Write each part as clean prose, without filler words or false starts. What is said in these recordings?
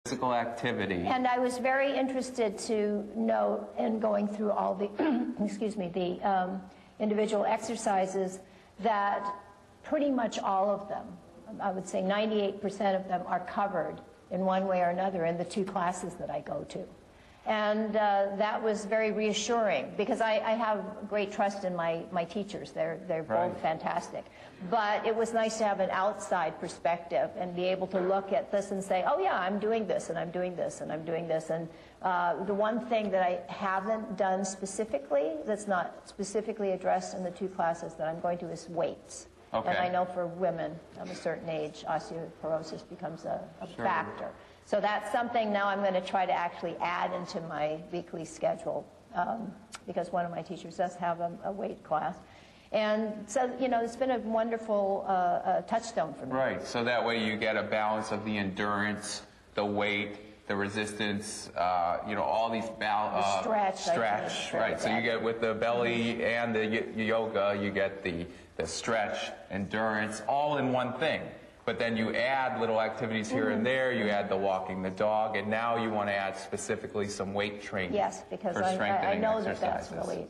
physical activity. And I was very interested to know, in going through all the, excuse me, the individual exercises, that pretty much all of them, I would say 98% of them, are covered in one way or another in the 2 classes that I go to. And that was very reassuring, because I have great trust in my teachers. They're both fantastic. But it was nice to have an outside perspective and be able to look at this and say, oh yeah, I'm doing this, and I'm doing this, and I'm doing this. And the one thing that I haven't done specifically, that's not specifically addressed in the 2 classes that I'm going to, is weights. Okay. And I know for women of a certain age, osteoporosis becomes a factor. So that's something now I'm going to try to actually add into my weekly schedule, because one of my teachers does have a weight class. And so, you know, it's been a wonderful touchstone for me. Right, so that way you get a balance of the endurance, the weight, the resistance, you know, all these stretch, right. So you get, with the belly and the yoga, you get the stretch, endurance, all in one thing. But then you add little activities here and there. You add the walking the dog, and now you want to add specifically some weight training. Yes, because I know that that's really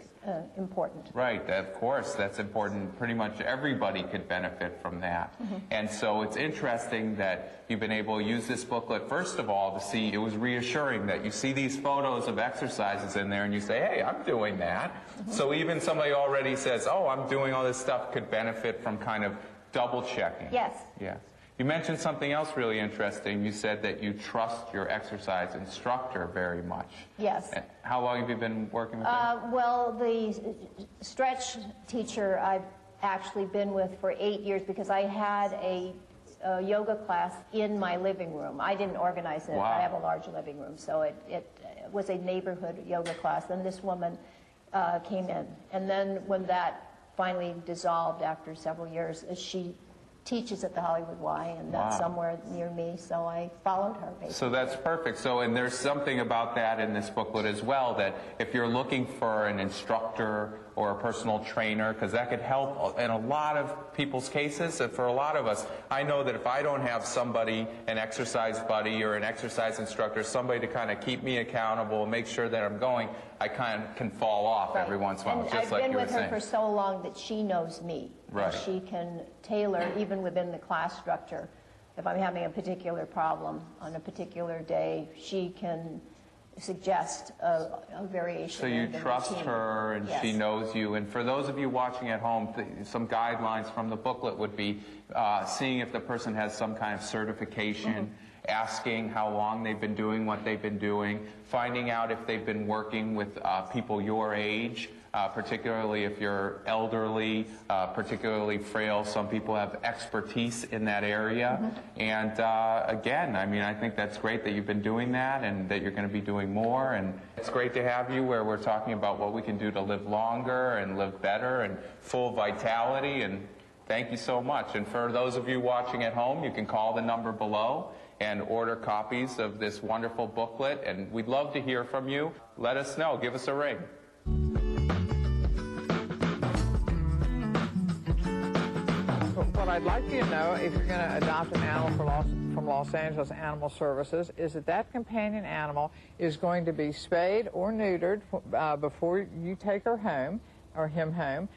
important. Right, of course, that's important. Pretty much everybody could benefit from that. And so it's interesting that you've been able to use this booklet, first of all, to see, it was reassuring that you see these photos of exercises in there and you say, hey, I'm doing that. So even somebody already says, oh, I'm doing all this stuff, could benefit from kind of double checking. Yes. Yes. You mentioned something else really interesting. You said that you trust your exercise instructor very much. Yes. How long have you been working with them? Well, the stretch teacher I've actually been with for 8 years, because I had a yoga class in my living room. I didn't organize it. Wow. I have a large living room, so it was a neighborhood yoga class. And this woman came in. And then when that finally dissolved after several years, she teaches at the Hollywood Y, and that's somewhere near me, so I followed her, basically. So that's perfect. So, and there's something about that in this booklet as well, that if you're looking for an instructor or a personal trainer, because that could help in a lot of people's cases, and for a lot of us, I know that if I don't have somebody, an exercise buddy or an exercise instructor, somebody to kind of keep me accountable and make sure that I'm going, I kind of can fall off every once in a while, just like you were saying. I've been with her for so long that she knows me. Right. And she can tailor, even within the class structure, if I'm having a particular problem on a particular day, she can suggest a variation. So you trust her, and she knows you. And for those of you watching at home, some guidelines from the booklet would be seeing if the person has some kind of certification, asking how long they've been doing what they've been doing, finding out if they've been working with people your age, particularly if you're elderly, particularly frail. Some people have expertise in that area. And again, I mean, I think that's great that you've been doing that and that you're going to be doing more. And it's great to have you where we're talking about what we can do to live longer and live better and full vitality. And thank you so much. And for those of you watching at home, you can call the number below and order copies of this wonderful booklet. And we'd love to hear from you. Let us know. Give us a ring. What I'd like you to know, if you're going to adopt an animal from Los Angeles Animal Services, is that that companion animal is going to be spayed or neutered before you take her home, or him home.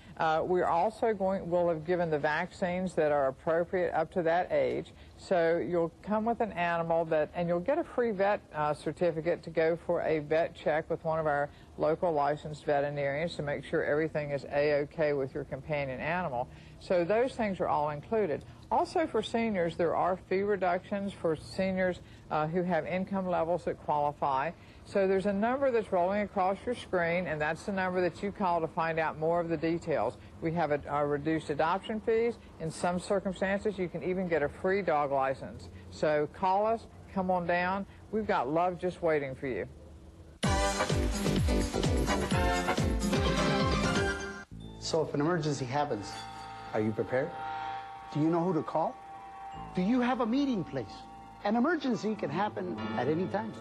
We're also will have given the vaccines that are appropriate up to that age. So you'll come with an animal and you'll get a free vet certificate to go for a vet check with one of our local licensed veterinarians to make sure everything is A-OK with your companion animal. So those things are all included. Also for seniors, there are fee reductions for seniors who have income levels that qualify. So there's a number that's rolling across your screen, and that's the number that you call to find out more of the details. We have reduced adoption fees. In some circumstances, you can even get a free dog license. So call us, come on down. We've got love just waiting for you. So if an emergency happens, are you prepared? Do you know who to call? Do you have a meeting place? An emergency can happen at any time.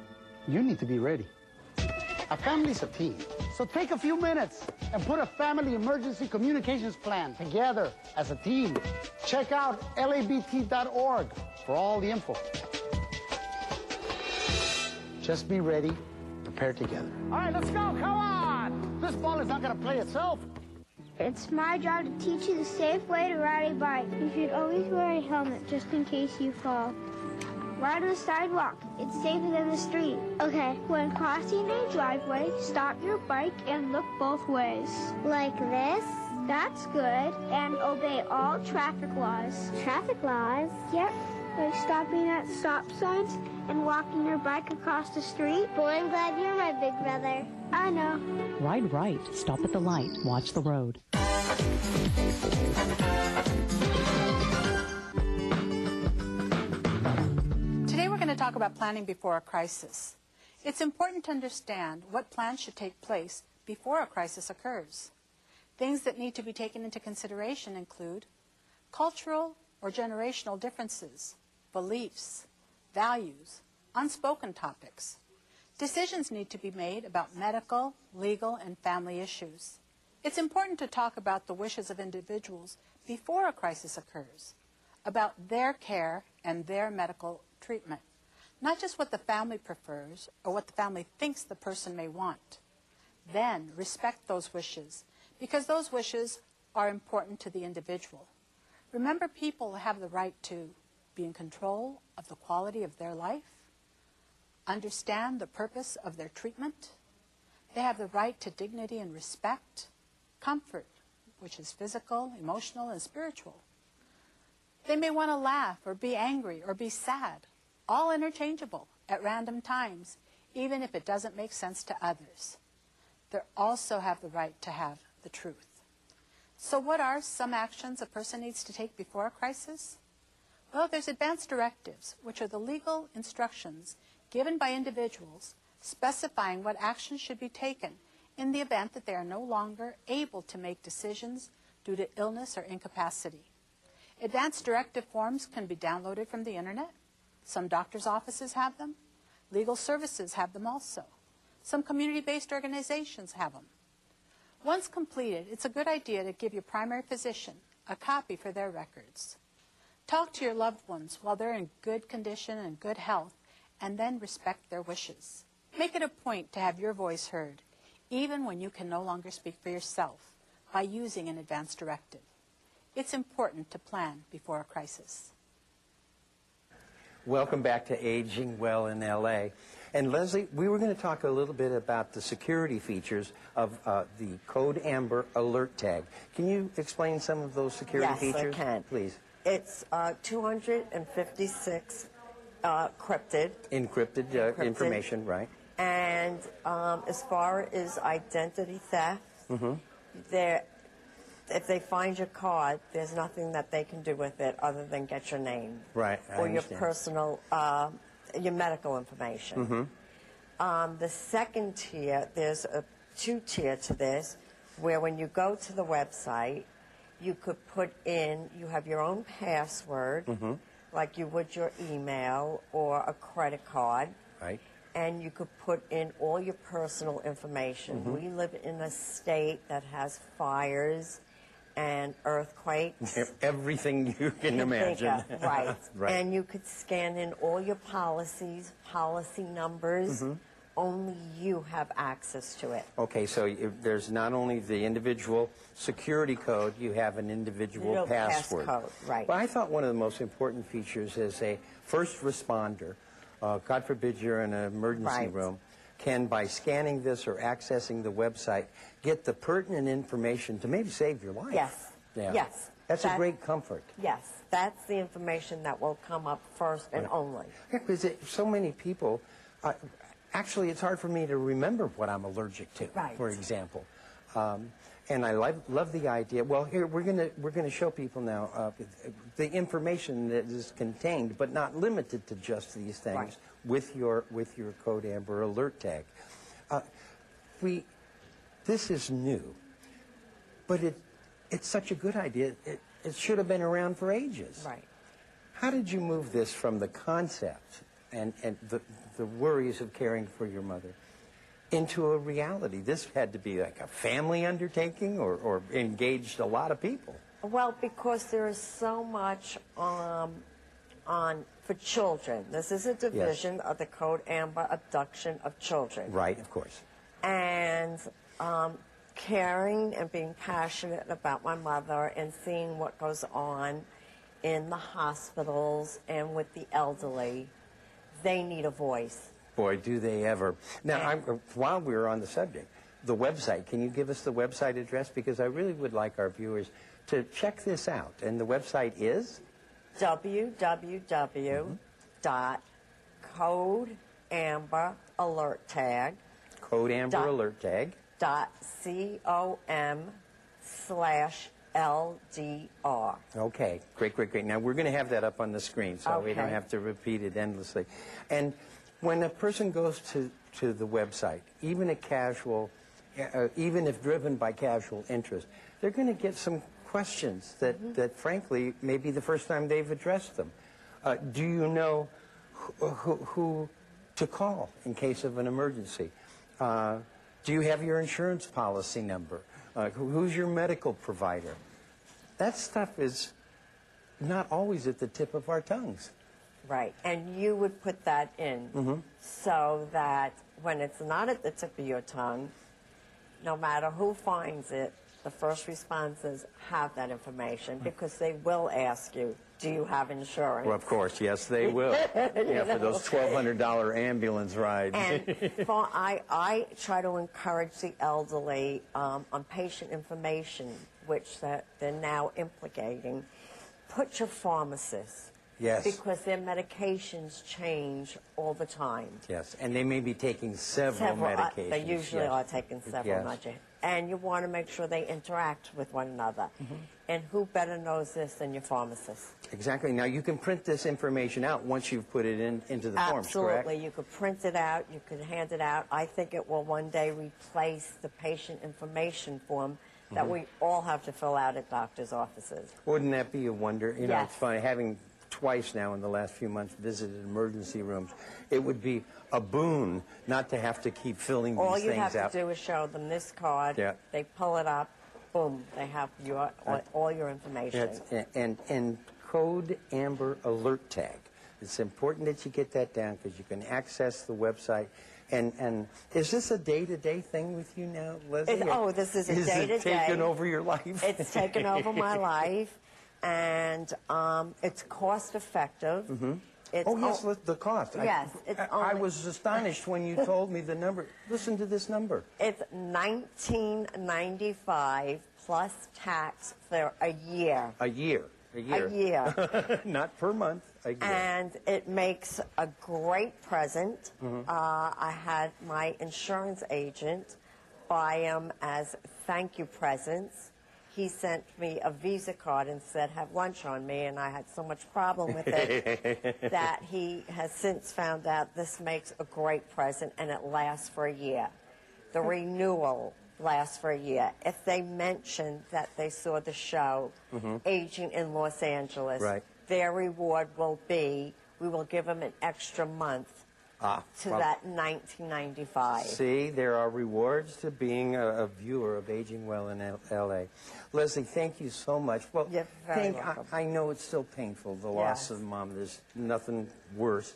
You need to be ready. A family's a team, so take a few minutes and put a family emergency communications plan together as a team. Check out labt.org for all the info. Just be ready, prepare together. All right, let's go, come on! This ball is not gonna play itself. It's my job to teach you the safe way to ride a bike. You should always wear a helmet just in case you fall. Ride on the sidewalk. It's safer than the street. Okay, when crossing a driveway, stop your bike and look both ways. Like this? That's good. And obey all traffic laws. Traffic laws? Yep. Like stopping at stop signs and walking your bike across the street. Boy, I'm glad you're my big brother. I know. Ride right, stop at the light, watch the road. Today we're going to talk about planning before a crisis. It's important to understand what plans should take place before a crisis occurs. Things that need to be taken into consideration include cultural or generational differences, beliefs, values, unspoken topics. Decisions need to be made about medical, legal, and family issues. It's important to talk about the wishes of individuals before a crisis occurs, about their care and their medical treatment, not just what the family prefers or what the family thinks the person may want. Then respect those wishes, because those wishes are important to the individual. Remember, people have the right to be in control of the quality of their life, understand the purpose of their treatment. They have the right to dignity and respect, comfort, which is physical, emotional, and spiritual. They may want to laugh or be angry or be sad, all interchangeable at random times, even if it doesn't make sense to others. They also have the right to have the truth. So what are some actions a person needs to take before a crisis? Well, there's advance directives, which are the legal instructions given by individuals specifying what actions should be taken in the event that they are no longer able to make decisions due to illness or incapacity. Advance directive forms can be downloaded from the internet. Some doctors' offices have them. Legal services have them also. Some community-based organizations have them. Once completed, it's a good idea to give your primary physician a copy for their records. Talk to your loved ones while they're in good condition and good health, and then respect their wishes. Make it a point to have your voice heard, even when you can no longer speak for yourself, by using an advance directive. It's important to plan before a crisis. Welcome back to Aging Well in LA. And Leslie, we were going to talk a little bit about the security features of the Code Amber alert tag. Can you explain some of those security features? Yes, I can. Please. It's 256 encrypted. Encrypted information, right. And as far as identity theft, if they find your card, there's nothing that they can do with it other than get your name. Right, I or your understand. personal, your medical information. The second tier, there's a two-tier to this, where when you go to the website, you could put in, you have your own password, like you would your email or a credit card. Right. And you could put in all your personal information. We live in a state that has fires and earthquakes. Everything you can imagine. Think of, right. Right. And you could scan in all your policies, policy numbers. Only you have access to it. Okay, so there's not only the individual security code, you have an individual Little password. passcode, right. But I thought one of the most important features is a first responder, God forbid you're in an emergency room, can, by scanning this or accessing the website, get the pertinent information to maybe save your life. Yes. Yeah. Yes. That's a great comfort. Yes. That's the information that will come up first and only. Yeah, because so many people, actually it's hard for me to remember what I'm allergic to, for example. And I love the idea. Well, here we're gonna show people now the information that is contained, but not limited to just these things, with your Code Amber alert tag. This is new, but it's such a good idea. It should have been around for ages. Right. How did you move this from the concept and the worries of caring for your mother into a reality? This had to be like a family undertaking or engaged a lot of people. Well, because there is so much for children. This is a division of the Code Amber Abduction of Children. Right, of course. And caring and being passionate about my mother and seeing what goes on in the hospitals and with the elderly, they need a voice. Boy, do they ever. Now, while we're on the subject, the website, can you give us the website address? Because I really would like our viewers to check this out. And the website is? www.codeamberalerttag. Code Amber Alert Tag. .com/LDR. Okay, great. Now, we're going to have that up on the screen, so we don't have to repeat it endlessly. And when a person goes to the website, even if driven by casual interest, they're going to get some questions that frankly, may be the first time they've addressed them. Do you know who to call in case of an emergency? Do you have your insurance policy number? Who's your medical provider? That stuff is not always at the tip of our tongues. Right, and you would put that in so that when it's not at the tip of your tongue, no matter who finds it, the first responders have that information because they will ask you, do you have insurance? Well, of course, yes, they will. For those $1,200 ambulance rides. And I try to encourage the elderly on patient information, which they're now implicating. Put your pharmacist. Yes. Because their medications change all the time. Yes, and they may be taking several medications. They usually are taking several medications. And you want to make sure they interact with one another. And who better knows this than your pharmacist? Exactly. Now, you can print this information out once you've put it into the forms, correct? Absolutely. You could print it out. You could hand it out. I think it will one day replace the patient information form that we all have to fill out at doctors' offices. Wouldn't that be a wonder? You know, Yes. it's funny, having twice now in the last few months visited emergency rooms, it would be a boon not to have to keep filling these things out. All you have to do is show them this card. Yeah. They pull it up. Boom. They have all your information. And Code Amber Alert Tag. It's important that you get that down because you can access the website. And is this a day-to-day thing with you now, Leslie? This is a day-to-day. Is it taken over your life? It's taken over my life, and it's cost-effective. Yes, the cost. Yes. I was astonished when you told me the number. Listen to this number. It's $19.95 plus tax for a year. A year. Not per month, a year. And it makes a great present. I had my insurance agent buy them as thank you presents. He sent me a Visa card and said, have lunch on me, and I had so much problem with it that he has since found out this makes a great present, and it lasts for a year. The renewal lasts for a year. If they mention that they saw the show, Aging in Los Angeles, their reward will be, we will give them an extra month to that $19.95. See, there are rewards to being a viewer of Aging Well in L.A. Leslie, thank you so much. Well, You're very welcome. I know it's still painful, the loss of Mom. There's nothing worse.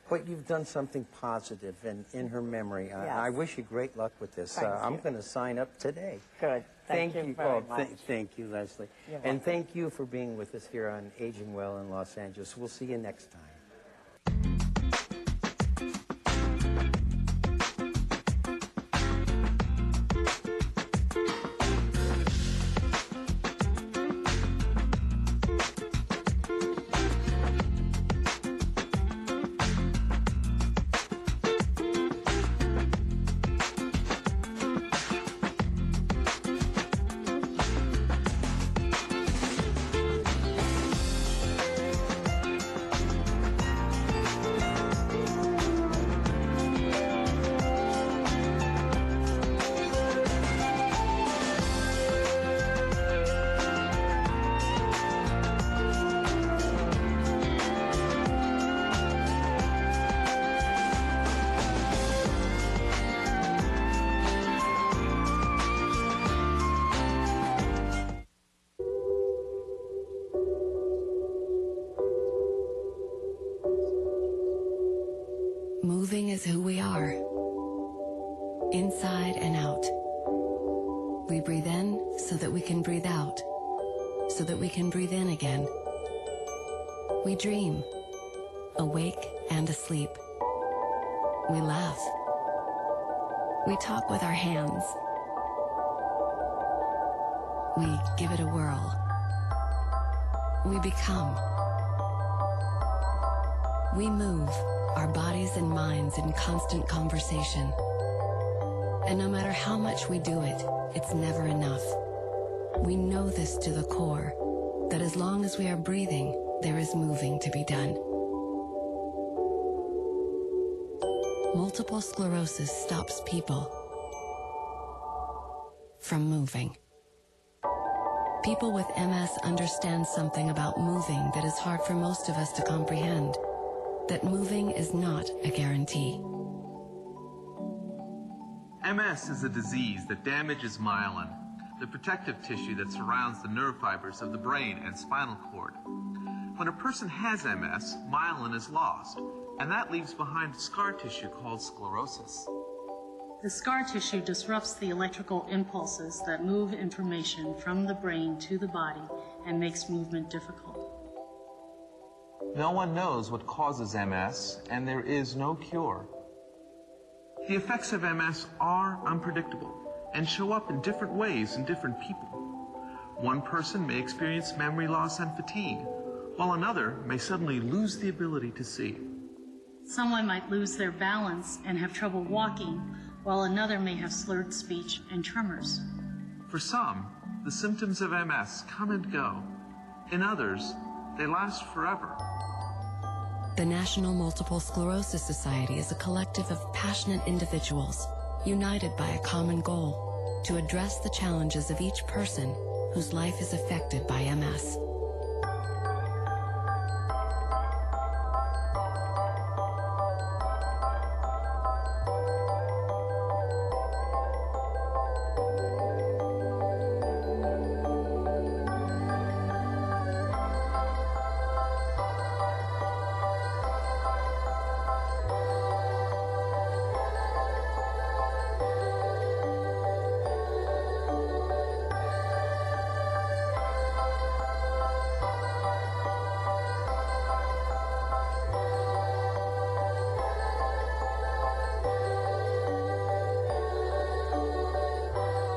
But you've done something positive in her memory. I wish you great luck with this. I'm going to sign up today. Good. Thank you very much. Thank you, Leslie. You're And thank you for being with us here on Aging Well in Los Angeles. We'll see you next time. is who we are, inside and out. We breathe in so that we can breathe out, so that we can breathe in again. We dream, awake and asleep. We laugh. We talk with our hands. We give it a whirl. We become. We move, our bodies and minds in constant conversation. And no matter how much we do it, it's never enough. We know this to the core, that as long as we are breathing, there is moving to be done. Multiple sclerosis stops people from moving. People with MS understand something about moving that is hard for most of us to comprehend, that moving is not a guarantee. MS is a disease that damages myelin, the protective tissue that surrounds the nerve fibers of the brain and spinal cord. When a person has MS, myelin is lost, and that leaves behind scar tissue called sclerosis. The scar tissue disrupts the electrical impulses that move information from the brain to the body and makes movement difficult. No one knows what causes MS, and there is no cure. The effects of MS are unpredictable and show up in different ways in different people. One person may experience memory loss and fatigue, while another may suddenly lose the ability to see. Someone might lose their balance and have trouble walking, while another may have slurred speech and tremors. For some, the symptoms of MS come and go. In others, they last forever. The National Multiple Sclerosis Society is a collective of passionate individuals united by a common goal to address the challenges of each person whose life is affected by MS.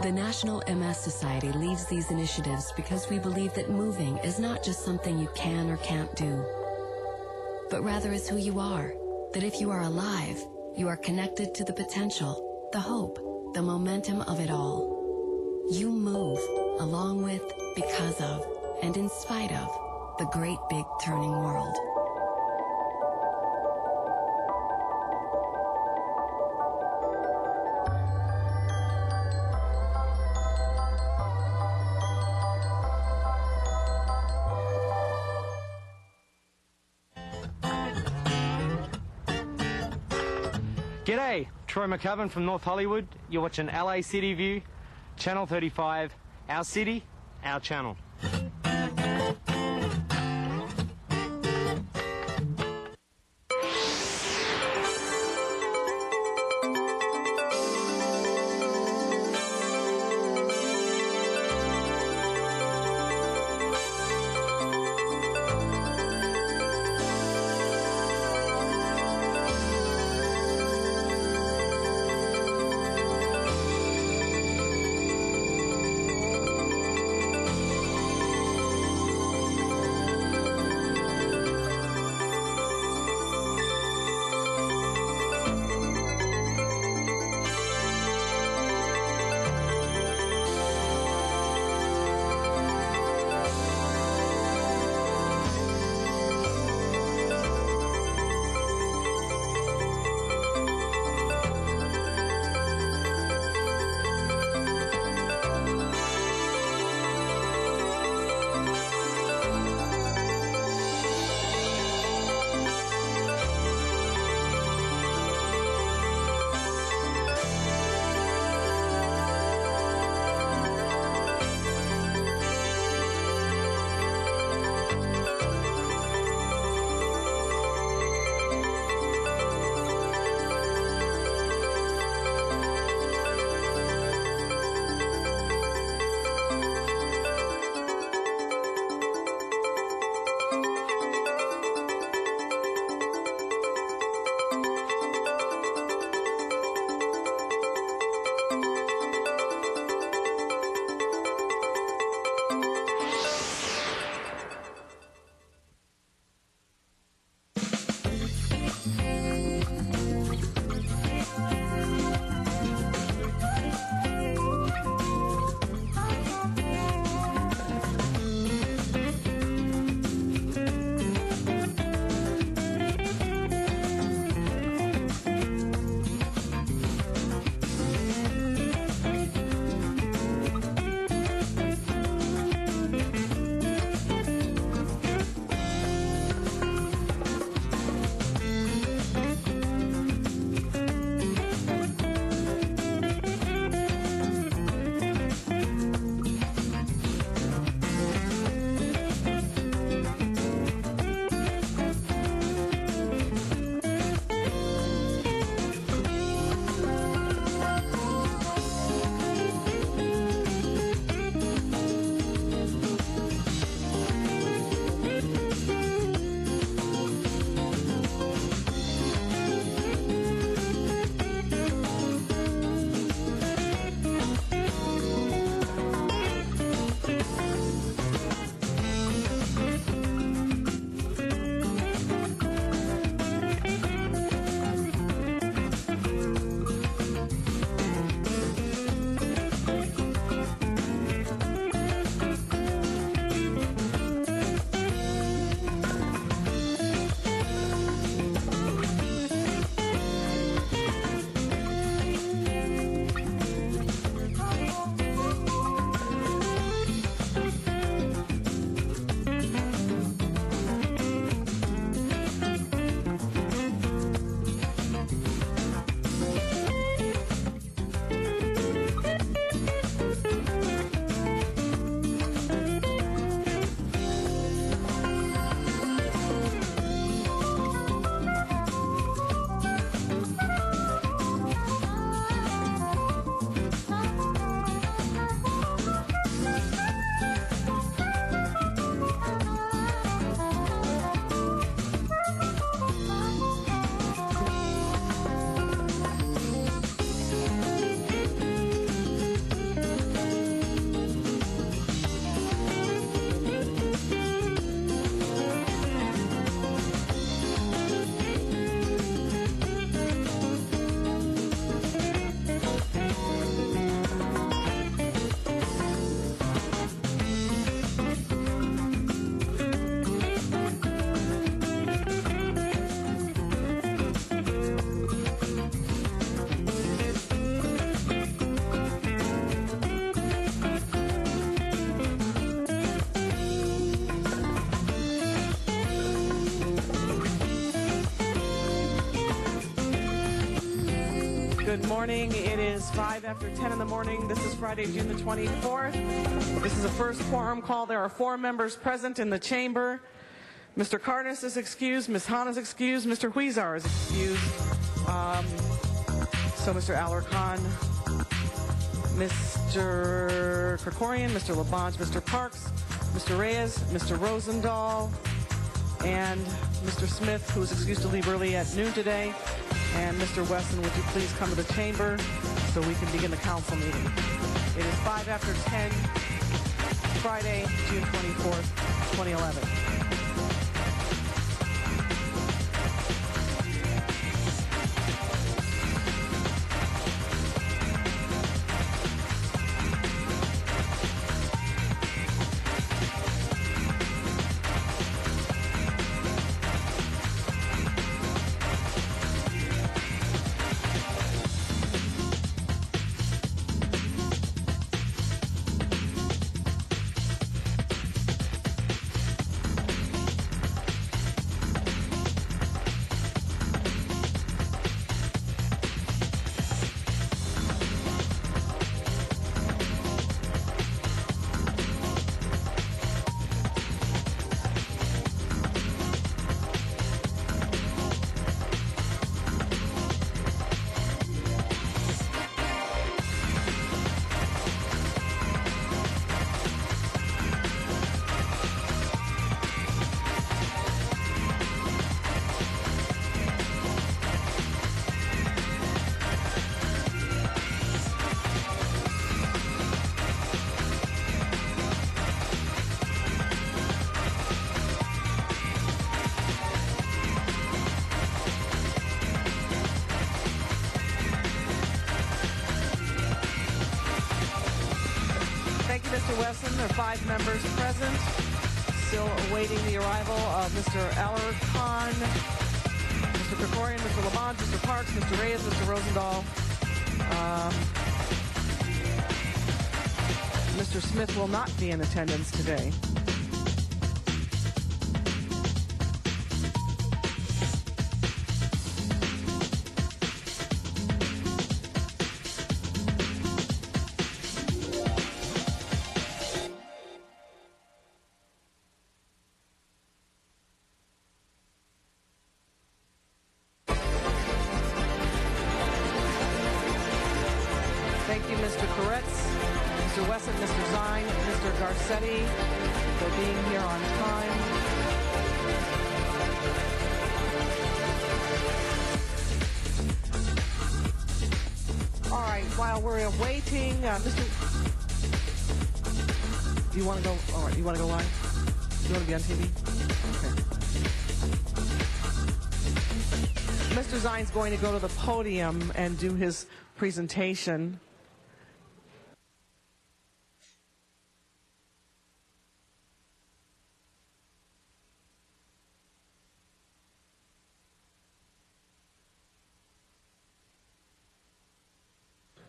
The National MS Society leads these initiatives because we believe that moving is not just something you can or can't do, but rather is who you are, that if you are alive, you are connected to the potential, the hope, the momentum of it all. You move along with, because of, and in spite of the great big turning world. G'day, Troy McCubbin from North Hollywood. You're watching LA City View, Channel 35, our city, our channel. Good morning. It is 5 after 10 in the morning. This is Friday, June the 24th. This is the first quorum call. There are 4 members present in the chamber. Mr. Cardenas is excused. Ms. Hahn is excused. Mr. Huizar is excused. So Mr. Alarcon, Mr. Krikorian, Mr. Labange, Mr. Parks, Mr. Reyes, Mr. Rosendahl, and Mr. Smith, who is excused to leave early at noon today. And Mr. Wesson, would you please come to the chamber so we can begin the council meeting? It is 5 after 10, Friday, June 24th, 2011. Mr. Wesson. There are 5 members present. Still awaiting the arrival of Mr. Alarcon, Mr. Krikorian, Mr. Labange, Mr. Parks, Mr. Reyes, Mr. Rosendahl. Mr. Smith will not be in attendance today. Thank you, Mr. Koretz, Mr. Wesson, Mr. Zine, Mr. Garcetti for being here on time. All right, while we're waiting, Mr. Do you want to go? All right, you want to go live? Do you want to be on TV? Okay. Mr. Zine's going to go to the podium and do his presentation.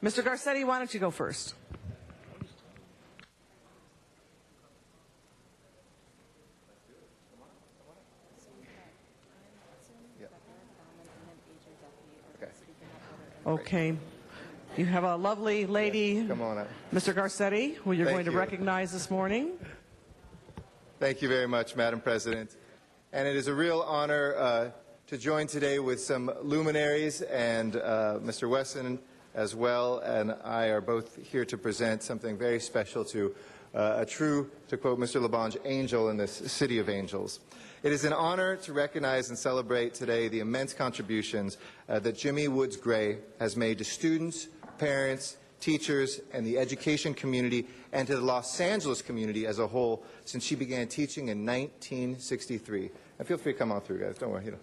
Mr. Garcetti, why don't you go first? Okay. You have a lovely lady, yes, come on up. Mr. Garcetti, who you're going to recognize this morning. Thank you very much, Madam President. And it is a real honor to join today with some luminaries, and Mr. Wesson as well, and I are both here to present something very special to a true, to quote Mr. Labange, angel in this city of angels. It is an honor to recognize and celebrate today the immense contributions that Jimmy Woods Gray has made to students, parents, teachers, and the education community, and to the Los Angeles community as a whole since she began teaching in 1963. And feel free to come on through, guys. Don't worry.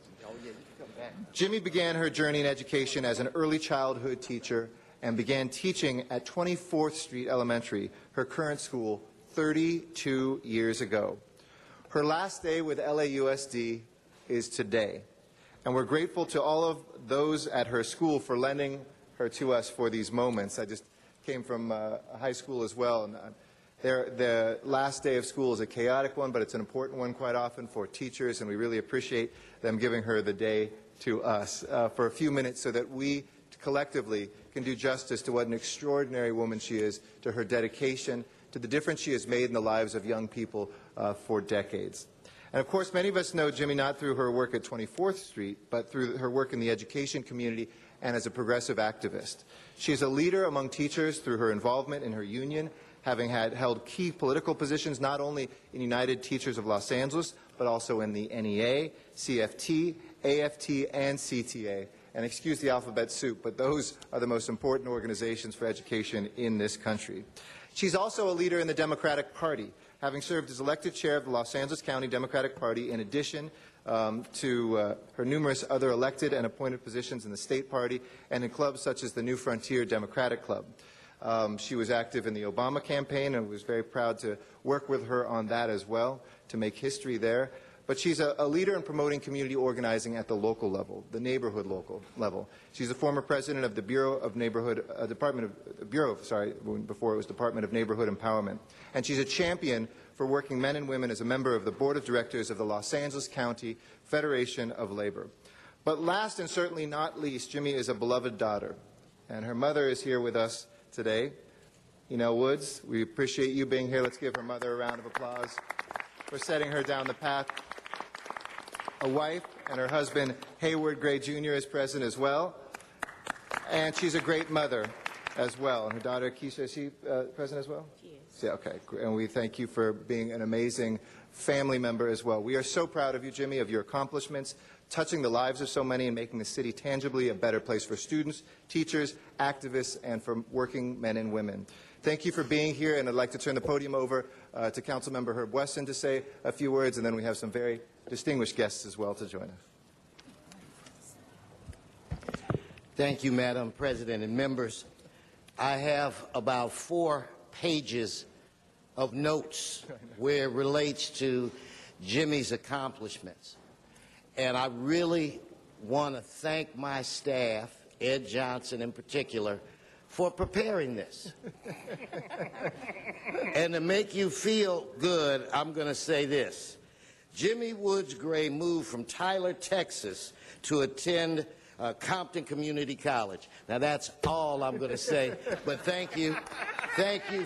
Jimmy began her journey in education as an early childhood teacher and began teaching at 24th Street Elementary, her current school, 32 years ago. Her last day with LAUSD is today, and we're grateful to all of those at her school for lending her to us for these moments. I just came from high school as well, and the last day of school is a chaotic one, but it's an important one quite often for teachers, and we really appreciate them giving her the day to us for a few minutes so that we collectively can do justice to what an extraordinary woman she is, to her dedication, to the difference she has made in the lives of young people for decades. And of course, many of us know Jimmy not through her work at 24th Street, but through her work in the education community and as a progressive activist. She is a leader among teachers through her involvement in her union, having held key political positions not only in United Teachers of Los Angeles, but also in the NEA, CFT, AFT, and CTA. And excuse the alphabet soup, but those are the most important organizations for education in this country. She's also a leader in the Democratic Party, having served as elected chair of the Los Angeles County Democratic Party in addition to her numerous other elected and appointed positions in the state party and in clubs such as the New Frontier Democratic Club. She was active in the Obama campaign and was very proud to work with her on that as well, to make history there. But she's a leader in promoting community organizing at the local level, the neighborhood local level. She's a former president of the Bureau of Neighborhood, before it was Department of Neighborhood Empowerment. And she's a champion for working men and women as a member of the board of directors of the Los Angeles County Federation of Labor. But last and certainly not least, Jimmy is a beloved daughter. And her mother is here with us today. Enel Woods, we appreciate you being here. Let's give her mother a round of applause for setting her down the path. A wife, and her husband Hayward Gray Jr. is present as well. And she's a great mother as well. And her daughter Keisha, is she present as well? She is. Yeah, okay. And we thank you for being an amazing family member as well. We are so proud of you, Jimmy, of your accomplishments, touching the lives of so many and making the city tangibly a better place for students, teachers, activists, and for working men and women. Thank you for being here, and I'd like to turn the podium over to Councilmember Herb Wesson to say a few words, and then we have some very distinguished guests as well to join us. Thank you, Madam President and members. I have about 4 pages of notes where it relates to Jimmy's accomplishments. And I really want to thank my staff, Ed Johnson in particular, for preparing this. And to make you feel good, I'm going to say this. Jimmy Woods Gray moved from Tyler, Texas to attend Compton Community College. Now that's all I'm going to say, but thank you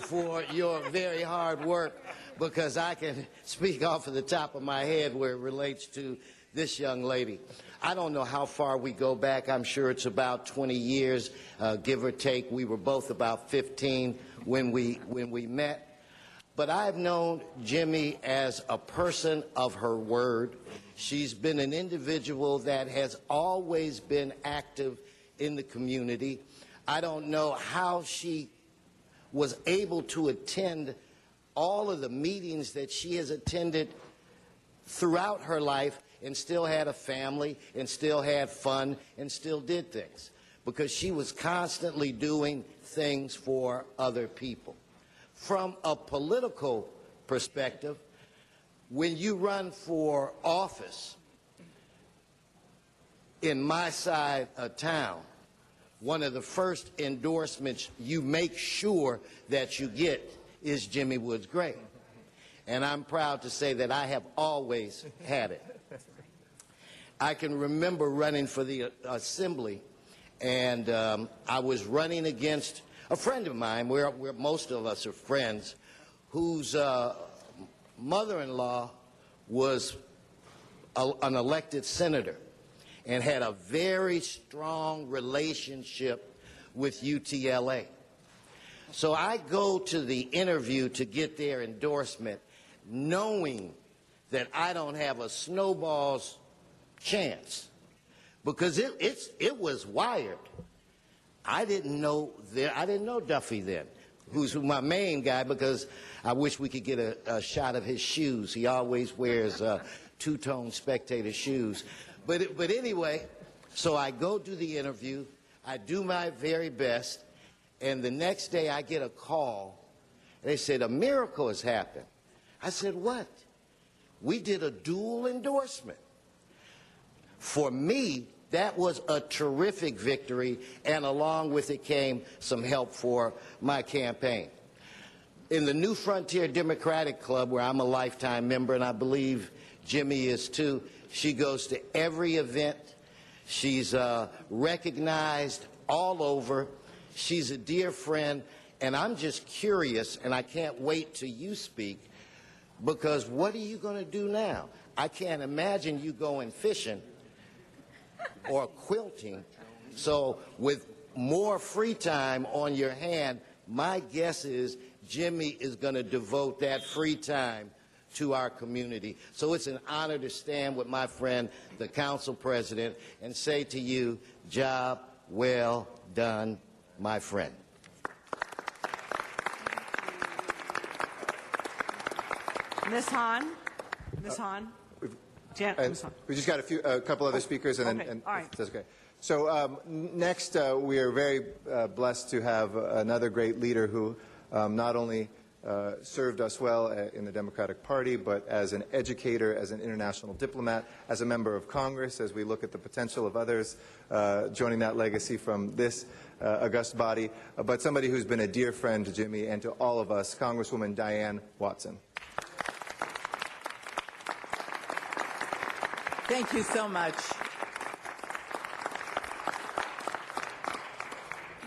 for your very hard work, because I can speak off of the top of my head where it relates to this young lady. I don't know how far we go back. I'm sure it's about 20 years, give or take. We were both about 15 when we met. But I've known Jimmy as a person of her word. She's been an individual that has always been active in the community. I don't know how she was able to attend all of the meetings that she has attended throughout her life and still had a family and still had fun and still did things, because she was constantly doing things for other people. From a political perspective, when you run for office in my side of town, one of the first endorsements you make sure that you get is Jimmy Woods Gray. And I'm proud to say that I have always had it. I can remember running for the assembly, and I was running against a friend of mine, where most of us are friends, whose mother-in-law was an elected senator and had a very strong relationship with UTLA. So I go to the interview to get their endorsement, knowing that I don't have a snowball's chance, because it was wired. I didn't know Duffy then, who's my main guy, because I wish we could get a shot of his shoes. He always wears two-tone Spectator shoes. But anyway, so I go do the interview. I do my very best. And the next day I get a call. They said, a miracle has happened. I said, what? We did a dual endorsement. For me, that was a terrific victory, and along with it came some help for my campaign. In the New Frontier Democratic Club, where I'm a lifetime member, and I believe Jimmy is too, she goes to every event. She's recognized all over. She's a dear friend, and I'm just curious, and I can't wait till you speak, because what are you going to do now? I can't imagine you going fishing or quilting. So with more free time on your hand, my guess is Jimmy is going to devote that free time to our community. So it's an honor to stand with my friend, the council president, and say to you, job well done, my friend. Ms. Hahn? Ms. Hahn? We just got a couple other speakers, and okay. then All right. that's okay. So next, we are very blessed to have another great leader who not only served us well in the Democratic Party, but as an educator, as an international diplomat, as a member of Congress, as we look at the potential of others joining that legacy from this august body, but somebody who's been a dear friend to Jimmy and to all of us, Congresswoman Diane Watson. Thank you so much.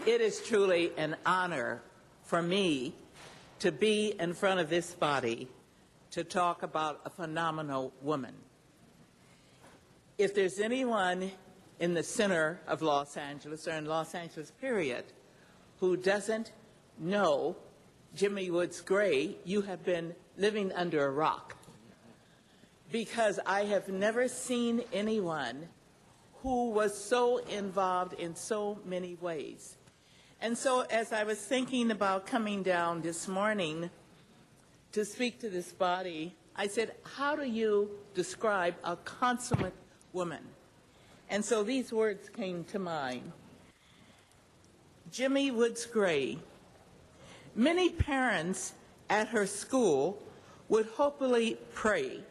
It is truly an honor for me to be in front of this body to talk about a phenomenal woman. If there's anyone in the center of Los Angeles, or in Los Angeles, period, who doesn't know Jimmy Woods Gray, you have been living under a rock. Because I have never seen anyone who was so involved in so many ways. And so as I was thinking about coming down this morning to speak to this body, I said, how do you describe a consummate woman? And so these words came to mind. Jimmy Woods Gray. Many parents at her school would hopefully pray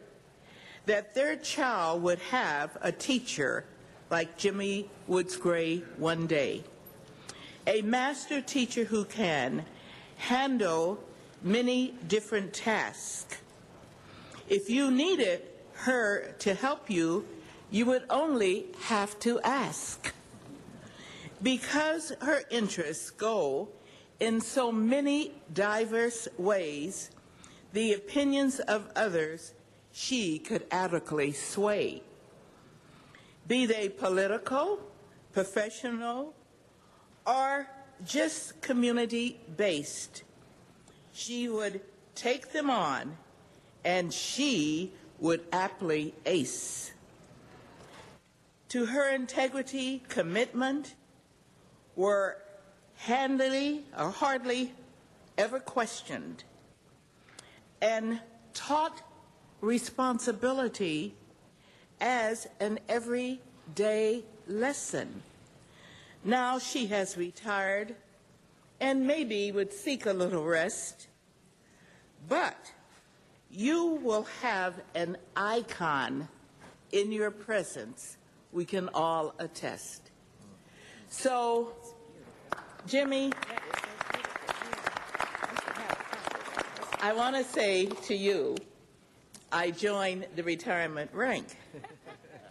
that their child would have a teacher like Jimmy Woods Gray one day. A master teacher who can handle many different tasks. If you needed her to help you, you would only have to ask. Because her interests go in so many diverse ways, the opinions of others she could adequately sway. Be they political, professional, or just community-based, she would take them on, and she would aptly ace. To her integrity, commitment were handily or hardly ever questioned, and taught responsibility as an everyday lesson. Now she has retired and maybe would seek a little rest, but you will have an icon in your presence we can all attest. So, Jimmy, I want to say to you, I joined the retirement rank,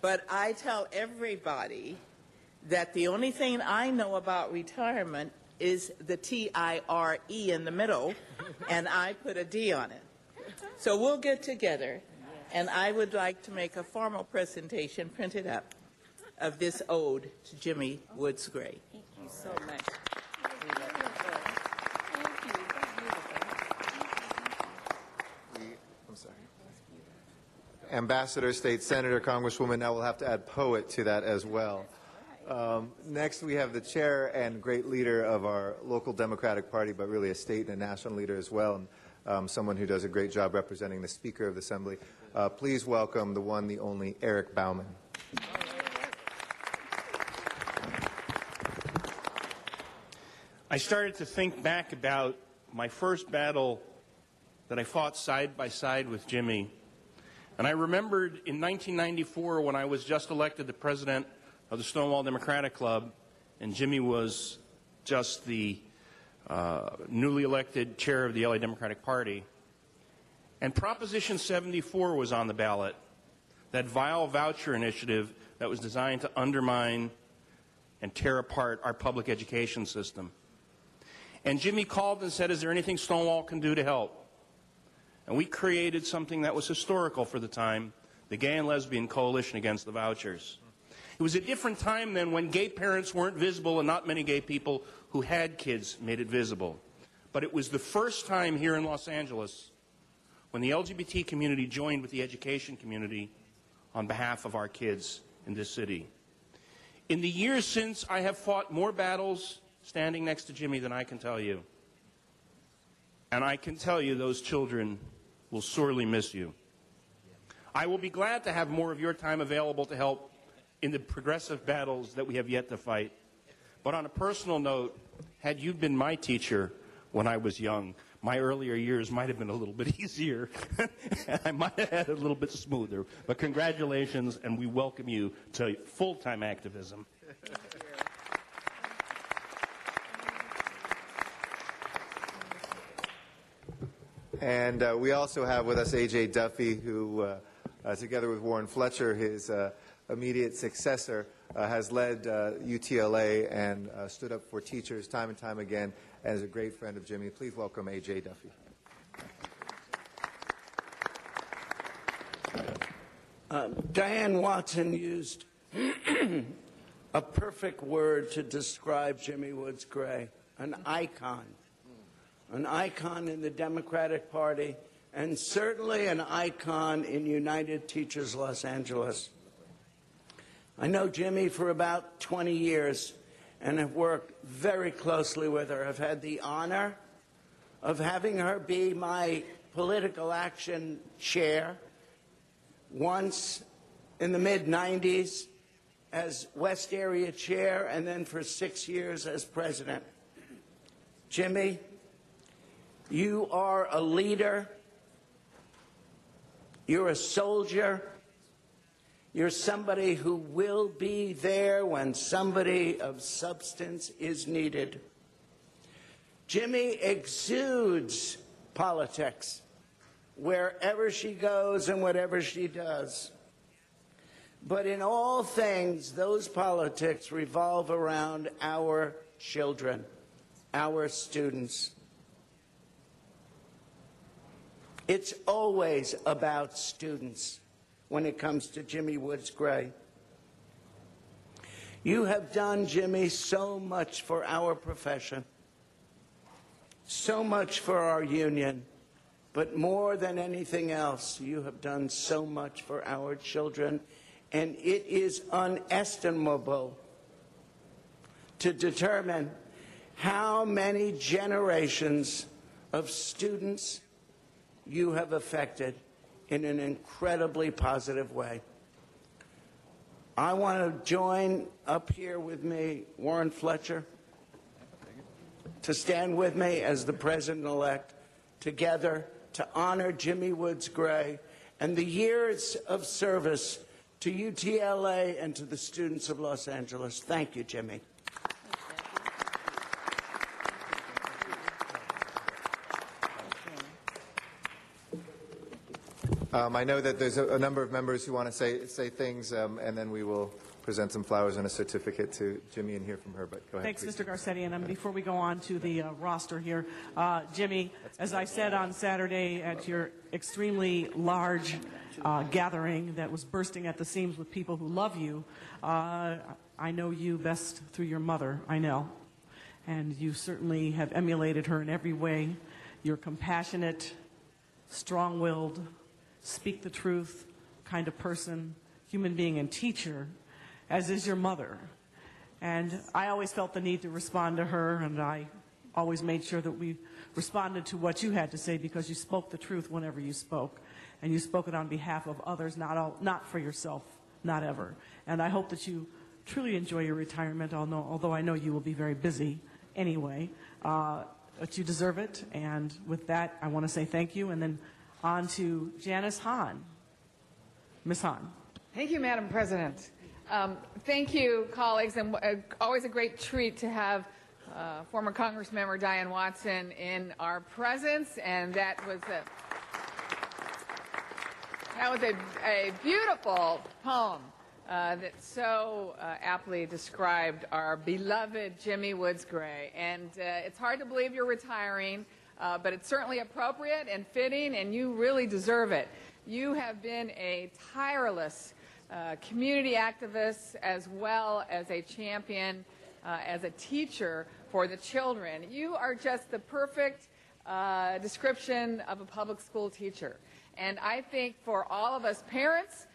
but I tell everybody that the only thing I know about retirement is the T-I-R-E in the middle, and I put a D on it. So we'll get together, and I would like to make a formal presentation printed up of this ode to Jimmy Woods Gray. Thank you so much. Ambassador, State Senator, Congresswoman, now we'll have to add poet to that as well. Next, we have the chair and great leader of our local Democratic Party, but really a state and a national leader as well, and someone who does a great job representing the Speaker of the Assembly. Please welcome the one, the only, Eric Bauman. I started to think back about my first battle that I fought side by side with Jimmy. And I remembered in 1994 when I was just elected the president of the Stonewall Democratic Club, and Jimmy was just the newly elected chair of the LA Democratic Party. And Proposition 74 was on the ballot, that vile voucher initiative that was designed to undermine and tear apart our public education system. And Jimmy called and said, is there anything Stonewall can do to help? And we created something that was historical for the time, the Gay and Lesbian Coalition Against the Vouchers. It was a different time then when gay parents weren't visible and not many gay people who had kids made it visible. But it was the first time here in Los Angeles when the LGBT community joined with the education community on behalf of our kids in this city. In the years since, I have fought more battles standing next to Jimmy than I can tell you. And I can tell you those children will sorely miss you. I will be glad to have more of your time available to help in the progressive battles that we have yet to fight. But on a personal note, had you been my teacher when I was young, my earlier years might have been a little bit easier. I might have had it a little bit smoother. But congratulations, and we welcome you to full-time activism. And we also have with us A.J. Duffy, who, together with Warren Fletcher, his immediate successor, has led UTLA and stood up for teachers time and time again, and is a great friend of Jimmy. Please welcome A.J. Duffy. Diane Watson used a perfect word to describe Jimmy Woods Gray, an icon. An icon in the Democratic Party, and certainly an icon in United Teachers Los Angeles. I know Jimmy for about 20 years and have worked very closely with her. I've had the honor of having her be my political action chair, once in the mid-90s as West Area chair, and then for 6 years as president. Jimmy, you are a leader, you're a soldier, you're somebody who will be there when somebody of substance is needed. Jimmy exudes politics wherever she goes and whatever she does. But in all things, those politics revolve around our children, our students. It's always about students when it comes to Jimmy Woods Gray. You have done, Jimmy, so much for our profession, so much for our union, but more than anything else, you have done so much for our children, and it is unestimable to determine how many generations of students you have affected in an incredibly positive way. I want to join up here with me, Warren Fletcher, to stand with me as the president-elect, together to honor Jimmy Woods Gray and the years of service to UTLA and to the students of Los Angeles. Thank you, Jimmy. I know that there's a number of members who want to say things, and then we will present some flowers and a certificate to Jimmy and hear from her. But go ahead. Thanks, please. Mr. Garcetti. And before we go on to the roster here, Jimmy, as I said on Saturday at your extremely large gathering that was bursting at the seams with people who love you, I know you best through your mother, I know. And you certainly have emulated her in every way. You're compassionate, strong-willed, speak the truth kind of person, human being and teacher, as is your mother. And I always felt the need to respond to her, and I always made sure that we responded to what you had to say because you spoke the truth whenever you spoke. And you spoke it on behalf of others, not for yourself, not ever. And I hope that you truly enjoy your retirement, although I know you will be very busy anyway. But you deserve it, and with that, I want to say thank you, and then on to Janice Hahn. Ms. Hahn. Thank you, Madam President. Thank you, colleagues, and always a great treat to have former Congressmember Diane Watson in our presence, and that was a beautiful poem that so aptly described our beloved Jimmy Woods Gray. And it's hard to believe you're retiring, but it's certainly appropriate and fitting, and you really deserve it. You have been a tireless community activist as well as a champion, as a teacher for the children. You are just the perfect description of a public school teacher. And I think for all of us parents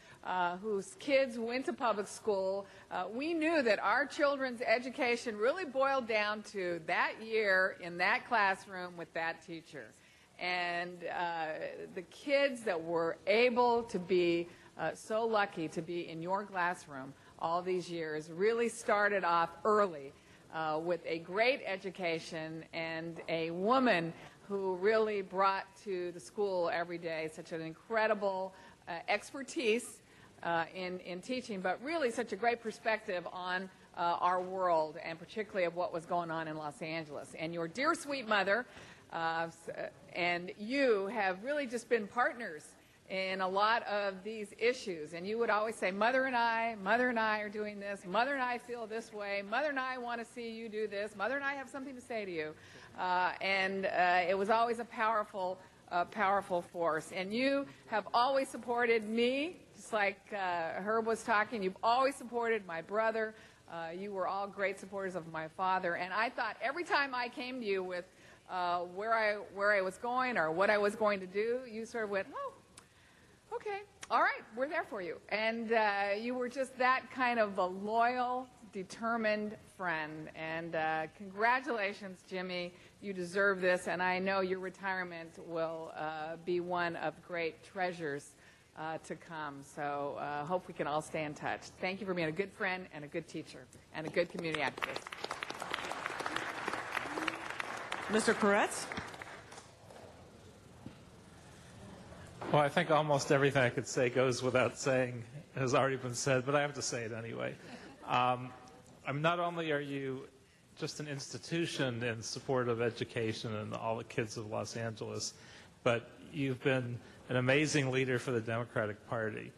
whose kids went to public school, we knew that our children's education really boiled down to that year in that classroom with that teacher. And the kids that were able to be so lucky to be in your classroom all these years really started off early with a great education and a woman who really brought to the school every day such an incredible expertise in teaching, but really such a great perspective on our world, and particularly of what was going on in Los Angeles. And your dear sweet mother and you have really just been partners in a lot of these issues. And you would always say, Mother and I are doing this, Mother and I feel this way, Mother and I want to see you do this, Mother and I have something to say to you. And it was always a powerful force. And you have always supported me, just like Herb was talking. You've always supported my brother. You were all great supporters of my father. And I thought every time I came to you with where I was going or what I was going to do, you sort of went, oh, okay, all right, we're there for you. And you were just that kind of a loyal, determined friend. And congratulations, Jimmy. You deserve this, and I know your retirement will be one of great treasures to come. So hope we can all stay in touch. Thank you for being a good friend and a good teacher and a good community activist. Mr. Koretz? Well, I think almost everything I could say goes without saying has already been said, but I have to say it anyway. Not only are you just an institution in support of education and all the kids of Los Angeles, but you've been an amazing leader for the Democratic Party.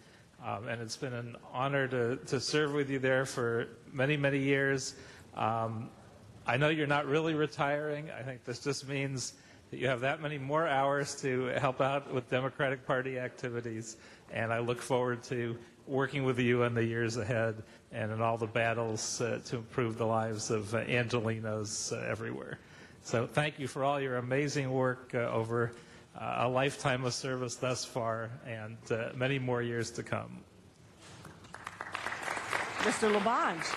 And it's been an honor to serve with you there for many, many years. I know you're not really retiring. I think this just means that you have that many more hours to help out with Democratic Party activities, and I look forward to working with you in the years ahead and in all the battles to improve the lives of Angelinos everywhere. So thank you for all your amazing work over a lifetime of service thus far, and many more years to come. Mr. LaBonge.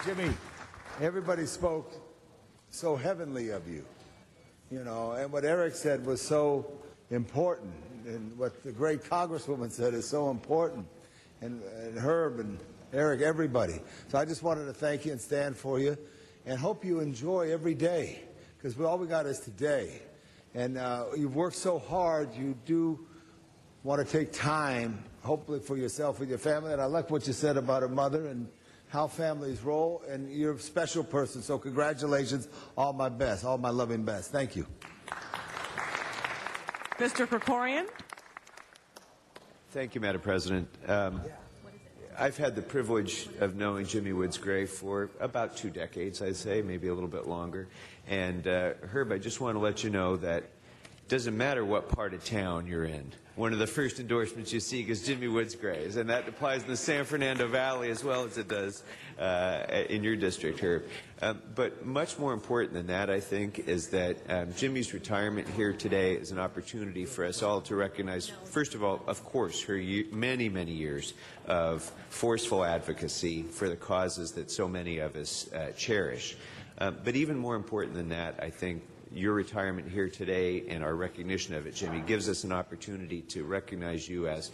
Jimmy, everybody spoke so heavenly of you, you know, and what Eric said was so important, and what the great Congresswoman said is so important, and Herb and Eric, everybody. So I just wanted to thank you and stand for you, and hope you enjoy every day, because all we got is today. And you've worked so hard, you do want to take time, hopefully for yourself and your family. And I like what you said about a mother and how families roll, and you're a special person. So congratulations, all my best, all my loving best. Thank you. Mr. Krikorian. Thank you, Madam President. I've had the privilege of knowing Jimmy Woods Gray for about 2 decades, I'd say, maybe a little bit longer. And Herb, I just want to let you know that it doesn't matter what part of town you're in. One of the first endorsements you seek is Jimmy Woods Gray's, and that applies in the San Fernando Valley as well as it does in your district, Herb. But much more important than that, I think, is that Jimmy's retirement here today is an opportunity for us all to recognize, first of all, of course, her many, many years of forceful advocacy for the causes that so many of us cherish. But even more important than that, I think your retirement here today and our recognition of it, Jimmy, gives us an opportunity to recognize you as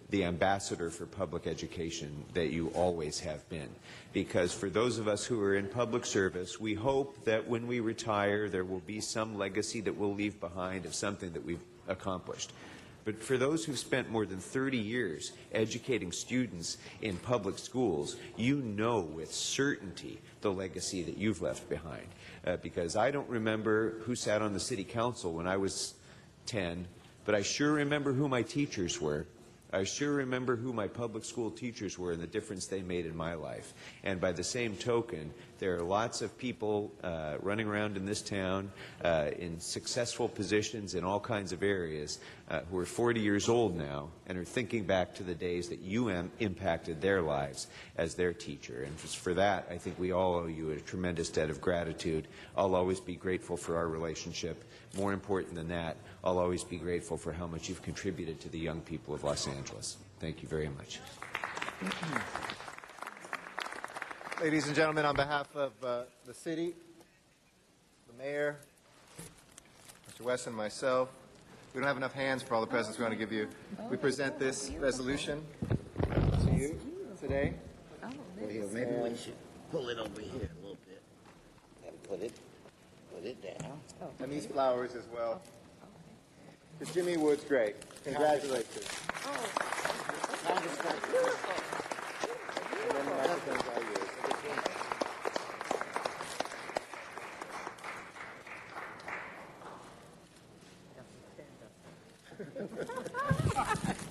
the ambassador for public education that you always have been. Because for those of us who are in public service, we hope that when we retire, there will be some legacy that we'll leave behind of something that we've accomplished. But for those who've spent more than 30 years educating students in public schools, you know with certainty the legacy that you've left behind. Because I don't remember who sat on the city council when I was 10, but I sure remember who my teachers were. I sure remember who my public school teachers were and the difference they made in my life. And by the same token, there are lots of people running around in this town in successful positions in all kinds of areas who are 40 years old now and are thinking back to the days that you impacted their lives as their teacher. And just for that, I think we all owe you a tremendous debt of gratitude. I'll always be grateful for our relationship. More important than that, I'll always be grateful for how much you've contributed to the young people of Los Angeles. Thank you very much. Ladies and gentlemen, on behalf of the city, the mayor, Mr. Wesson, myself, we don't have enough hands for all the presents we want to give you. We present this resolution to you today. Well, here, maybe we should pull it over here a little bit and put it down. And these flowers as well. To Jimmy Woods Gray. Congratulations. And then the microphone's all yours.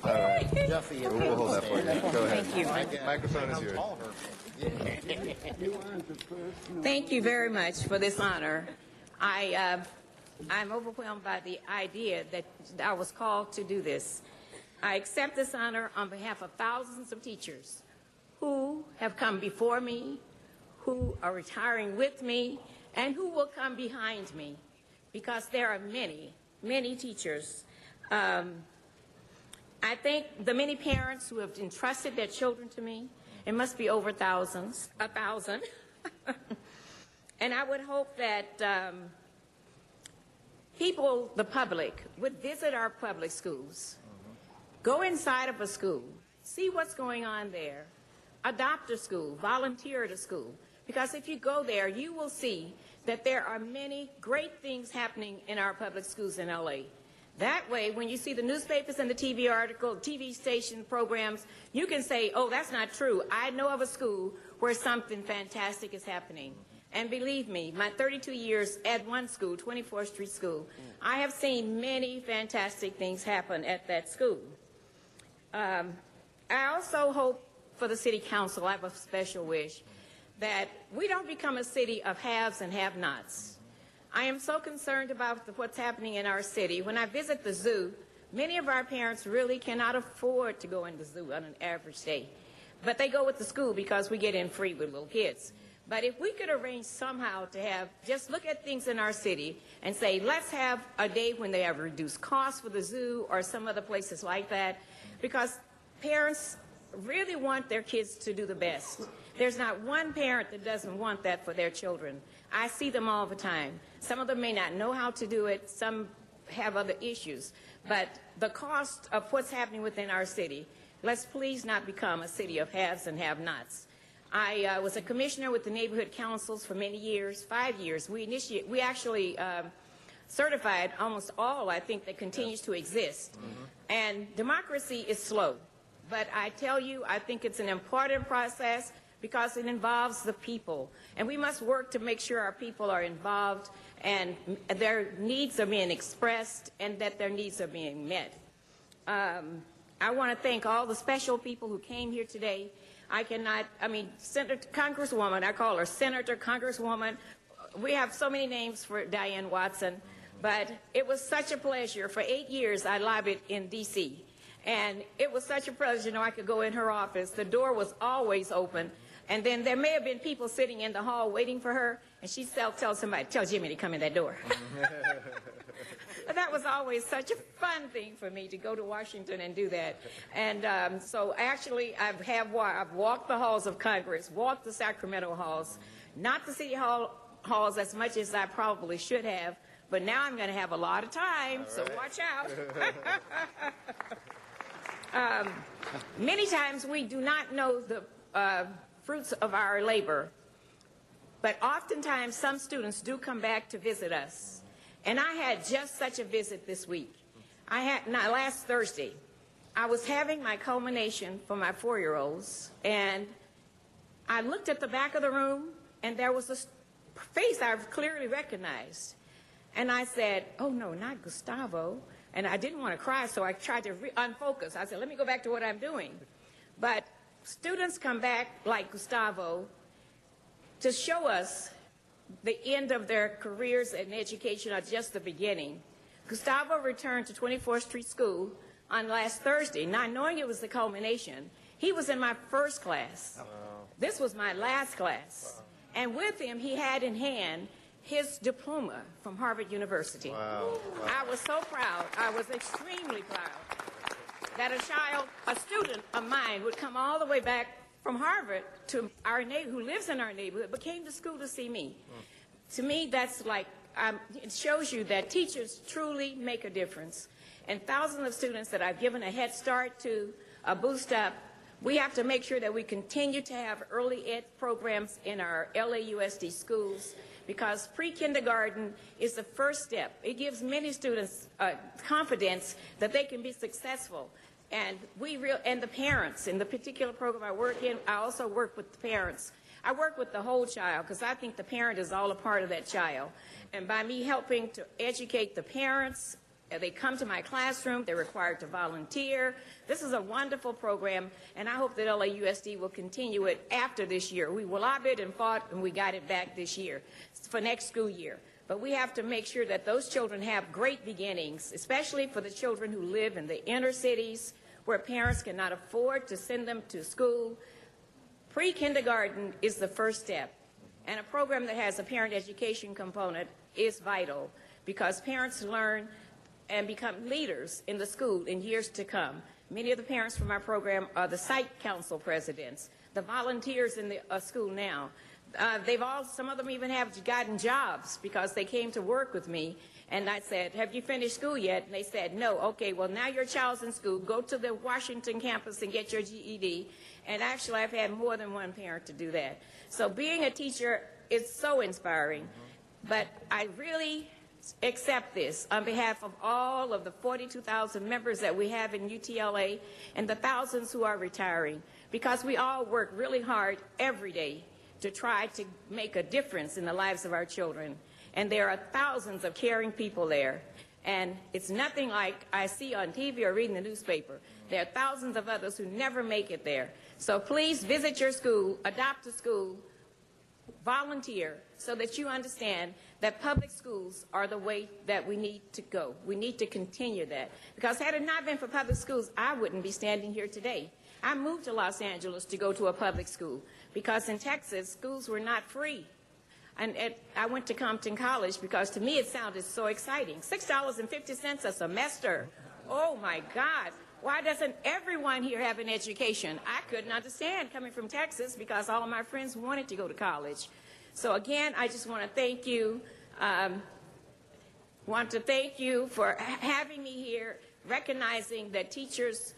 All right. Duffy, We'll hold that for you. Go ahead. Thank you. Microphone is yours. Thank you very much for this honor. I'm overwhelmed by the idea that I was called to do this. I accept this honor on behalf of thousands of teachers who have come before me, who are retiring with me, and who will come behind me, because there are many, many teachers. I think the many parents who have entrusted their children to me, it must be over a thousand. And I would hope that people, the public, would visit our public schools, go inside of a school, see what's going on there, adopt a school, volunteer at a school. Because if you go there, you will see that there are many great things happening in our public schools in LA. That way, when you see the newspapers and the TV article, TV station programs, you can say, oh, that's not true. I know of a school where something fantastic is happening. And believe me, my 32 years at one school, 24th Street School, I have seen many fantastic things happen at that school. I also hope for the city council, I have a special wish, that we don't become a city of haves and have-nots. I am so concerned about what's happening in our city. When I visit the zoo, many of our parents really cannot afford to go in the zoo on an average day. But they go with the school because we get in free with little kids. But if we could arrange somehow to have, just look at things in our city and say, let's have a day when they have reduced costs for the zoo or some other places like that, because parents really want their kids to do the best. There's not one parent that doesn't want that for their children. I see them all the time. Some of them may not know how to do it. Some have other issues. But the cost of what's happening within our city, let's please not become a city of haves and have-nots. I was a commissioner with the neighborhood councils for many years, 5 years. We actually certified almost all, I think, that continues to exist. And democracy is slow. But I tell you, I think it's an important process because it involves the people. And we must work to make sure our people are involved and their needs are being expressed and that their needs are being met. I want to thank all the special people who came here today. Senator, Congresswoman, I call her Senator, Congresswoman. We have so many names for Diane Watson, but it was such a pleasure. For 8 years, I lobbied in D.C., and it was such a pleasure, I could go in her office. The door was always open, and then there may have been people sitting in the hall waiting for her, and she'd tell somebody, tell Jimmy to come in that door. But that was always such a fun thing for me to go to Washington and do that. And so actually, I've walked the halls of Congress, walked the Sacramento halls, not the city halls as much as I probably should have, but now I'm going to have a lot of time, so watch out. Many times we do not know the fruits of our labor, but oftentimes some students do come back to visit us. And I had just such a visit this week. Last Thursday, I was having my culmination for my 4-year-olds, and I looked at the back of the room, and there was a face I clearly recognized. And I said, oh, no, not Gustavo. And I didn't want to cry, so I tried to unfocus. I said, let me go back to what I'm doing. But students come back, like Gustavo, to show us the end of their careers and education are just the beginning. Gustavo returned to 24th Street School on last Thursday, not knowing it was the culmination. He was in my first class. Wow. This was my last class. Wow. And with him, he had in hand his diploma from Harvard University. Wow. Wow. I was so proud. I was extremely proud that a student of mine would come all the way back from Harvard to our who lives in our neighborhood, but came to school to see me. To me, that's like, it shows you that teachers truly make a difference. And thousands of students that I've given a head start to, a boost up, we have to make sure that we continue to have early ed programs in our LAUSD schools, because pre-kindergarten is the first step. It gives many students confidence that they can be successful. And and the parents, in the particular program I work in, I also work with the parents. I work with the whole child because I think the parent is all a part of that child. And by me helping to educate the parents, they come to my classroom, they're required to volunteer. This is a wonderful program, and I hope that LAUSD will continue it after this year. We lobbied and fought, and we got it back this year for next school year. But we have to make sure that those children have great beginnings, especially for the children who live in the inner cities where parents cannot afford to send them to school. Pre-kindergarten is the first step, and a program that has a parent education component is vital because parents learn and become leaders in the school in years to come. Many of the parents from our program are the site council presidents, the volunteers in the school now. Some of them even have gotten jobs because they came to work with me. And I said, have you finished school yet? And they said, no. Okay, well, now your child's in school. Go to the Washington campus and get your GED. And actually, I've had more than one parent to do that. So being a teacher is so inspiring. But I really accept this on behalf of all of the 42,000 members that we have in UTLA and the thousands who are retiring, because we all work really hard every day to try to make a difference in the lives of our children. And there are thousands of caring people there. And it's nothing like I see on TV or reading the newspaper. There are thousands of others who never make it there. So please visit your school, adopt a school, volunteer, so that you understand that public schools are the way that we need to go. We need to continue that. Because had it not been for public schools, I wouldn't be standing here today. I moved to Los Angeles to go to a public school because in Texas, schools were not free. And I went to Compton College because to me it sounded so exciting. $6.50 a semester. Oh my God. Why doesn't everyone here have an education? I couldn't understand coming from Texas because all of my friends wanted to go to college. So again, I just want to thank you. Want to thank you for having me here, recognizing that teachers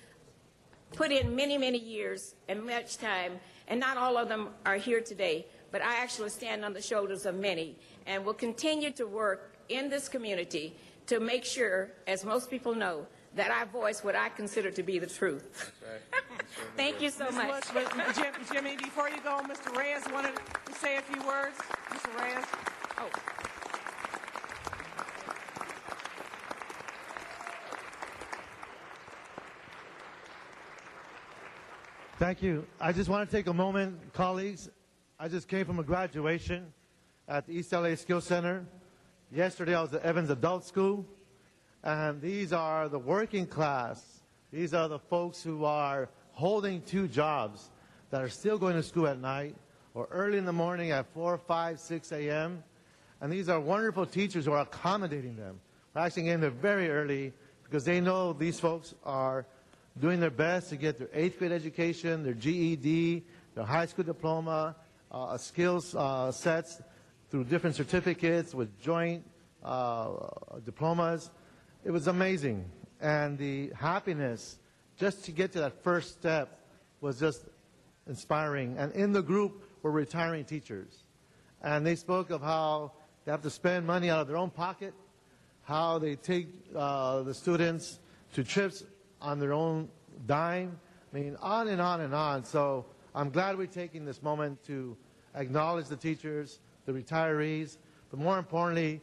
put in many, many years and much time, and not all of them are here today, but I actually stand on the shoulders of many, and will continue to work in this community to make sure, as most people know, that I voice what I consider to be the truth. That's right. That's right. Thank you so much. Jimmy, before you go, Mr. Reyes wanted to say a few words. Mr. Reyes. Oh. Thank you. I just want to take a moment, colleagues. I just came from a graduation at the East LA Skills Center. Yesterday I was at Evans Adult School, and these are the working class. These are the folks who are holding two jobs that are still going to school at night or early in the morning at 4, 5, 6 a.m. And these are wonderful teachers who are accommodating them. We're actually getting there very early because they know these folks are doing their best to get their 8th grade education, their GED, their high school diploma, skills sets through different certificates with joint diplomas. It was amazing. And the happiness just to get to that first step was just inspiring. And in the group were retiring teachers. And they spoke of how they have to spend money out of their own pocket, how they take the students to trips on their own dime. I mean, on and on and on. So I'm glad we're taking this moment to acknowledge the teachers, the retirees, but more importantly,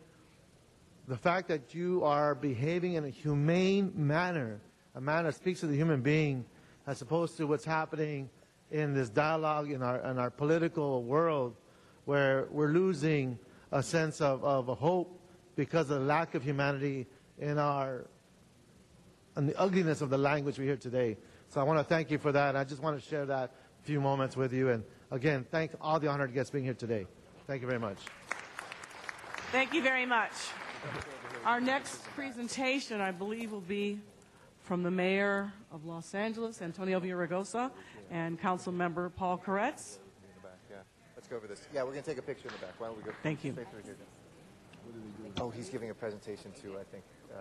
the fact that you are behaving in a humane manner, a manner that speaks to the human being, as opposed to what's happening in this dialogue in our political world, where we're losing a sense of a hope because of the lack of humanity in and the ugliness of the language we hear today. So I want to thank you for that. And I just want to share that few moments with you. And again, thank all the honored guests being here today. Thank you very much. Thank you very much. Our next presentation, I believe, will be from the Mayor of Los Angeles, Antonio Villaraigosa, and Council Member Paul Koretz. Let's go over this. Yeah, we're going to take a picture in the back. Why don't we go Thank you. straight through here? Oh, he's giving a presentation to, I think, I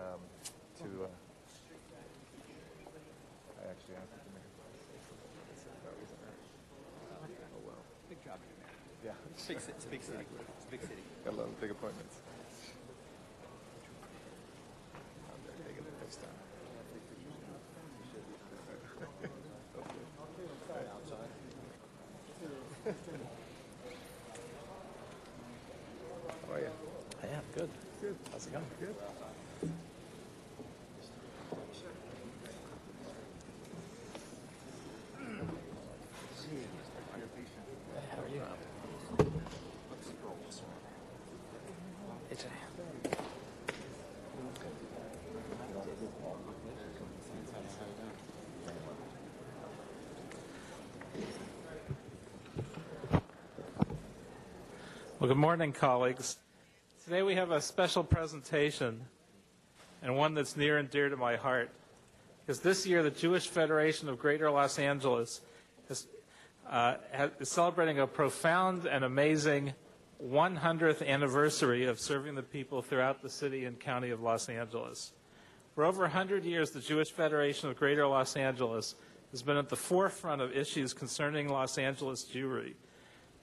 actually asked him to make oh, wow. Big job, man. Yeah. It's a big city. It's a big city. Got a lot of big appointments. They're taking the piss down. How are you? I am. Good. Good. How's it going? Good. How are you? Well, good morning, colleagues. Today we have a special presentation, and one that's near and dear to my heart, because this year the Jewish Federation of Greater Los Angeles is celebrating a profound and amazing 100th anniversary of serving the people throughout the city and county of Los Angeles. For over 100 years, the Jewish Federation of Greater Los Angeles has been at the forefront of issues concerning Los Angeles Jewry.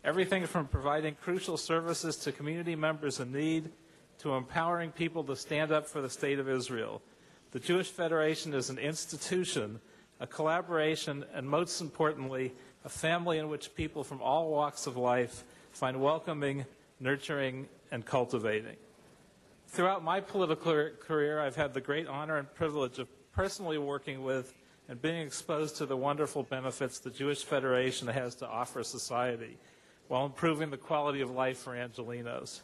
Everything from providing crucial services to community members in need to empowering people to stand up for the State of Israel. The Jewish Federation is an institution, a collaboration, and most importantly, a family in which people from all walks of life find welcoming, nurturing, and cultivating. Throughout my political career, I've had the great honor and privilege of personally working with and being exposed to the wonderful benefits the Jewish Federation has to offer society, while improving the quality of life for Angelenos.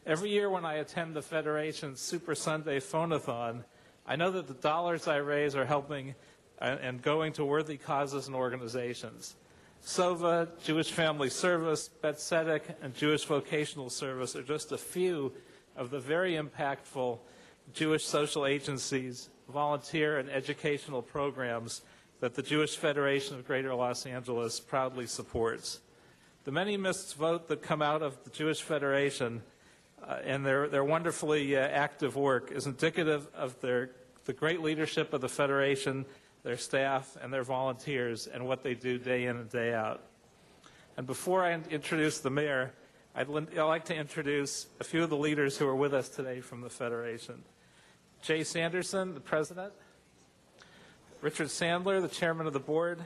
Every year when I attend the Federation's Super Sunday Phone-a-thon, I know that the dollars I raise are helping and going to worthy causes and organizations. SOVA, Jewish Family Service, Bet Tzedek, and Jewish Vocational Service are just a few of the very impactful Jewish social agencies, volunteer, and educational programs that the Jewish Federation of Greater Los Angeles proudly supports. The many missed votes that come out of the Jewish Federation and their wonderfully active work is indicative of the great leadership of the Federation, their staff, and their volunteers, and what they do day in and day out. And before I introduce the mayor, I'd like to introduce a few of the leaders who are with us today from the Federation. Jay Sanderson, the president. Richard Sandler, the chairman of the board.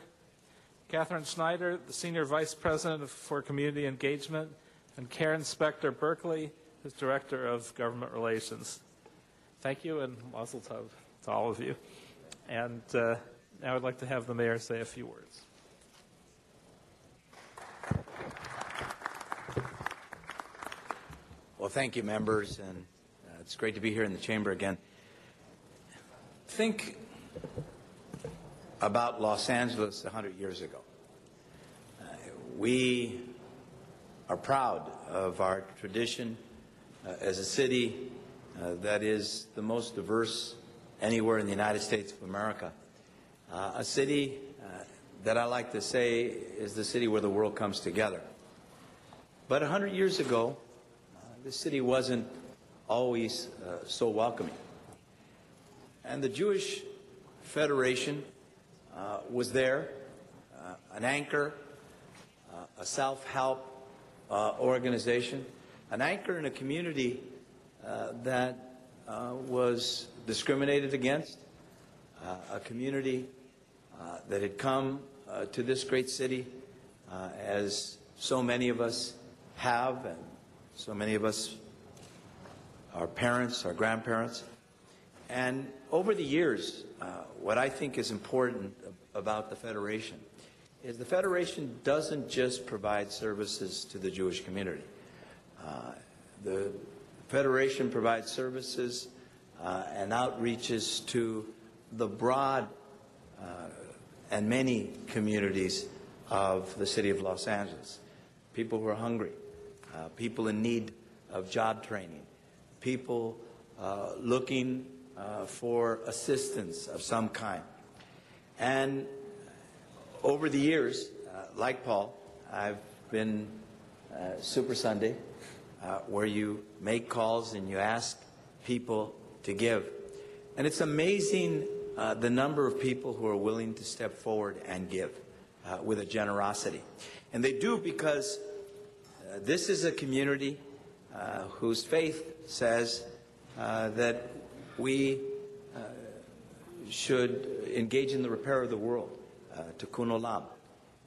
Catherine Schneider, the Senior Vice President for Community Engagement, and Karen Spector-Berkeley, who's Director of Government Relations. Thank you, and mazel tov to all of you. And now I'd like to have the mayor say a few words. Well, thank you, members, and it's great to be here in the chamber again. Think about Los Angeles 100 years ago. We are proud of our tradition as a city that is the most diverse anywhere in the United States of America. A city that I like to say is the city where the world comes together. But 100 years ago, the city wasn't always so welcoming. And the Jewish Federation was there, an anchor, a self-help organization, an anchor in a community that was discriminated against, a community that had come to this great city, as so many of us have and so many of us our parents, our grandparents. And over the years, what I think is important about the Federation is the Federation doesn't just provide services to the Jewish community. The Federation provides services and outreaches to the broad and many communities of the city of Los Angeles. People who are hungry, people in need of job training, people looking for assistance of some kind. And over the years, like Paul, I've been Super Sunday, where you make calls and you ask people to give. And it's amazing the number of people who are willing to step forward and give with a generosity. And they do because this is a community whose faith says that we should engage in the repair of the world, tikkun olam.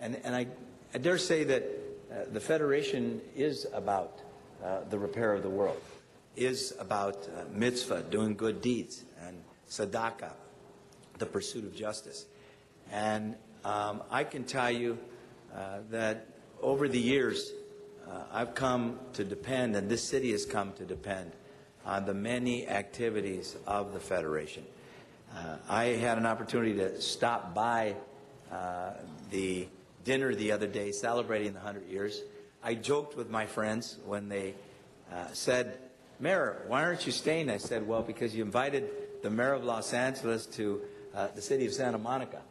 And I dare say that the Federation is about the repair of the world, is about mitzvah, doing good deeds, and tzedakah, the pursuit of justice. And I can tell you that over the years, I've come to depend, and this city has come to depend, on the many activities of the Federation. I had an opportunity to stop by the dinner the other day celebrating the 100 years. I joked with my friends when they said, "Mayor, why aren't you staying?" I said, "Well, because you invited the mayor of Los Angeles to the city of Santa Monica,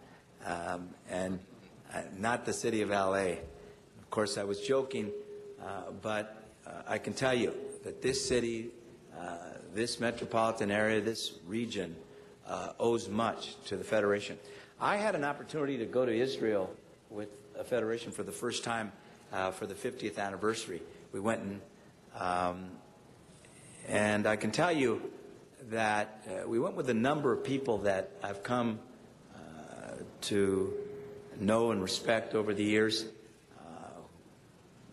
and not the city of LA." Of course, I was joking, but I can tell you that this city, this metropolitan area, this region owes much to the Federation. I had an opportunity to go to Israel with a Federation for the first time for the 50th anniversary. We went and I can tell you that we went with a number of people that I've come to know and respect over the years,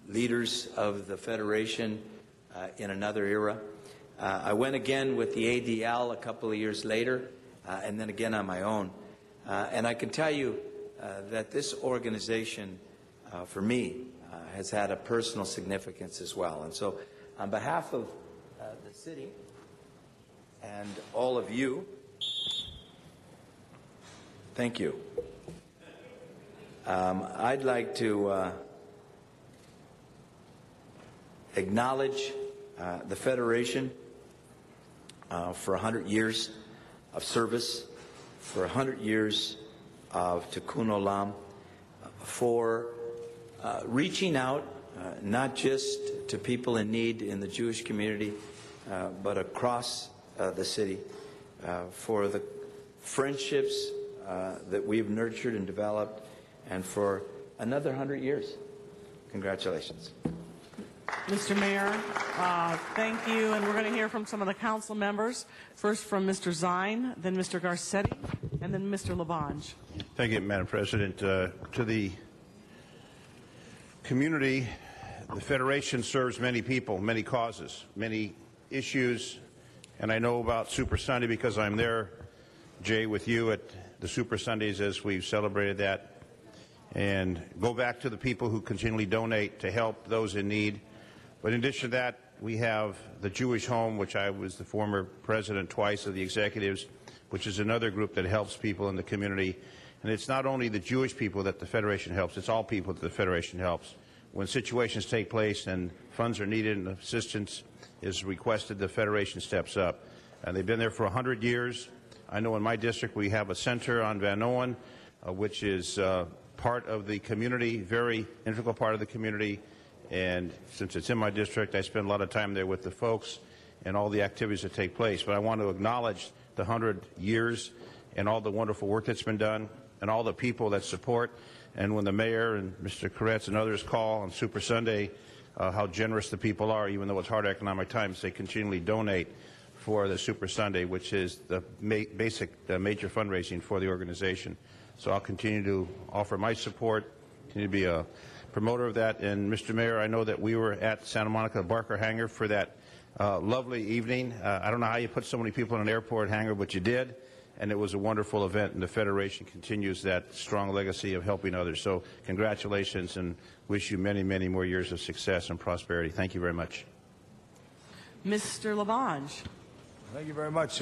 leaders of the Federation in another era. I went again with the ADL a couple of years later, and then again on my own. And I can tell you that this organization, for me, has had a personal significance as well. And so on behalf of the city and all of you, thank you. I'd like to acknowledge the Federation for 100 years of service, for 100 years of tikkun olam, for reaching out not just to people in need in the Jewish community, but across the city, for the friendships that we've nurtured and developed, and for another 100 years. Congratulations. Mr. Mayor, thank you. And we're going to hear from some of the council members. First from Mr. Zine, then Mr. Garcetti, and then Mr. Labange. Thank you, Madam President. To the community, the Federation serves many people, many causes, many issues, and I know about Super Sunday because I'm there, Jay, with you at the Super Sundays as we've celebrated that, and go back to the people who continually donate to help those in need. But in addition to that, we have the Jewish Home, which I was the former president twice of the executives, which is another group that helps people in the community. And it's not only the Jewish people that the Federation helps, it's all people that the Federation helps. When situations take place and funds are needed and assistance is requested, the Federation steps up. And they've been there for 100 years. I know in my district we have a center on Van Owen, which is part of the community, very integral part of the community. And since it's in my district, I spend a lot of time there with the folks and all the activities that take place. But I want to acknowledge the 100 years and all the wonderful work that's been done and all the people that support. And when the mayor and Mr. Koretz and others call on Super Sunday, how generous the people are, even though it's hard economic times, they continually donate for the Super Sunday, which is the major fundraising for the organization. So I'll continue to offer my support, continue to be a promoter of that. And Mr. Mayor, I know that we were at Santa Monica Barker Hangar for that lovely evening. I don't know how you put so many people in an airport hangar, but you did, and it was a wonderful event, and the Federation continues that strong legacy of helping others. So congratulations, and wish you many, many more years of success and prosperity. Thank you very much. Mr. Labange. Thank you very much,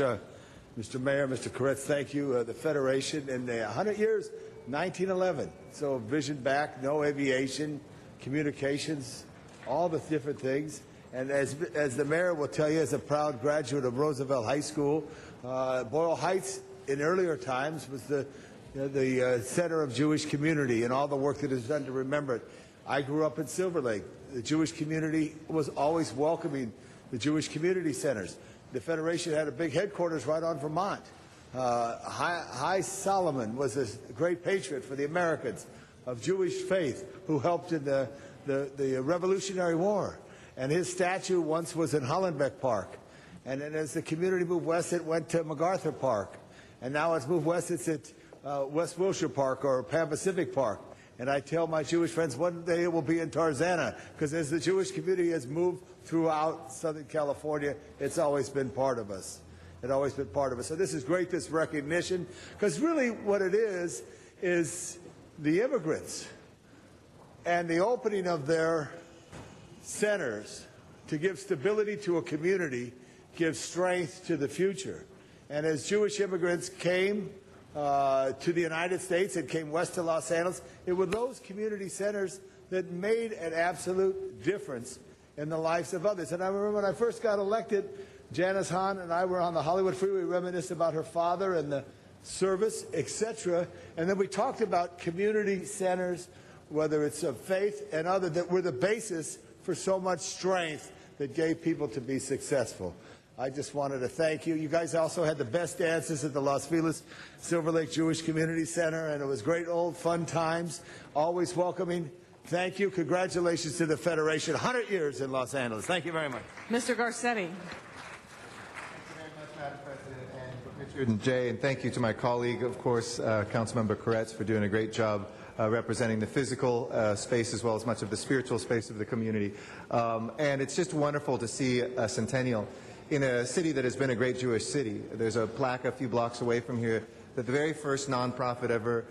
Mr. Mayor, Mr. Koretz. Thank you. The Federation in 100 years, 1911. So vision back, no aviation, communications, all the different things. And as the mayor will tell you, as a proud graduate of Roosevelt High School, Boyle Heights in earlier times was the center of Jewish community and all the work that is done to remember it. I grew up in Silver Lake. The Jewish community was always welcoming the Jewish community centers. The Federation had a big headquarters right on Vermont. High Solomon was a great patriot for the Americans of Jewish faith who helped in the Revolutionary War. And his statue once was in Hollenbeck Park. And then as the community moved west, it went to MacArthur Park. And now it's moved west, it's at West Wilshire Park or Pan Pacific Park. And I tell my Jewish friends one day it will be in Tarzana, because as the Jewish community has moved throughout Southern California, it's always been part of us. It's always been part of us. So this is great, this recognition, because really what it is the immigrants and the opening of their centers to give stability to a community gives strength to the future. And as Jewish immigrants came to the United States and came west to Los Angeles, it was those community centers that made an absolute difference in the lives of others. And I remember when I first got elected, Janice Hahn and I were on the Hollywood Freeway reminisced about her father and the service, etc. And then we talked about community centers, whether it's of faith and other, that were the basis for so much strength that gave people to be successful. I just wanted to thank you. You guys also had the best dances at the Los Feliz Silver Lake Jewish Community Center, and it was great old fun times, always welcoming. Thank you. Congratulations to the Federation. 100 years in Los Angeles. Thank you very much. Mr. Garcetti. Richard and Jay, and thank you to my colleague, of course, Councilmember Koretz, for doing a great job representing the physical space as well as much of the spiritual space of the community. And it's just wonderful to see a centennial in a city that has been a great Jewish city. There's a plaque a few blocks away from here that the very first nonprofit ever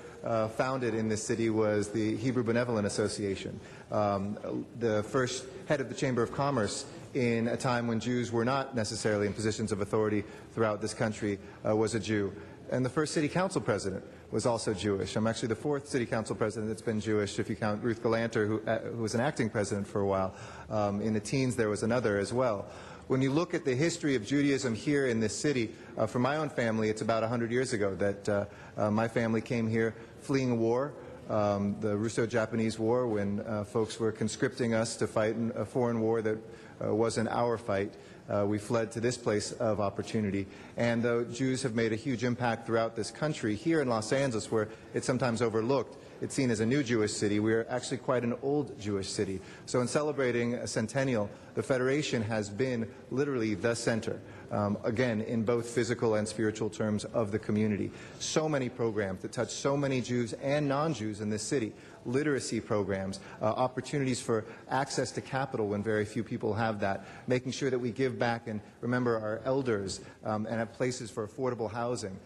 founded in this city was the Hebrew Benevolent Association. The first head of the Chamber of Commerce in a time when Jews were not necessarily in positions of authority throughout this country was a Jew. And the first city council president was also Jewish. I'm actually the fourth city council president that's been Jewish, if you count Ruth Galanter, who was an acting president for a while. In the teens, there was another as well. When you look at the history of Judaism here in this city, for my own family, it's about 100 years ago that my family came here fleeing war, the Russo-Japanese War, when folks were conscripting us to fight in a foreign war that wasn't our fight. We fled to this place of opportunity. And though Jews have made a huge impact throughout this country, here in Los Angeles, where it's sometimes overlooked, it's seen as a new Jewish city. We're actually quite an old Jewish city. So in celebrating a centennial, the Federation has been literally the center, again, in both physical and spiritual terms of the community. So many programs that touch so many Jews and non-Jews in this city. Literacy programs, opportunities for access to capital when very few people have that, making sure that we give back and remember our elders and have places for affordable housing.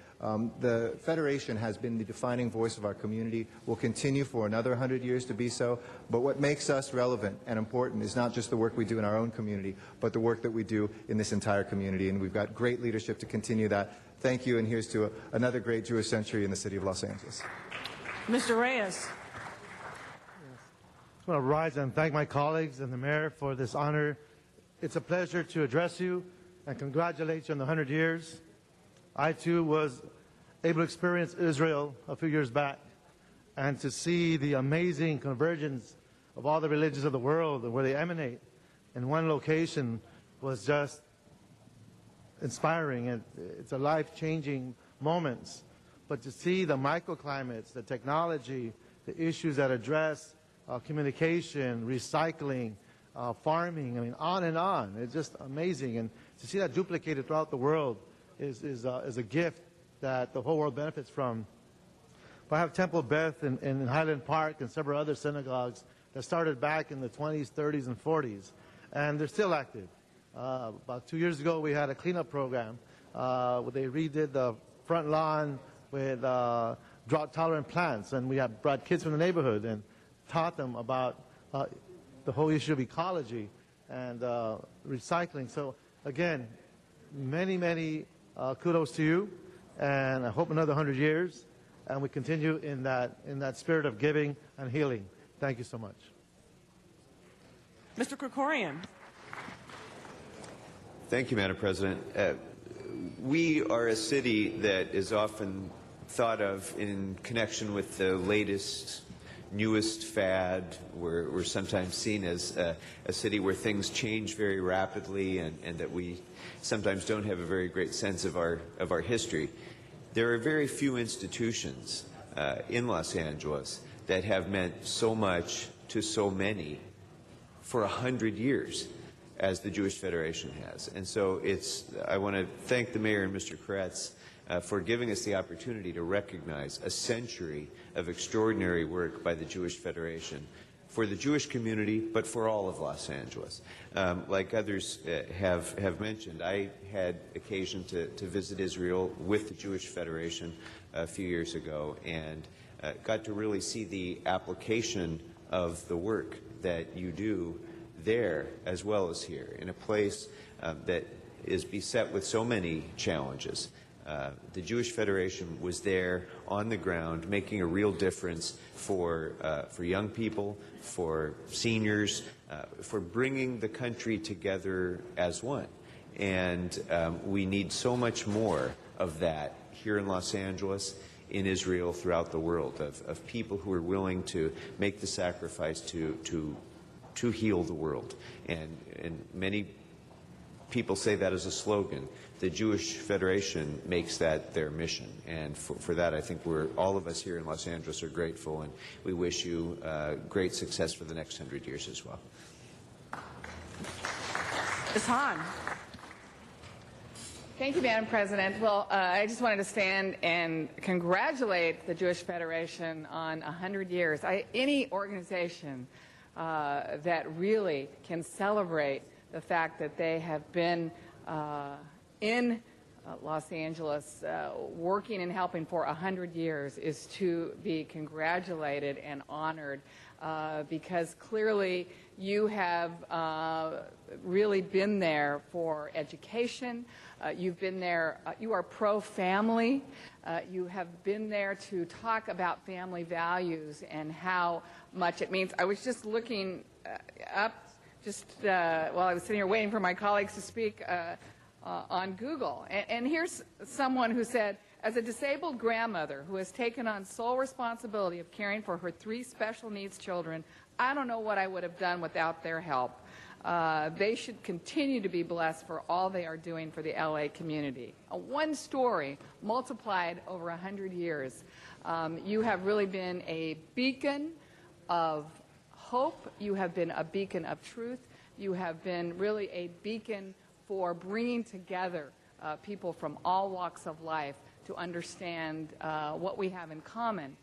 The Federation has been the defining voice of our community, will continue for another 100 years to be so, but what makes us relevant and important is not just the work we do in our own community, but the work that we do in this entire community, and we've got great leadership to continue that. Thank you, and here's to another great Jewish century in the city of Los Angeles. Mr. Reyes. I want to rise and thank my colleagues and the mayor for this honor. It's a pleasure to address you and congratulate you on the 100 years. I, too, was able to experience Israel a few years back and to see the amazing convergence of all the religions of the world and where they emanate in one location was just inspiring. And it's a life-changing moment. But to see the microclimates, the technology, the issues that address communication, recycling, farming, I mean, on and on. It's just amazing. And to see that duplicated throughout the world is a gift that the whole world benefits from. But I have Temple Beth in Highland Park and several other synagogues that started back in the 20s, 30s, and 40s. And they're still active. About 2 years ago, we had a cleanup program where they redid the front lawn with drought-tolerant plants, and we have brought kids from the neighborhood and taught them about the whole issue of ecology and recycling. So again, many kudos to you, and I hope another 100 years, and we continue in that spirit of giving and healing. Thank you so much. Mr. Krikorian. Thank you, Madam President. We are a city that is often thought of in connection with the latest, newest fad. We're sometimes seen as a city where things change very rapidly and that we sometimes don't have a very great sense of our history. There are very few institutions in Los Angeles that have meant so much to so many for 100 years as the Jewish Federation has. And so I want to thank the mayor and Mr. Koretz for giving us the opportunity to recognize a century of extraordinary work by the Jewish Federation for the Jewish community, but for all of Los Angeles. Like others have mentioned, I had occasion to visit Israel with the Jewish Federation a few years ago and got to really see the application of the work that you do there as well as here, in a place that is beset with so many challenges. The Jewish Federation was there on the ground, making a real difference for young people, for seniors, for bringing the country together as one. And we need so much more of that here in Los Angeles, in Israel, throughout the world, of people who are willing to make the sacrifice to heal the world. And many people say that as a slogan. The Jewish Federation makes that their mission. And for that, I think all of us here in Los Angeles are grateful, and we wish you great success for the next 100 years as well. Ms. Hahn. Thank you, Madam President. Well, I just wanted to stand and congratulate the Jewish Federation on 100 years. Any organization that really can celebrate the fact that they have been in Los Angeles working and helping for 100 years is to be congratulated and honored because clearly you have really been there for education. You've been there, you are pro-family. You have been there to talk about family values and how much it means. I was just looking up while I was sitting here waiting for my colleagues to speak on Google. And here's someone who said, as a disabled grandmother who has taken on sole responsibility of caring for her 3 special needs children, I don't know what I would have done without their help. They should continue to be blessed for all they are doing for the LA community. One story multiplied over 100 years. You have really been a beacon of hope. You have been a beacon of truth. You have been really a beacon for bringing together people from all walks of life to understand what we have in common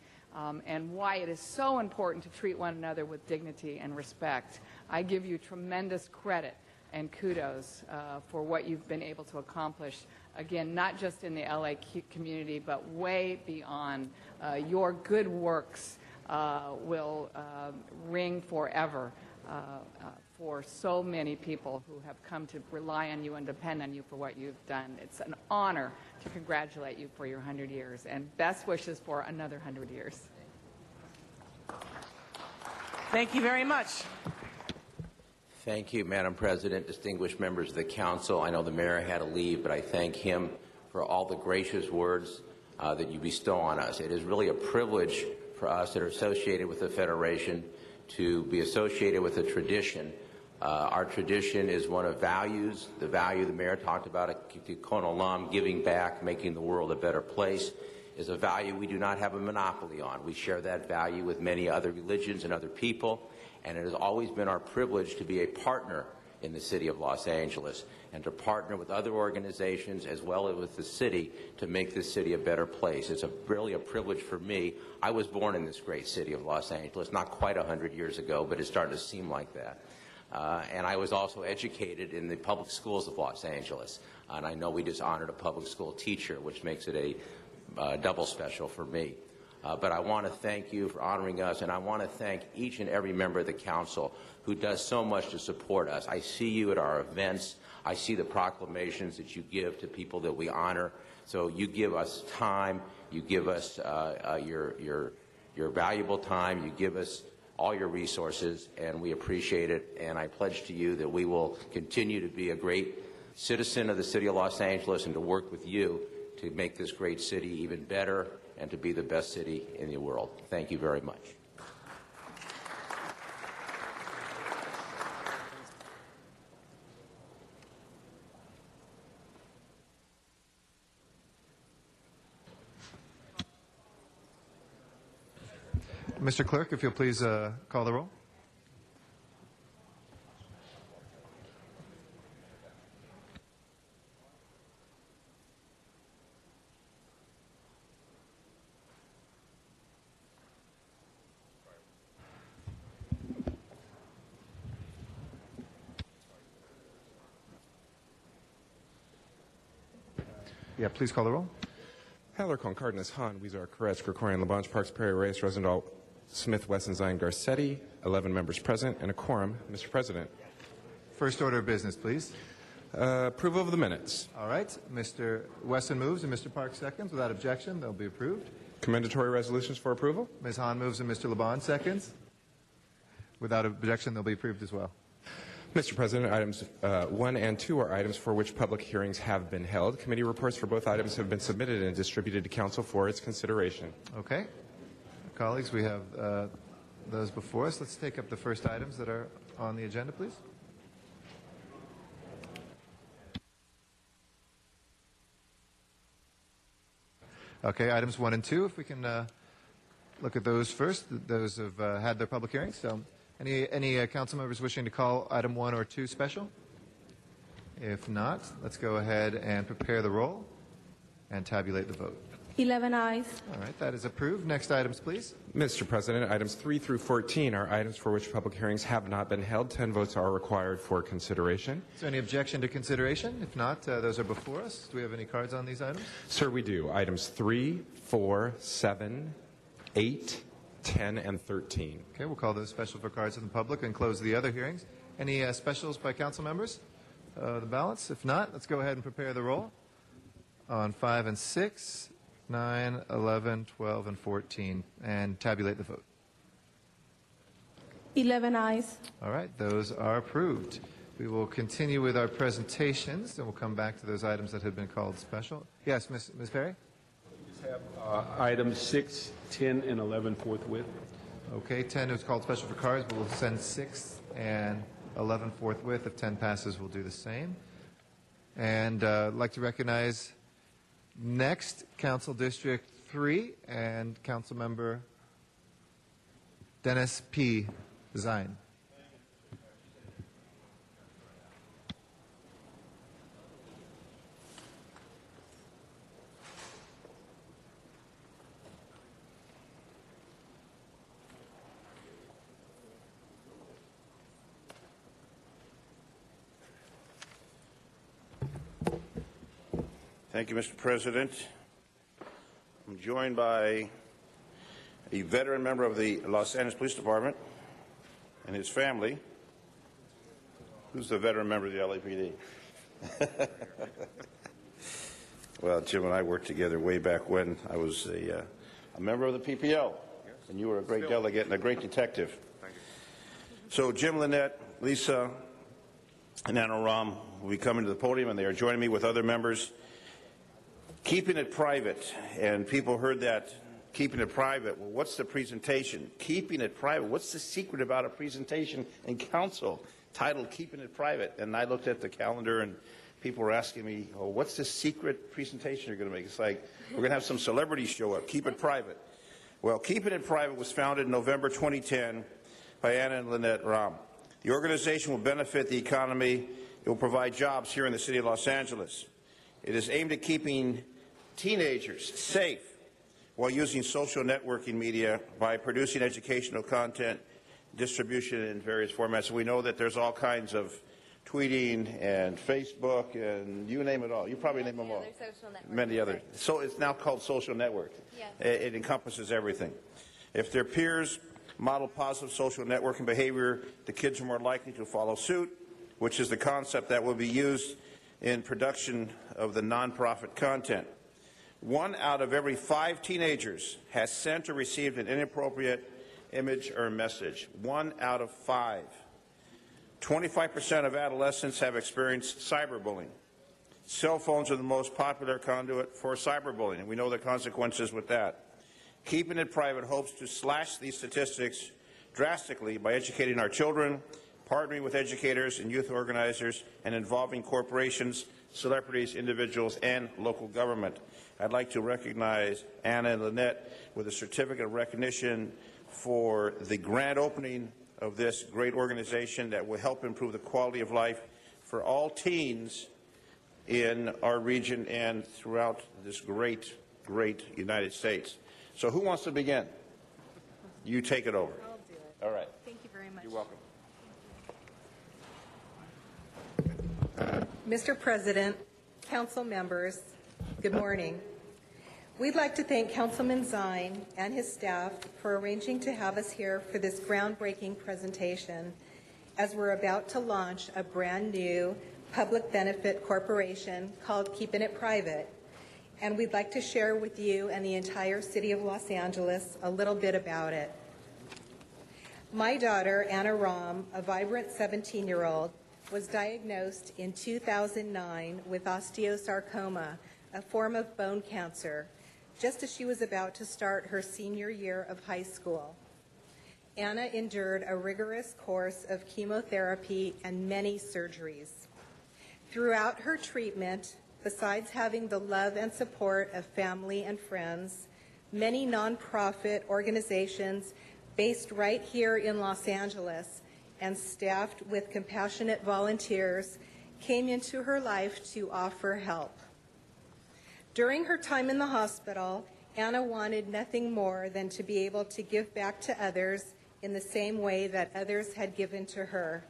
and why it is so important to treat one another with dignity and respect. I give you tremendous credit and kudos for what you've been able to accomplish, again, not just in the LA community, but way beyond. Your good works will ring forever for so many people who have come to rely on you and depend on you for what you've done. It's an honor to congratulate you for your 100 years, and best wishes for another 100 years. Thank you very much. Thank you, Madam President, distinguished members of the Council. I know the Mayor had to leave, but I thank him for all the gracious words that you bestow on us. It is really a privilege for us that are associated with the Federation to be associated with a tradition. Our tradition is one of values. The value the Mayor talked about, Tikkun Olam, giving back, making the world a better place, is a value we do not have a monopoly on. We share that value with many other religions and other people, and it has always been our privilege to be a partner in the city of Los Angeles and to partner with other organizations as well as with the city to make this city a better place. It's really a privilege for me. I was born in this great city of Los Angeles, not quite 100 years ago, but it's starting to seem like that. And I was also educated in the public schools of Los Angeles. And I know we just honored a public school teacher, which makes it a double special for me. But I want to thank you for honoring us, and I want to thank each and every member of the council who does so much to support us. I see you at our events. I see the proclamations that you give to people that we honor. So you give us time. You give us your valuable time. You give us all your resources, and we appreciate it. And I pledge to you that we will continue to be a great citizen of the city of Los Angeles and to work with you to make this great city even better and to be the best city in the world. Thank you very much. Mr. Clerk, if you'll please call the roll. Yeah, please call the roll. Alarcon, Cardenas, Hahn, Weezer, Koretz, Krikorian, Labange, Parks, Perry, Reyes, Rosendahl, Smith, Wesson, Zion, Garcetti, 11 members present, and a quorum. Mr. President. First order of business, please. Approval of the minutes. All right. Mr. Wesson moves and Mr. Parks seconds. Without objection, they'll be approved. Commendatory resolutions for approval. Ms. Hahn moves and Mr. Labange seconds. Without objection, they'll be approved as well. Mr. President, items 1 and 2 are items for which public hearings have been held. Committee reports for both items have been submitted and distributed to Council for its consideration. Okay. Colleagues, we have those before us. Let's take up the first items that are on the agenda, please. Okay, items 1 and 2, if we can look at those first. Those have had their public hearings. So any council members wishing to call item 1 or 2 special? If not, let's go ahead and prepare the roll and tabulate the vote. 11 ayes. All right, that is approved. Next items, please. Mr. President, items 3 through 14 are items for which public hearings have not been held. 10 votes are required for consideration. Is there any objection to consideration? If not, those are before us. Do we have any cards on these items? Sir, we do. Items 3, 4, 7, 8, 10, and 13. Okay, we'll call those special for cards to the public and close the other hearings. Any specials by council members? The balance? If not, let's go ahead and prepare the roll on 5 and 6, 9, 11, 12, and 14, and tabulate the vote. 11 ayes. All right, those are approved. We will continue with our presentations, and we'll come back to those items that had been called special. Yes, Ms. Perry? Have items 6, 10, and 11 forthwith. Okay, 10 is called special for cards, but we'll send 6 and 11 forthwith. If 10 passes, we'll do the same. And I'd like to recognize next Council District 3 and Council Member Dennis P. Zine. Thank you, Mr. President. I'm joined by a veteran member of the Los Angeles Police Department and his family. Who's the veteran member of the LAPD? Well, Jim and I worked together way back when I was a member of the PPO, and you were a great delegate and a great detective. So Jim Lynette, Lisa, and Anna Ram will be coming to the podium, and they are joining me with other members. Keeping it private, and people heard that, keeping it private. Well, what's the presentation? Keeping it private. What's the secret about a presentation in council titled Keeping It Private? And I looked at the calendar, and people were asking me, oh, what's the secret presentation you're going to make? It's like, we're going to have some celebrities show up. Keep it private. Well, Keeping It Private was founded in November 2010 by Anna and Lynette Ram. The organization will benefit the economy. It will provide jobs here in the city of Los Angeles. It is aimed at keeping teenagers safe while using social networking media by producing educational content, distribution in various formats. We know that there's all kinds of tweeting and Facebook and you name it all. You probably name them all. Many other. So it's now called social network. Yes. It encompasses everything. If their peers model positive social networking behavior, the kids are more likely to follow suit, which is the concept that will be used in production of the nonprofit content. 1 out of every 5 teenagers has sent or received an inappropriate image or message. 1 out of 5. 25% of adolescents have experienced cyberbullying. Cell phones are the most popular conduit for cyberbullying, and we know the consequences with that. Keeping It Private hopes to slash these statistics drastically by educating our children, partnering with educators and youth organizers, and involving corporations, celebrities, individuals, and local government. I'd like to recognize Anna and Lynette with a certificate of recognition for the grand opening of this great organization that will help improve the quality of life for all teens in our region and throughout this great, great United States. So who wants to begin? You take it over. I'll do it. All right. Thank you very much. You're welcome. Mr. President, council members, good morning. We'd like to thank Councilman Zine and his staff for arranging to have us here for this groundbreaking presentation as we're about to launch a brand new public benefit corporation called Keeping It Private. And we'd like to share with you and the entire city of Los Angeles a little bit about it. My daughter, Anna Rom, a vibrant 17-year-old, was diagnosed in 2009 with osteosarcoma, a form of bone cancer, just as she was about to start her senior year of high school. Anna endured a rigorous course of chemotherapy and many surgeries. Throughout her treatment, besides having the love and support of family and friends, many nonprofit organizations based right here in Los Angeles and staffed with compassionate volunteers came into her life to offer help. During her time in the hospital, Anna wanted nothing more than to be able to give back to others in the same way that others had given to her.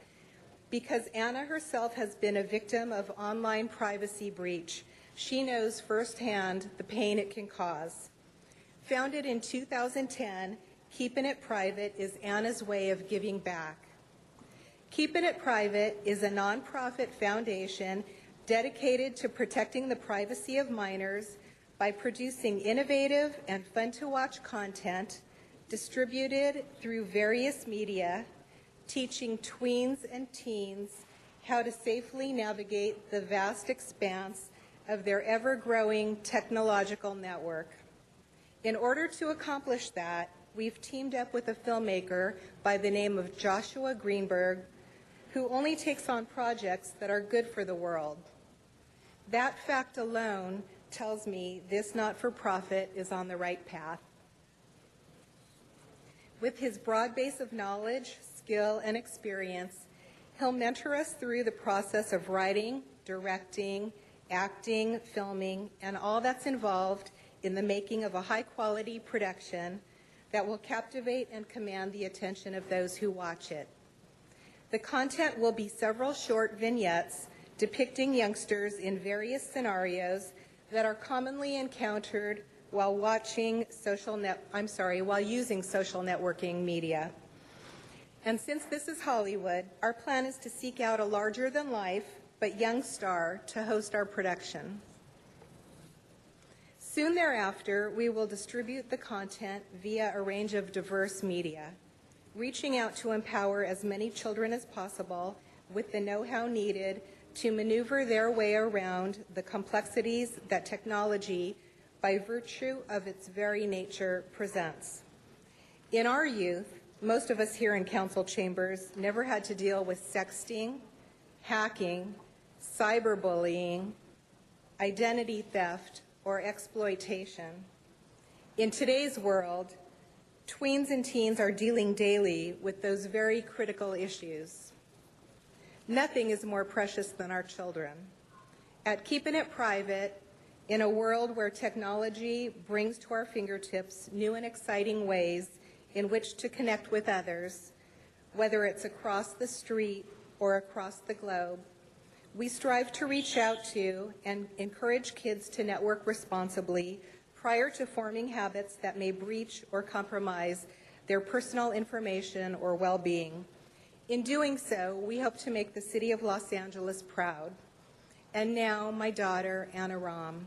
Because Anna herself has been a victim of online privacy breach, she knows firsthand the pain it can cause. Founded in 2010, Keeping It Private is Anna's way of giving back. Keeping It Private is a nonprofit foundation dedicated to protecting the privacy of minors by producing innovative and fun-to-watch content distributed through various media, teaching tweens and teens how to safely navigate the vast expanse of their ever-growing technological network. In order to accomplish that, we've teamed up with a filmmaker by the name of Joshua Greenberg, who only takes on projects that are good for the world. That fact alone tells me this not-for-profit is on the right path. With his broad base of knowledge, skill, and experience, he'll mentor us through the process of writing, directing, acting, filming, and all that's involved in the making of a high-quality production that will captivate and command the attention of those who watch it. The content will be several short vignettes depicting youngsters in various scenarios that are commonly encountered while using social networking media. And since this is Hollywood, our plan is to seek out a larger-than-life but young star to host our production. Soon thereafter, we will distribute the content via a range of diverse media, reaching out to empower as many children as possible with the know-how needed to maneuver their way around the complexities that technology, by virtue of its very nature, presents. In our youth, most of us here in council chambers never had to deal with sexting, hacking, cyberbullying, identity theft, or exploitation. In today's world, tweens and teens are dealing daily with those very critical issues. Nothing is more precious than our children. At Keeping It Private, in a world where technology brings to our fingertips new and exciting ways in which to connect with others, whether it's across the street or across the globe. We strive to reach out to and encourage kids to network responsibly prior to forming habits that may breach or compromise their personal information or well-being. In doing so, we hope to make the City of Los Angeles proud. And now, my daughter, Anna Ram.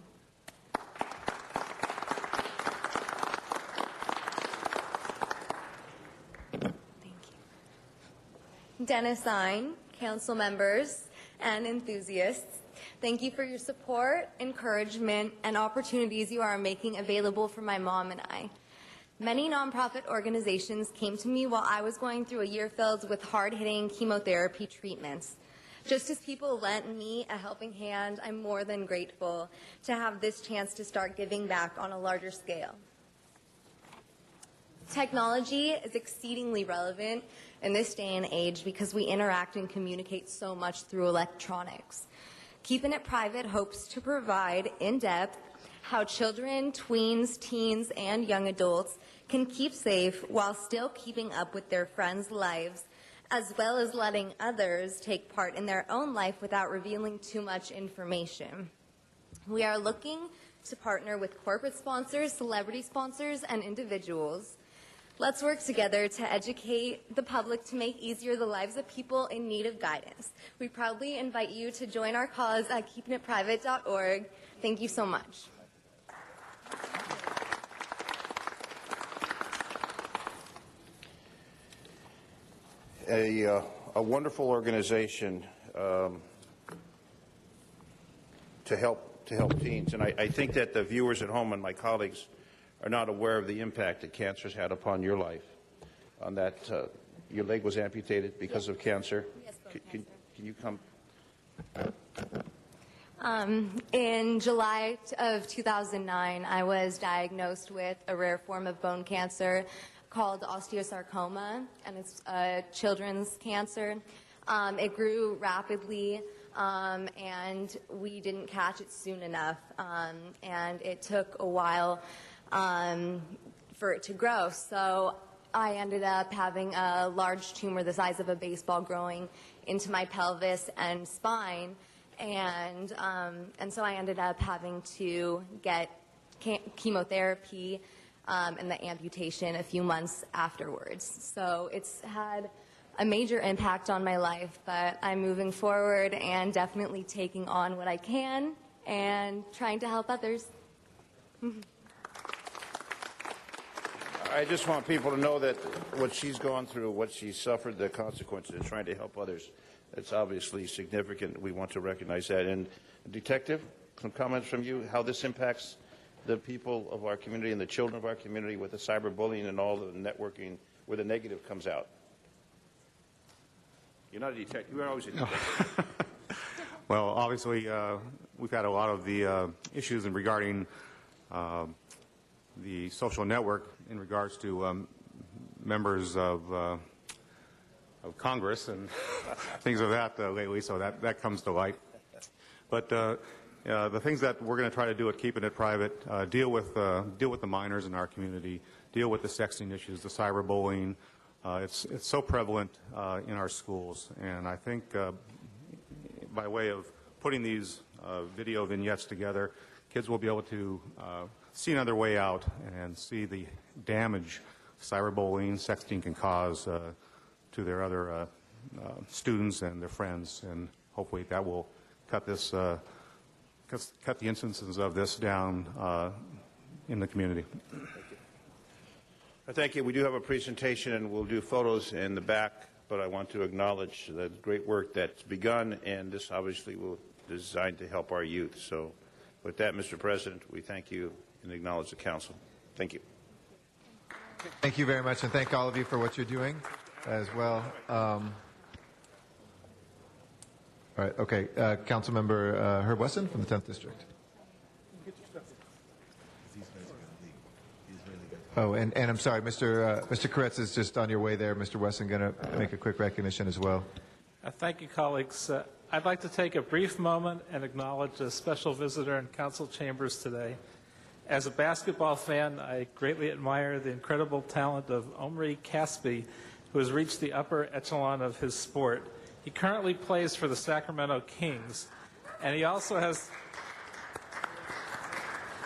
Dennis Zine, council members, and enthusiasts, thank you for your support, encouragement, and opportunities you are making available for my mom and I. Many nonprofit organizations came to me while I was going through a year filled with hard-hitting chemotherapy treatments. Just as people lent me a helping hand, I'm more than grateful to have this chance to start giving back on a larger scale. Technology is exceedingly relevant in this day and age because we interact and communicate so much through electronics. Keeping It Private hopes to provide in-depth how children, tweens, teens, and young adults can keep safe while still keeping up with their friends' lives, as well as letting others take part in their own life without revealing too much information. We are looking to partner with corporate sponsors, celebrity sponsors, and individuals. Let's work together to educate the public to make easier the lives of people in need of guidance. We proudly invite you to join our cause at keepingitprivate.org. Thank you so much. A wonderful organization to help teens, and I think that the viewers at home and my colleagues are not aware of the impact that cancer has had upon your life. On that, your leg was amputated because of cancer. Yes, can you come? In July of 2009, I was diagnosed with a rare form of bone cancer called osteosarcoma, and it's a children's cancer. It grew rapidly, and we didn't catch it soon enough, and it took a while for it to grow. So I ended up having a large tumor the size of a baseball growing into my pelvis and spine, and so I ended up having to get chemotherapy and the amputation a few months afterwards. So it's had a major impact on my life, but I'm moving forward and definitely taking on what I can and trying to help others. I just want people to know that what she's gone through, what she's suffered, the consequences of trying to help others, it's obviously significant. We want to recognize that. And Detective, some comments from you, how this impacts the people of our community and the children of our community with the cyberbullying and all the networking where the negative comes out. You're not a detective. You're always a detective. Well, obviously, we've had a lot of the issues in regarding the social network in regards to members of Congress and things of that lately, so that comes to light. But the things that we're going to try to do at Keeping It Private, deal with the minors in our community, deal with the sexting issues, the cyberbullying. It's so prevalent in our schools, and I think by way of putting these video vignettes together, kids will be able to see another way out and see the damage cyberbullying, sexting can cause to their other students and their friends, and hopefully that will cut the instances of this down in the community. Thank you. We do have a presentation, and we'll do photos in the back, but I want to acknowledge the great work that's begun, and this obviously will be designed to help our youth. So with that, Mr. President, we thank you and acknowledge the council. Thank you. Thank you very much, and thank all of you for what you're doing as well. All right, okay. Councilmember Herb Wesson from the 10th District. Oh, and I'm sorry, Mr. Koretz is just on your way there. Mr. Wesson going to make a quick recognition as well. Thank you, colleagues. I'd like to take a brief moment and acknowledge a special visitor in council chambers today. As a basketball fan, I greatly admire the incredible talent of Omri Caspi, who has reached the upper echelon of his sport. He currently plays for the Sacramento Kings, and he also has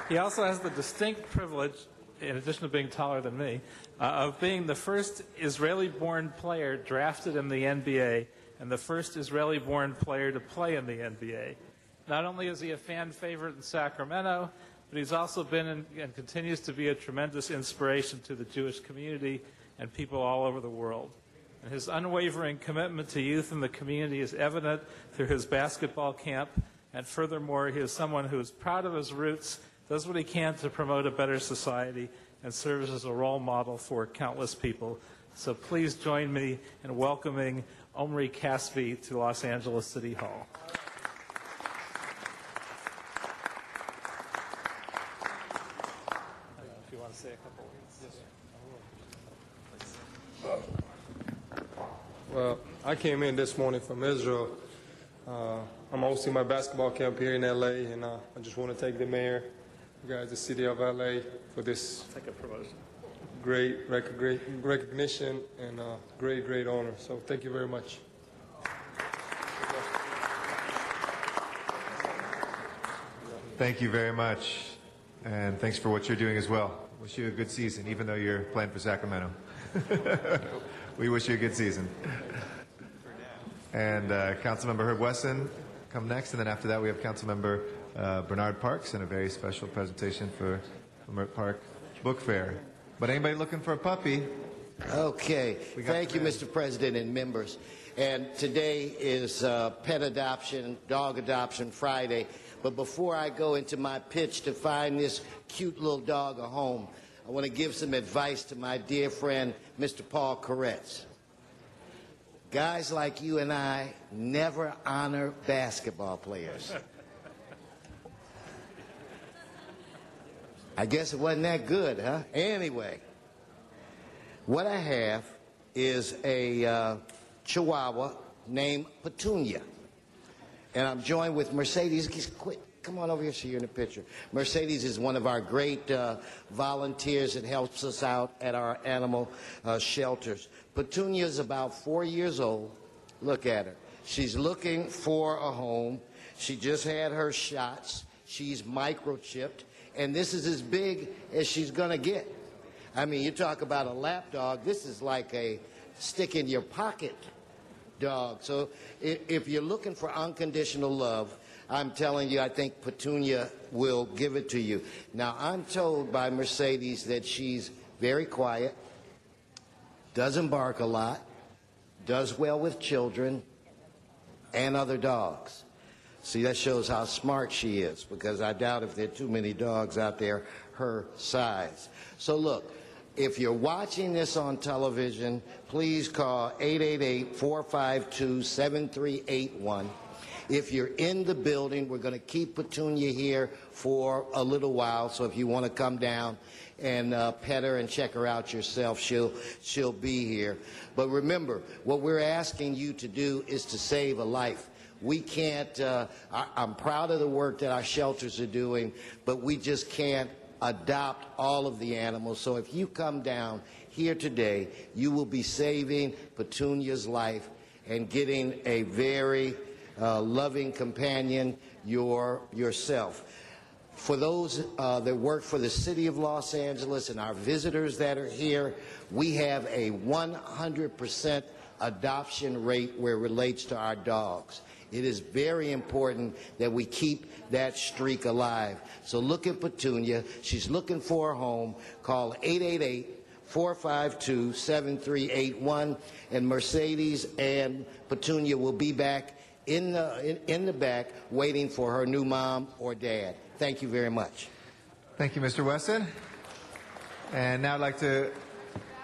the distinct privilege, in addition to being taller than me, of being the first Israeli-born player drafted in the NBA and the first Israeli-born player to play in the NBA. Not only is he a fan favorite in Sacramento, but he's also been and continues to be a tremendous inspiration to the Jewish community and people all over the world. And his unwavering commitment to youth in the community is evident through his basketball camp, and furthermore, he is someone who is proud of his roots, does what he can to promote a better society, and serves as a role model for countless people. So please join me in welcoming Omri Caspi to Los Angeles City Hall. If you want to say a couple words. Well, I came in this morning from Israel. I'm hosting my basketball camp here in LA, and I just want to thank the mayor, you guys, the city of LA, for this great recognition and great honor. So thank you very much. Thank you very much, and thanks for what you're doing as well. Wish you a good season, even though you're playing for Sacramento. We wish you a good season. And Councilmember Herb Wesson come next, and then after that we have Councilmember Bernard Parks and a very special presentation for Lamert Park Book Fair. But anybody looking for a puppy? Okay. Thank you, Mr. President and members. And today is Pet Adoption, Dog Adoption Friday. But before I go into my pitch to find this cute little dog a home, I want to give some advice to my dear friend, Mr. Paul Koretz. Guys like you and I never honor basketball players. I guess it wasn't that good, huh? Anyway, what I have is a Chihuahua named Petunia. And I'm joined with Mercedes. Quick, come on over here so you're in the picture. Mercedes is one of our great volunteers that helps us out at our animal shelters. Petunia is about 4 years old. Look at her. She's looking for a home. She just had her shots. She's microchipped. And this is as big as she's going to get. I mean, you talk about a lap dog. This is like a stick in your pocket dog. So if you're looking for unconditional love, I'm telling you, I think Petunia will give it to you. Now, I'm told by Mercedes that she's very quiet, doesn't bark a lot, does well with children and other dogs. See, that shows how smart she is, because I doubt if there are too many dogs out there her size. So look, if you're watching this on television, please call 888-452-7381. If you're in the building, we're going to keep Petunia here for a little while, so if you want to come down and pet her and check her out yourself, she'll be here. But remember, what we're asking you to do is to save a life. We can't, I'm proud of the work that our shelters are doing, but we just can't adopt all of the animals. So if you come down here today, you will be saving Petunia's life and getting a very loving companion yourself. For those that work for the City of Los Angeles and our visitors that are here, we have a 100% adoption rate where it relates to our dogs. It is very important that we keep that streak alive. So look at Petunia. She's looking for a home. Call 888-452-7381, and Mercedes and Petunia will be back in the back waiting for her new mom or dad. Thank you very much. Thank you, Mr. Wesson. And now I'd like to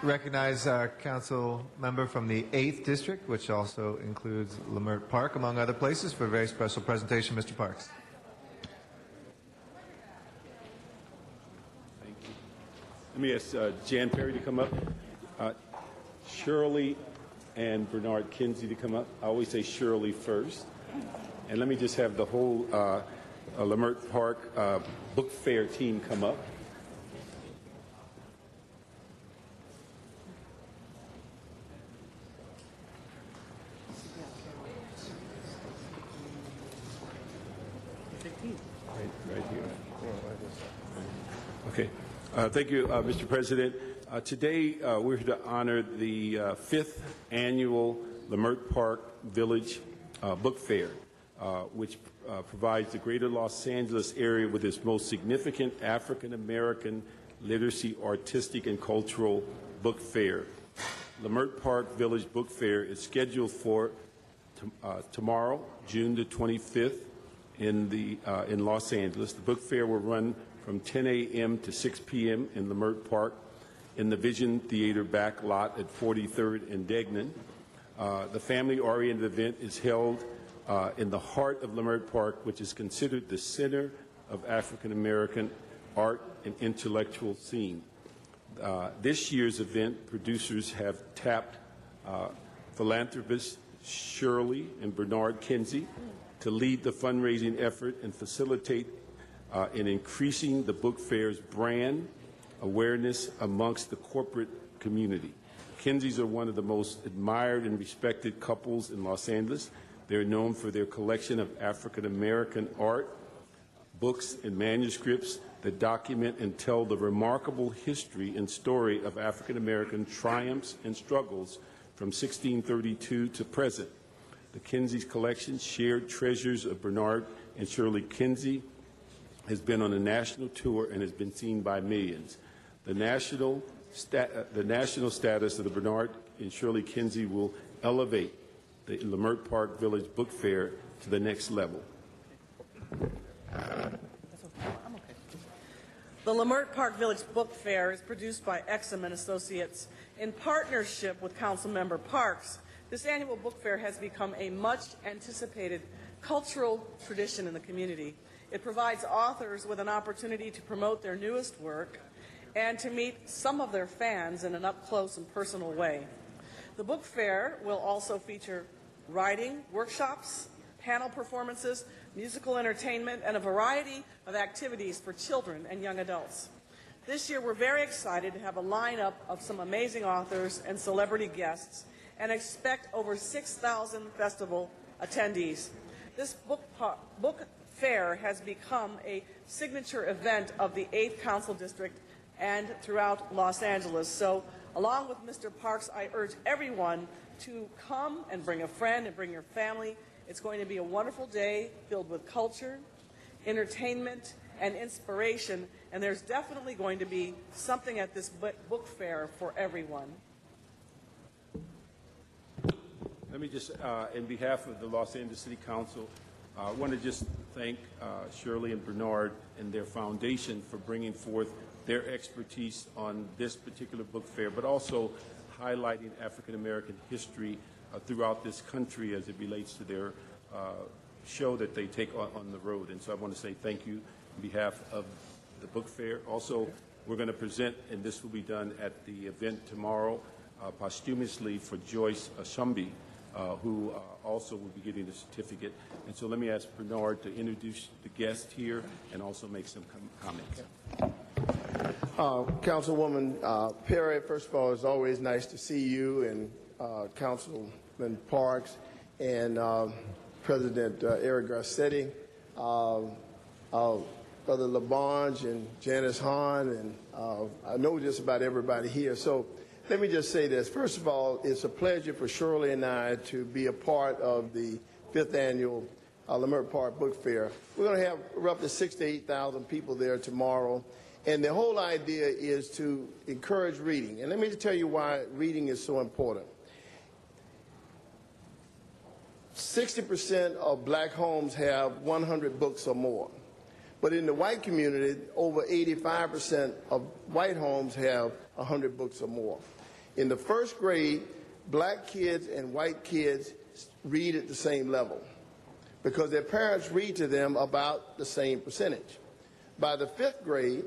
recognize our council member from the 8th District, which also includes Lamert Park, among other places, for a very special presentation. Mr. Parks. Thank you. Let me ask Jan Perry to come up. Shirley and Bernard Kinsey to come up. I always say Shirley first. And let me just have the whole Lamert Park Book Fair team come up. right here. Okay. Thank you, Mr. President. Today, we're here to honor the 5th annual Leimert Park Village Book Fair, which provides the greater Los Angeles area with its most significant African-American literacy, artistic, and cultural book fair. Leimert Park Village Book Fair is scheduled for tomorrow, June the 25th, in Los Angeles. The book fair will run from 10 a.m. to 6 p.m. in Leimert Park in the Vision Theater back lot at 43rd and Degnan. The family-oriented event is held in the heart of Leimert Park, which is considered the center of African-American art and intellectual scene. This year's event, producers have tapped philanthropists Shirley and Bernard Kinsey to lead the fundraising effort and facilitate in increasing the book fair's brand awareness amongst the corporate community. Kinseys are one of the most admired and respected couples in Los Angeles. They're known for their collection of African-American art, books, and manuscripts that document and tell the remarkable history and story of African-American triumphs and struggles from 1632 to present. The Kinseys collection, Shared Treasures of Bernard and Shirley Kinsey, has been on a national tour and has been seen by millions. The national status of the Bernard and Shirley Kinsey will elevate the Leimert Park Village Book Fair to the next level. The Leimert Park Village Book Fair is produced by Exum and Associates in partnership with Councilmember Parks. This annual book fair has become a much-anticipated cultural tradition in the community. It provides authors with an opportunity to promote their newest work and to meet some of their fans in an up-close and personal way. The book fair will also feature writing workshops, panel performances, musical entertainment, and a variety of activities for children and young adults. This year, we're very excited to have a lineup of some amazing authors and celebrity guests and expect over 6,000 festival attendees. This book fair has become a signature event of the 8th Council District and throughout Los Angeles. So, along with Mr. Parks, I urge everyone to come and bring a friend and bring your family. It's going to be a wonderful day filled with culture, entertainment, and inspiration, and there's definitely going to be something at this book fair for everyone. Let me just, in behalf of the Los Angeles City Council, I want to just thank Shirley and Bernard and their foundation for bringing forth their expertise on this particular book fair, but also highlighting African-American history throughout this country as it relates to their show that they take on the road. And so I want to say thank you on behalf of the book fair. Also, we're going to present, and this will be done at the event tomorrow, posthumously for Joyce Shumby, who also will be getting a certificate. And so let me ask Bernard to introduce the guest here and also make some comments. Councilwoman Perry, first of all, it's always nice to see you, and Councilman Parks and President Eric Garcetti, Brother LaBonge and Janice Hahn, and I know just about everybody here. So let me just say this. First of all, it's a pleasure for Shirley and I to be a part of the 5th annual Leimert Park Book Fair. We're going to have roughly 6,000 to 8,000 people there tomorrow. And the whole idea is to encourage reading. And let me just tell you why reading is so important. 60% of black homes have 100 books or more. But in the white community, over 85% of white homes have 100 books or more. In the first grade, black kids and white kids read at the same level because their parents read to them about the same percentage. By the 5th grade,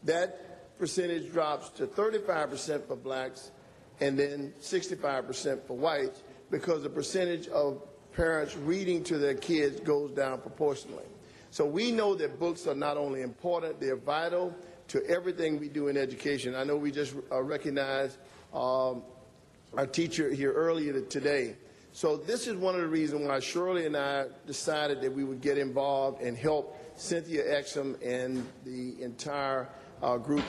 that percentage drops to 35% for blacks and then 65% for whites because the percentage of parents reading to their kids goes down proportionally. So we know that books are not only important, they're vital to everything we do in education. I know we just recognized our teacher here earlier today. So this is one of the reasons why Shirley and I decided that we would get involved and help Cynthia Exum and the entire group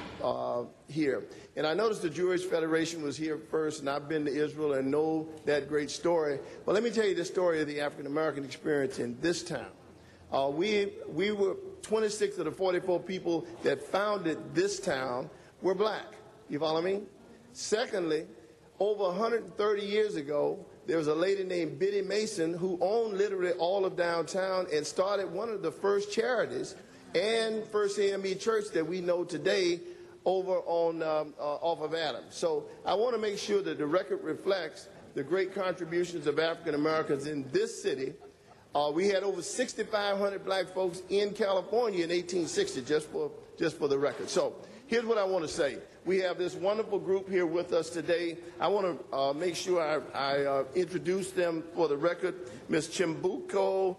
here. And I noticed the Jewish Federation was here first, and I've been to Israel and know that great story. But let me tell you the story of the African American experience in this town. We were 26 of the 44 people that founded this town were black. You follow me? Secondly, over 130 years ago, there was a lady named Biddy Mason who owned literally all of downtown and started one of the first charities and First AME Church that we know today over on off of Adams. So I want to make sure that the record reflects the great contributions of African Americans in this city. We had over 6,500 black folks in California in 1860, just for the record. So here's what I want to say. We have this wonderful group here with us today. I want to make sure I introduce them for the record. Ms. Timbo,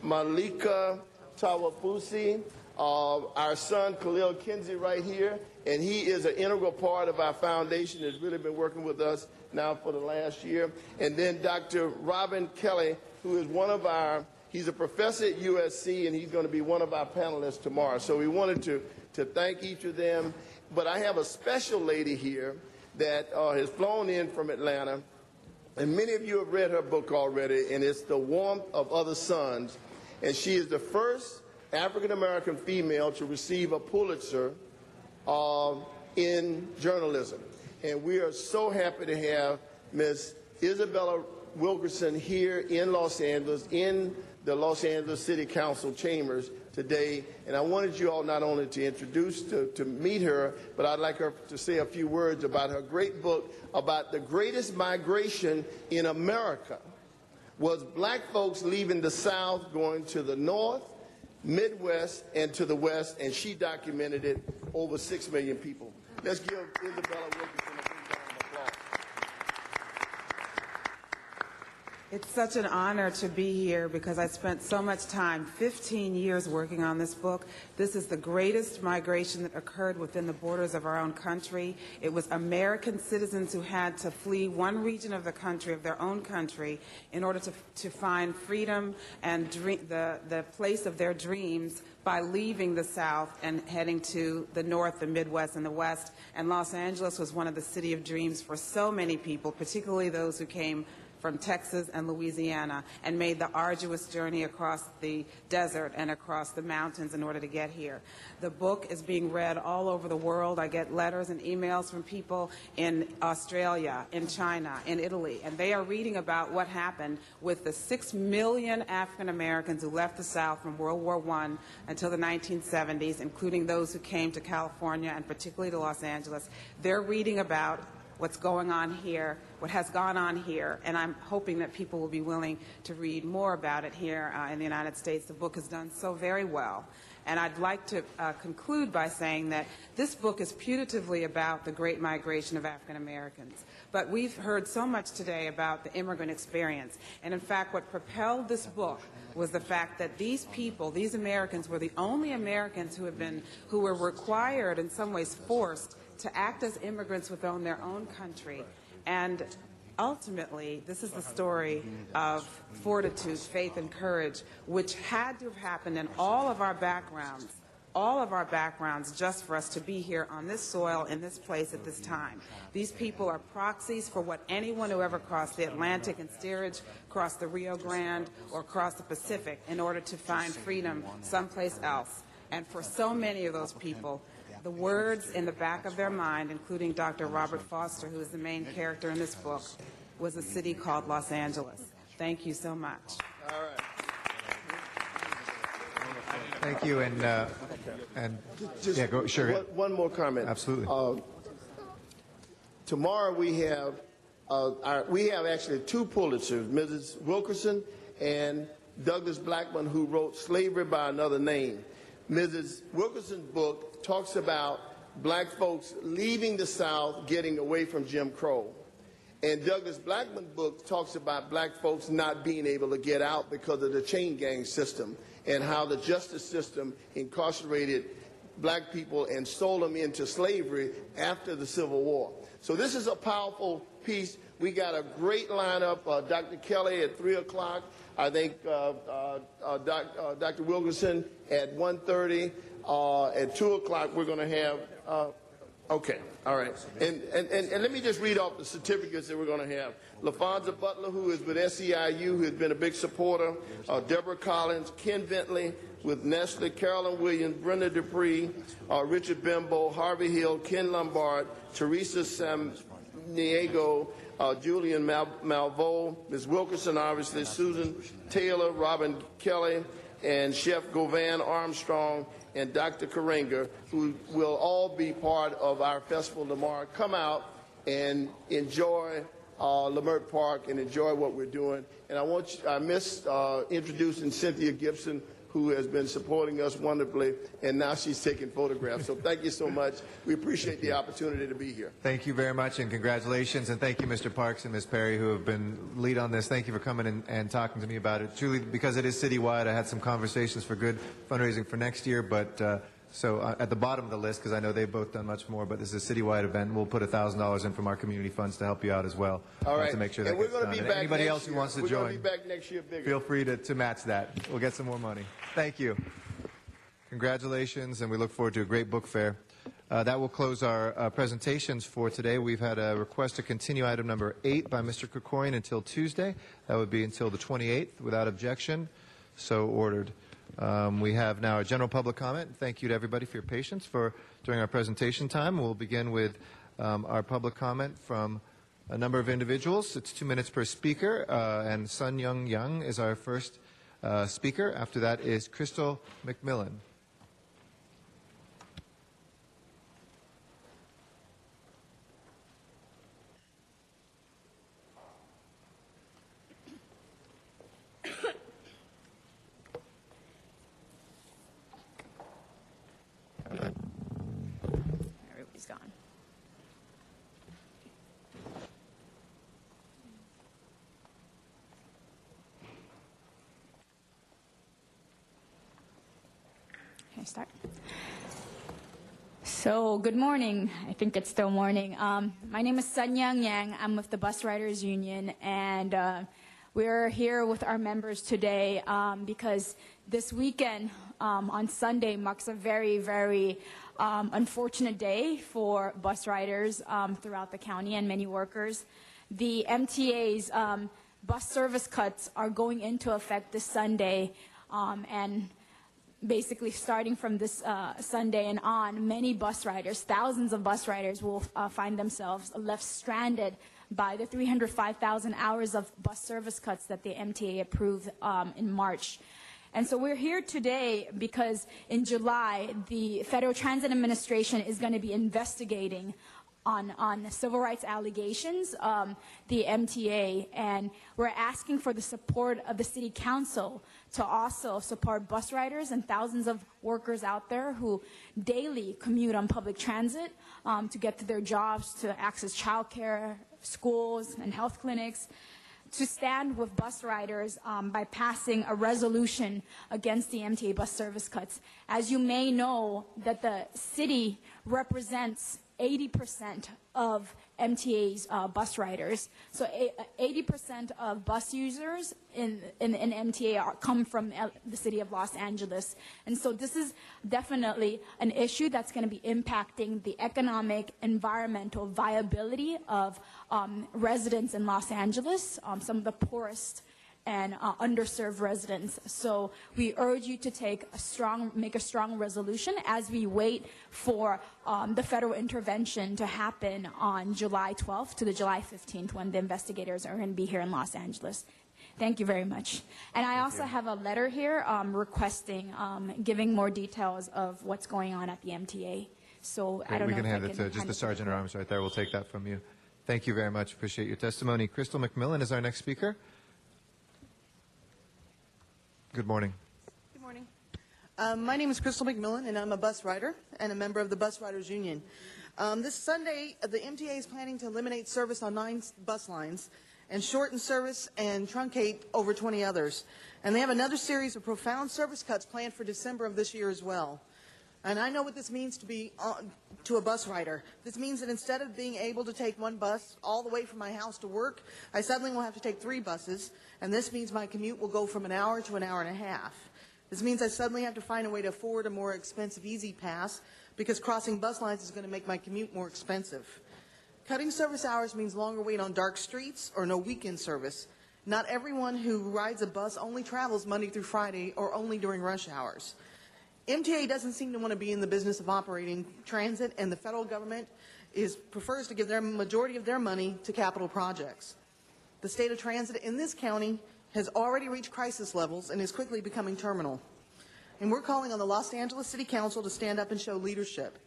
Malika Tawafusi, our son Khalil Kinsey right here, and he is an integral part of our foundation, has really been working with us now for the last year. And then Dr. Robin Kelly, who is one of our, he's a professor at USC, and he's going to be one of our panelists tomorrow. So we wanted to thank each of them. But I have a special lady here that has flown in from Atlanta, and many of you have read her book already, and it's The Warmth of Other Suns. And she is the first African-American female to receive a Pulitzer in journalism. And we are so happy to have Ms. Isabella Wilkerson here in Los Angeles, in the Los Angeles City Council chambers today. And I wanted you all not only to introduce, to meet her, but I'd like her to say a few words about her great book about the greatest migration in America was black folks leaving the South, going to the North, Midwest, and to the West, and she documented it, over 6 million people. Let's give Isabella Wilkerson a big round of applause. It's such an honor to be here because I spent so much time, 15 years working on this book. This is the greatest migration that occurred within the borders of our own country. It was American citizens who had to flee one region of the country, of their own country, in order to find freedom and the place of their dreams by leaving the South and heading to the North, the Midwest, and the West. And Los Angeles was one of the city of dreams for so many people, particularly those who came from Texas and Louisiana and made the arduous journey across the desert and across the mountains in order to get here. The book is being read all over the world. I get letters and emails from people in Australia, in China, in Italy, and they are reading about what happened with the 6 million African Americans who left the South from World War I until the 1970s, including those who came to California and particularly to Los Angeles. They're reading about what's going on here, what has gone on here, and I'm hoping that people will be willing to read more about it here in the United States. The book has done so very well. And I'd like to conclude by saying that this book is putatively about the great migration of African Americans. But we've heard so much today about the immigrant experience. And in fact, what propelled this book was the fact that these people, these Americans, were the only Americans who were required, in some ways forced, to act as immigrants within their own country. And ultimately, this is the story of fortitude, faith, and courage, which had to have happened in all of our backgrounds, just for us to be here on this soil, in this place at this time. These people are proxies for what anyone who ever crossed the Atlantic in steerage, crossed the Rio Grande, or crossed the Pacific in order to find freedom someplace else. And for so many of those people, the words in the back of their mind, including Dr. Robert Foster, who is the main character in this book, was a city called Los Angeles. Thank you so much. All right. Thank you, and yeah, go, sure. One more comment. Absolutely. Tomorrow we have actually two Pulitzers, Mrs. Wilkerson and Douglas Blackman, who wrote Slavery by Another Name. Mrs. Wilkerson's book talks about black folks leaving the South, getting away from Jim Crow. And Douglas Blackman's book talks about black folks not being able to get out because of the chain gang system and how the justice system incarcerated black people and sold them into slavery after the Civil War. So this is a powerful piece. We got a great lineup. Dr. Kelly at 3 o'clock. I think Dr. Wilkerson at 1:30. At 2 o'clock, we're going to have. Okay, all right. And let me just read off the certificates that we're going to have. LaFonza Butler, who is with SEIU, who has been a big supporter. Deborah Collins, Ken Bentley with Nestle, Carolyn Williams, Brenda Dupree, Richard Bimbo, Harvey Hill, Ken Lombard, Teresa Samniego, Julian Malvo, Ms. Wilkerson, obviously, Susan Taylor, Robin Kelly, and Chef Govan Armstrong, and Dr. Karenga, who will all be part of our festival tomorrow. Come out and enjoy Leimert Park and enjoy what we're doing. And I missed introducing Cynthia Gibson, who has been supporting us wonderfully, and now she's taking photographs. So thank you so much. We appreciate the opportunity to be here. Thank you very much, and congratulations. And thank you, Mr. Parks and Ms. Perry, who have been lead on this. Thank you for coming and talking to me about it. Truly, because it is citywide, I had some conversations for good fundraising for next year, but so at the bottom of the list, because I know they've both done much more, but this is a citywide event. We'll put $1,000 in from our community funds to help you out as well. All right. To make sure that and we're gets going to done. be back Anybody next else who year. wants to we're join, going to be back next year bigger. feel free to match that. We'll get some more money. Thank you. Congratulations, and we look forward to a great book fair. That will close our presentations for today. We've had a request to continue item number 8 by Mr. Krikorian until Tuesday. That would be until the 28th without objection. So ordered. We have now a general public comment. Thank you to everybody for your patience during our presentation time. We'll begin with our public comment from a number of individuals. It's 2 minutes per speaker, and Sun Young Young is our first speaker. After that is Crystal McMillan. Everybody's gone. Can I start? So, good morning. I think it's still morning. My name is Sun Young Yang. I'm with the Bus Riders Union, and we're here with our members today because this weekend on Sunday marks a very, very unfortunate day for bus riders throughout the county and many workers. The MTA's bus service cuts are going into effect this Sunday, and basically starting from this Sunday and on, many bus riders, thousands of bus riders will find themselves left stranded by the 305,000 hours of bus service cuts that the MTA approved in March. And so we're here today because in July, the Federal Transit Administration is going to be investigating on civil rights allegations, the MTA, and we're asking for the support of the City Council to also support bus riders and thousands of workers out there who daily commute on public transit to get to their jobs, to access childcare, schools, and health clinics, to stand with bus riders by passing a resolution against the MTA bus service cuts. As you may know, that the city represents 80% of MTA's bus riders. So 80% of bus users in MTA come from the city of Los Angeles. And so this is definitely an issue that's going to be impacting the economic, environmental viability of residents in Los Angeles, some of the poorest and underserved residents. So we urge you to make a strong resolution as we wait for the federal intervention to happen on July 12th to the July 15th, when the investigators are going to be here in Los Angeles. Thank you very much. And I also have a letter here requesting, giving more details of what's going on at the MTA. So I don't know. We can hand it to just the Sergeant at Arms right there. We'll take that from you. Thank you very much. Appreciate your testimony. Crystal McMillan is our next speaker. Good morning. Good morning. My name is Crystal McMillan, and I'm a bus rider and a member of the Bus Riders Union. This Sunday, the MTA is planning to eliminate service on 9 bus lines and shorten service and truncate over 20 others. And they have another series of profound service cuts planned for December of this year as well. And I know what this means to a bus rider. This means that instead of being able to take one bus all the way from my house to work, I suddenly will have to take 3 buses, and this means my commute will go from an hour to an hour and a half. This means I suddenly have to find a way to afford a more expensive Easy Pass because crossing bus lines is going to make my commute more expensive. Cutting service hours means longer wait on dark streets or no weekend service. Not everyone who rides a bus only travels Monday through Friday or only during rush hours. MTA doesn't seem to want to be in the business of operating transit, and the federal government prefers to give their majority of their money to capital projects. The state of transit in this county has already reached crisis levels and is quickly becoming terminal. And we're calling on the Los Angeles City Council to stand up and show leadership.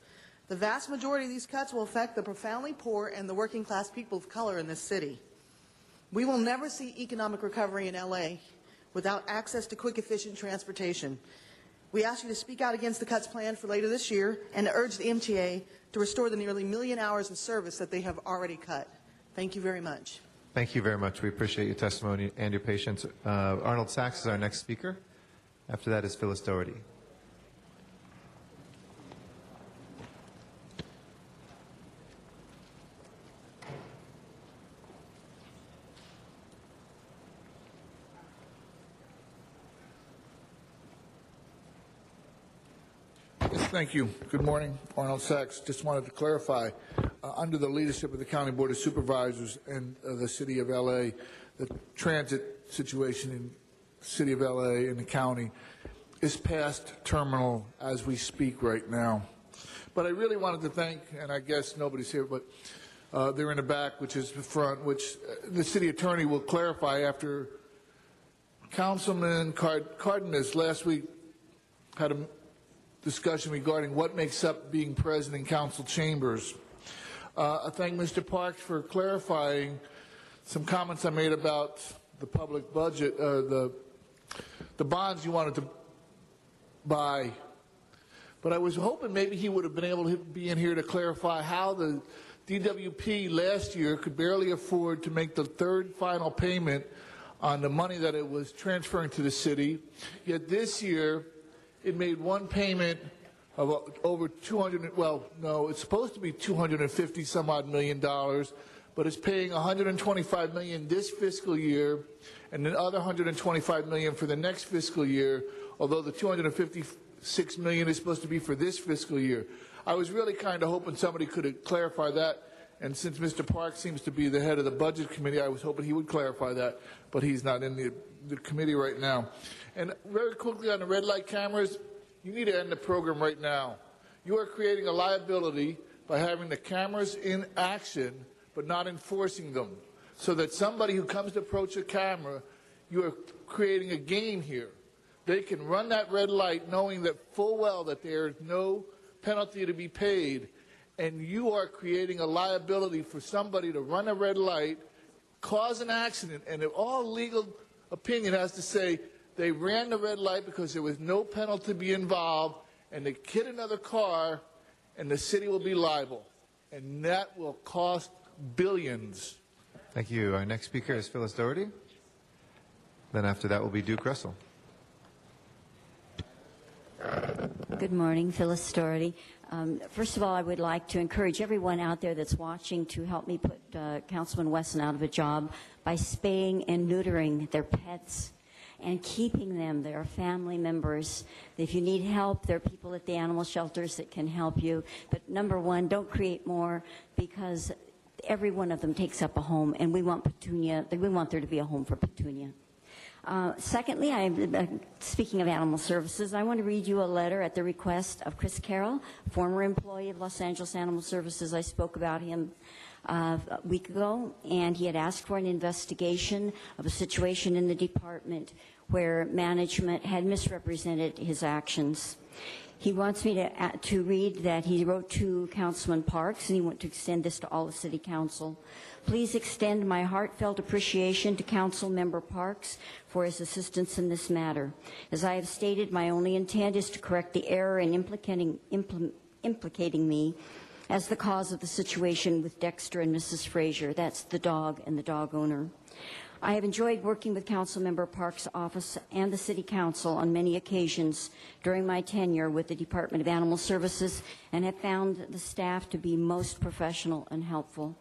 The vast majority of these cuts will affect the profoundly poor and the working class people of color in this city. We will never see economic recovery in LA without access to quick, efficient transportation. We ask you to speak out against the cuts planned for later this year and to urge the MTA to restore the nearly 1 million hours of service that they have already cut. Thank you very much. Thank you very much. We appreciate your testimony and your patience. Arnold Sachs is our next speaker. After that is Phyllis Doherty. Thank you. Good morning. Arnold Sachs. Just wanted to clarify, under the leadership of the County Board of Supervisors and the City of L.A., the transit situation in the City of L.A. and the county is past terminal as we speak right now. But I really wanted to thank, and I guess nobody's here, but they're in the back, which is the front, which the city attorney will clarify after Councilman Cardenas last week had a discussion regarding what makes up being present in council chambers. I thank Mr. Parks for clarifying some comments I made about the public budget, the bonds you wanted to buy. But I was hoping maybe he would have been able to be in here to clarify how the DWP last year could barely afford to make the third final payment on the money that it was transferring to the city. Yet this year, it made one payment of over 200, well, no, it's supposed to be 250 some odd $million, but it's paying 125 million this fiscal year and the other 125 million for the next fiscal year, although the 256 million is supposed to be for this fiscal year. I was really kind of hoping somebody could clarify that, and since Mr. Parks seems to be the head of the Budget Committee, I was hoping he would clarify that, but he's not in the committee right now. And very quickly on the red light cameras, you need to end the program right now. You are creating a liability by having the cameras in action but not enforcing them, so that somebody who comes to approach a camera, you are creating a game here. They can run that red light knowing that full well that there is no penalty to be paid, and you are creating a liability for somebody to run a red light, cause an accident, and all legal opinion has to say they ran the red light because there was no penalty to be involved, and they hit another car, and the city will be liable. And that will cost billions. Thank you. Our next speaker is Phyllis Doherty. Then after that will be Duke Russell. Good morning, Phyllis Doherty. First of all, I would like to encourage everyone out there that's watching to help me put Councilman Wesson out of a job by spaying and neutering their pets and keeping them. They are family members. If you need help, there are people at the animal shelters that can help you. But number one, don't create more, because every one of them takes up a home, and we want Petunia. We want there to be a home for Petunia. Secondly, speaking of animal services, I want to read you a letter at the request of Chris Carroll, former employee of Los Angeles Animal Services. I spoke about him a week ago, and he had asked for an investigation of a situation in the department where management had misrepresented his actions. He wants me to read that he wrote to Councilman Parks, and he wants to extend this to all the City Council. Please extend my heartfelt appreciation to Council Member Parks for his assistance in this matter. As I have stated, my only intent is to correct the error in implicating me as the cause of the situation with Dexter and Mrs. Frazier. That's the dog and the dog owner. I have enjoyed working with Councilmember Parks' office and the City Council on many occasions during my tenure with the Department of Animal Services and have found the staff to be most professional and helpful.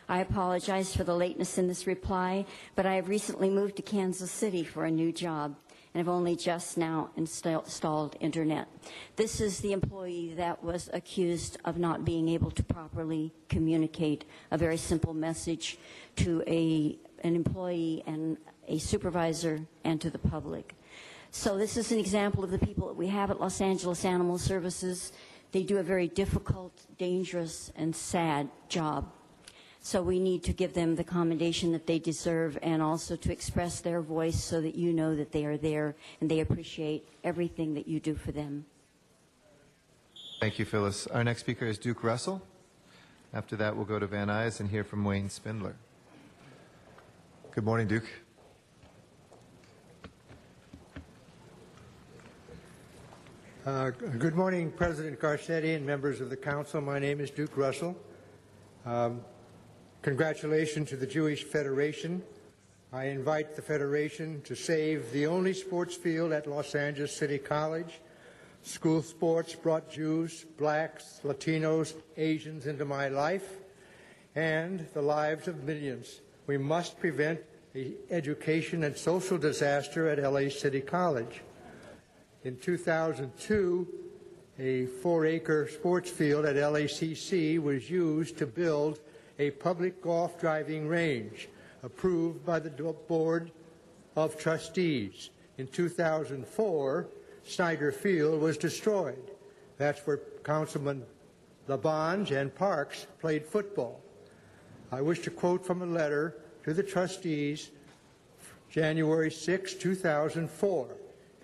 I apologize for the lateness in this reply, but I have recently moved to Kansas City for a new job and have only just now installed internet. This is the employee that was accused of not being able to properly communicate a very simple message to an employee and a supervisor and to the public. So this is an example of the people that we have at Los Angeles Animal Services. They do a very difficult, dangerous, and sad job. So we need to give them the commendation that they deserve and also to express their voice so that you know that they are there and they appreciate everything that you do for them. Thank you, Phyllis. Our next speaker is Duke Russell. After that, we'll go to Van Nuys and hear from Wayne Spindler. Good morning, Duke. Good morning, President Garcetti and members of the Council. My name is Duke Russell. Congratulations to the Jewish Federation. I invite the Federation to save the only sports field at Los Angeles City College. School sports brought Jews, blacks, Latinos, Asians into my life and the lives of millions. We must prevent the education and social disaster at LA City College. In 2002, a 4-acre sports field at LACC was used to build a public golf driving range approved by the Board of Trustees. In 2004, Snyder Field was destroyed. That's where Councilman Labange and Parks played football. I wish to quote from a letter to the trustees, January 6, 2004.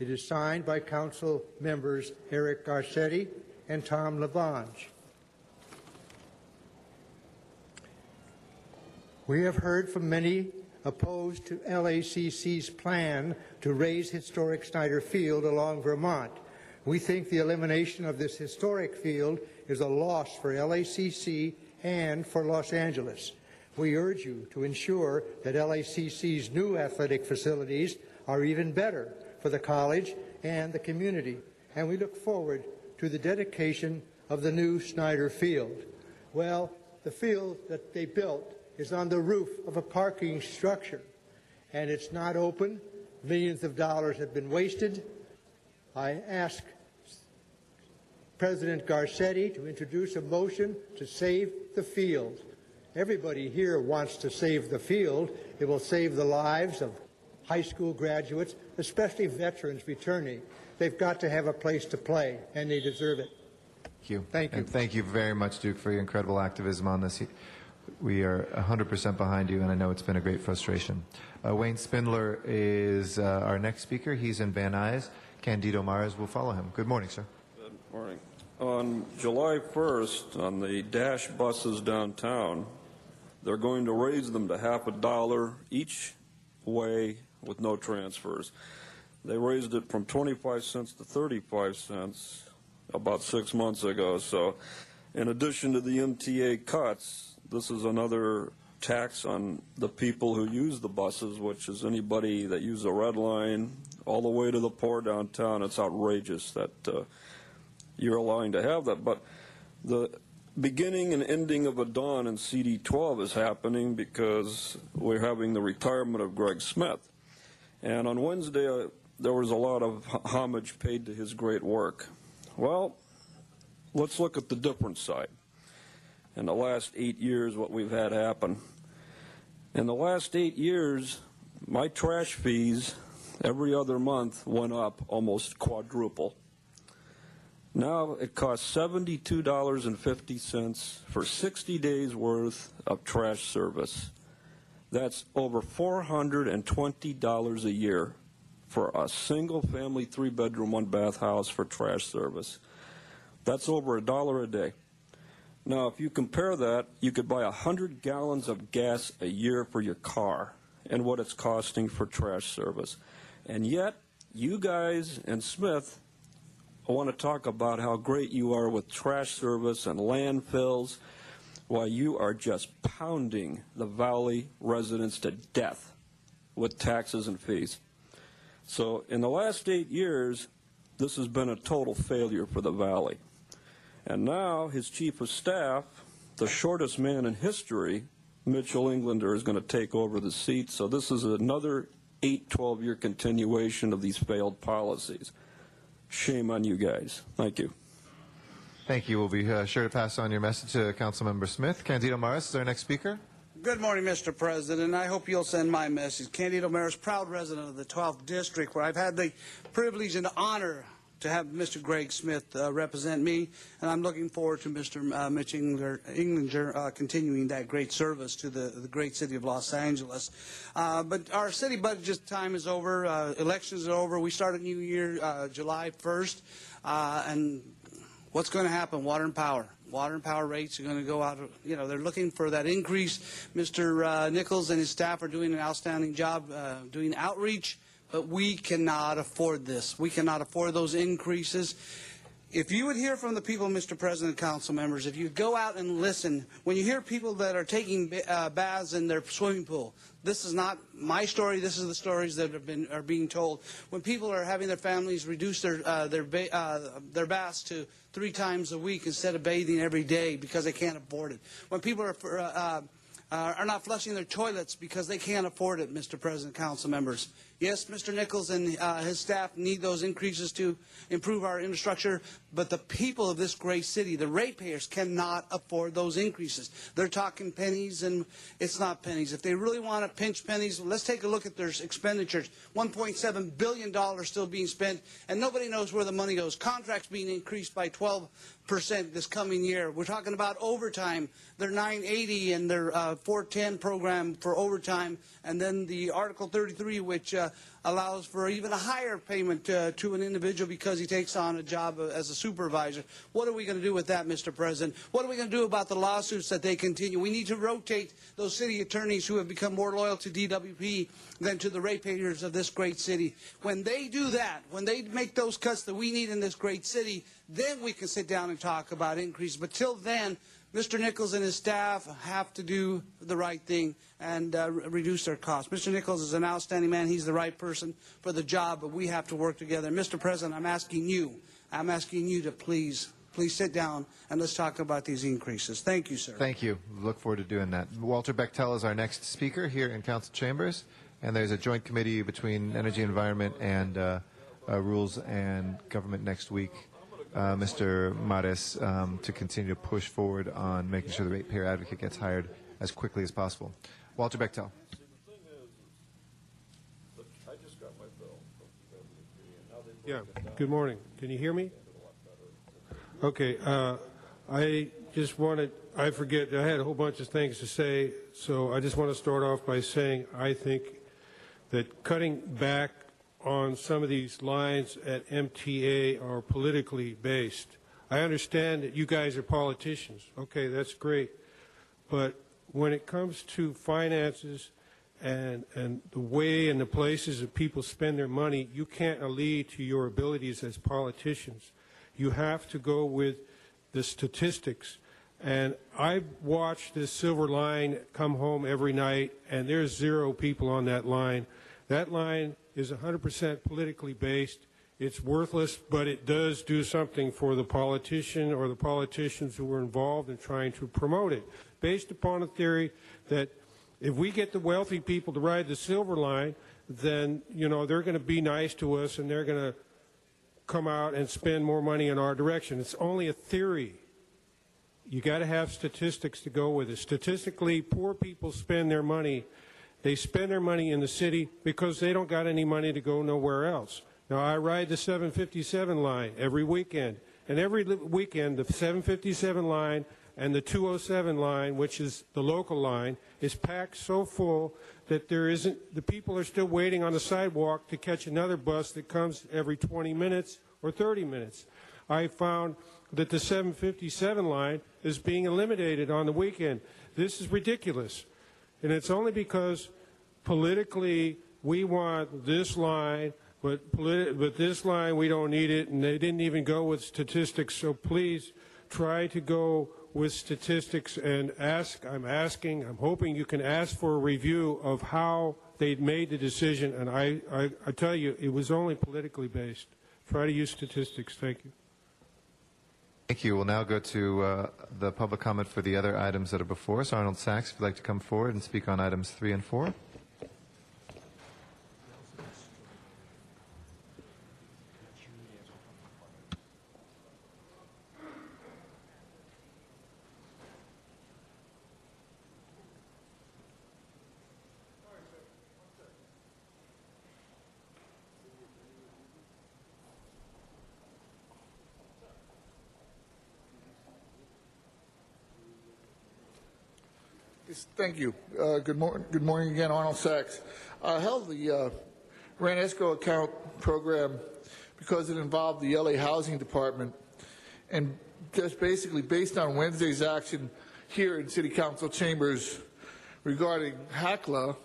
It is signed by Council members Eric Garcetti and Tom Labange. We have heard from many opposed to LACC's plan to raise historic Snyder Field along Vermont. We think the elimination of this historic field is a loss for LACC and for Los Angeles. We urge you to ensure that LACC's new athletic facilities are even better for the college and the community, and we look forward to the dedication of the new Snyder Field. Well, the field that they built is on the roof of a parking structure, and it's not open. Millions of dollars have been wasted. I ask President Garcetti to introduce a motion to save the field. Everybody here wants to save the field. It will save the lives of high school graduates, especially veterans returning. They've got to have a place to play, and they deserve it. Thank you. Thank you. And thank you very much, Duke, for your incredible activism on this. We are 100% behind you, and I know it's been a great frustration. Wayne Spindler is our next speaker. He's in Van Nuys. Candido Mares will follow him. Good morning, sir. Good morning. On July 1st, on the Dash buses downtown, they're going to raise them to $50 each way with no transfers. They raised it from 25 cents to 35 cents about 6 months ago. So in addition to the MTA cuts, this is another tax on the people who use the buses, which is anybody that uses a red line all the way to the poor downtown. It's outrageous that you're allowing to have that. But the beginning and ending of a dawn in CD12 is happening because we're having the retirement of Greg Smith. And on Wednesday, there was a lot of homage paid to his great work. Well, let's look at the different side. In the last 8 years, what we've had happen. In the last 8 years, my trash fees every other month went up almost quadruple. Now it costs $72.50 for 60 days worth of trash service. That's over $420 a year for a single family 3-bedroom, 1-bath house for trash service. That's over $1 a day. Now, if you compare that, you could buy 100 gallons of gas a year for your car and what it's costing for trash service. And yet, you guys and Smith want to talk about how great you are with trash service and landfills while you are just pounding the Valley residents to death with taxes and fees. So in the last 8 years, this has been a total failure for the Valley. And now his chief of staff, the shortest man in history, Mitchell Englander, is going to take over the seat. So this is another 12-year continuation of these failed policies. Shame on you guys. Thank you. Thank you. We'll be sure to pass on your message to Councilmember Smith. Candido Maris is our next speaker. Good morning, Mr. President. I hope you'll send my message. Candido Maris, proud resident of the 12th District, where I've had the privilege and honor to have Mr. Greg Smith represent me, and I'm looking forward to Mr. Mitch Englander continuing that great service to the great city of Los Angeles. But our city budget time is over. Elections are over. We start a new year July 1st, and what's going to happen? Water and power. Water and power rates are going to go out. You know, they're looking for that increase. Mr. Nichols and his staff are doing an outstanding job doing outreach, but we cannot afford this. We cannot afford those increases. If you would hear from the people, Mr. President, council members, if you go out and listen, when you hear people that are taking baths in their swimming pool, this is not my story. This is the stories that are being told. When people are having their families reduce their baths to 3 times a week instead of bathing every day because they can't afford it. When people are not flushing their toilets because they can't afford it, Mr. President, council members. Yes, Mr. Nichols and his staff need those increases to improve our infrastructure, but the people of this great city, the ratepayers, cannot afford those increases. They're talking pennies, and it's not pennies. If they really want to pinch pennies, let's take a look at their expenditures. $1.7 billion still being spent, and nobody knows where the money goes. Contracts being increased by 12% this coming year. We're talking about overtime. Their 980 and their 410 program for overtime, and then the Article 33, which allows for even a higher payment to an individual because he takes on a job as a supervisor. What are we going to do with that, Mr. President? What are we going to do about the lawsuits that they continue? We need to rotate those city attorneys who have become more loyal to DWP than to the ratepayers of this great city. When they do that, when they make those cuts that we need in this great city, then we can sit down and talk about increases. But till then, Mr. Nichols and his staff have to do the right thing and reduce their costs. Mr. Nichols is an outstanding man. He's the right person for the job, but we have to work together. Mr. President, I'm asking you to please sit down and let's talk about these increases. Thank you, sir. Thank you. Look forward to doing that. Walter Bechtel is our next speaker here in council chambers, and there's a joint committee between Energy and Environment and Rules and Government next week. Mr. Mares, to continue to push forward on making sure the ratepayer advocate gets hired as quickly as possible. Walter Bechtel. Yeah, good morning. Can you hear me? Okay, I just wanted, I had a whole bunch of things to say, so I just want to start off by saying I think that cutting back on some of these lines at MTA are politically based. I understand that you guys are politicians. Okay, that's great. But when it comes to finances and the way and the places that people spend their money, you can't lead to your abilities as politicians. You have to go with the statistics. And I've watched this silver line come home every night, and there's 0 people on that line. That line is 100% politically based. It's worthless, but it does do something for the politician or the politicians who are involved in trying to promote it, based upon a theory that if we get the wealthy people to ride the silver line, then, you know, they're going to be nice to us and they're going to come out and spend more money in our direction. It's only a theory. You got to have statistics to go with it. Statistically, poor people spend their money. They spend their money in the city because they don't got any money to go nowhere else. Now, I ride the 757 line every weekend, and every weekend the 757 line and the 207 line, which is the local line, is packed so full that the people are still waiting on the sidewalk to catch another bus that comes every 20 minutes or 30 minutes. I found that the 757 line is being eliminated on the weekend. This is ridiculous. And it's only because politically we want this line, but this line we don't need it, and they didn't even go with statistics. So please try to go with statistics and I'm hoping you can ask for a review of how they made the decision, and I tell you, it was only politically based. Try to use statistics. Thank you. Thank you. We'll now go to the public comment for the other items that are before us. Arnold Sachs, if you'd like to come forward and speak on items 3 and 4. Yes, thank you. Good morning again, Arnold Sachs. I held the rent escrow account program because it involved the LA Housing Department, and just basically based on Wednesday's action here in City Council chambers regarding HACLA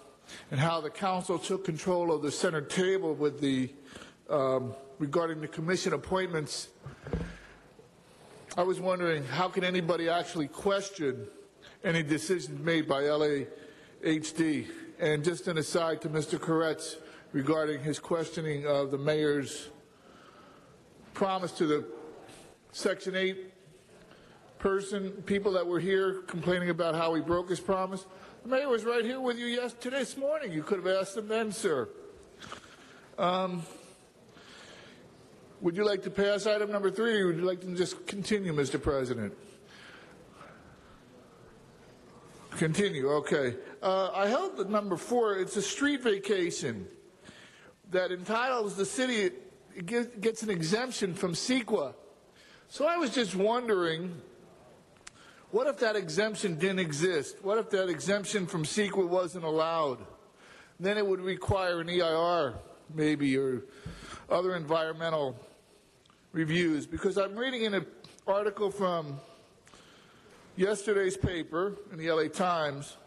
and how the council took control of the center table with the regarding the commission appointments. I was wondering, how can anybody actually question any decisions made by LAHD? And just an aside to Mr. Koretz regarding his questioning of the mayor's promise to the Section 8 people that were here complaining about how he broke his promise. The mayor was right here with you this morning. You could have asked him then, sir. Would you like to pass item number 3, or would you like to just continue, Mr. President? Continue, okay. I held the number 4. It's a street vacation that entitles the city, it gets an exemption from CEQA. So I was just wondering, what if that exemption didn't exist? What if that exemption from CEQA wasn't allowed? Then it would require an EIR, maybe, or other environmental reviews. Because I'm reading in an article from yesterday's paper in the LA Times.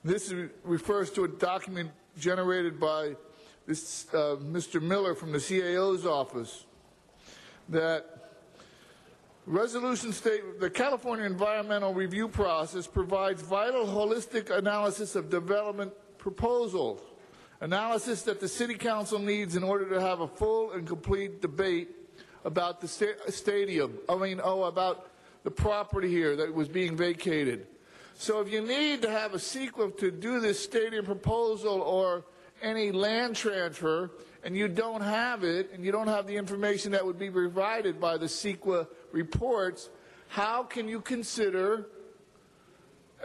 This refers to a document generated by this Mr. Miller from the CAO's office, that resolution statement, the California environmental review process provides vital holistic analysis of development proposals, analysis that the city council needs in order to have a full and complete debate about the stadium, about the property here that was being vacated. So if you need to have a CEQA to do this stadium proposal or any land transfer, and you don't have it, and you don't have the information that would be provided by the CEQA reports, how can you consider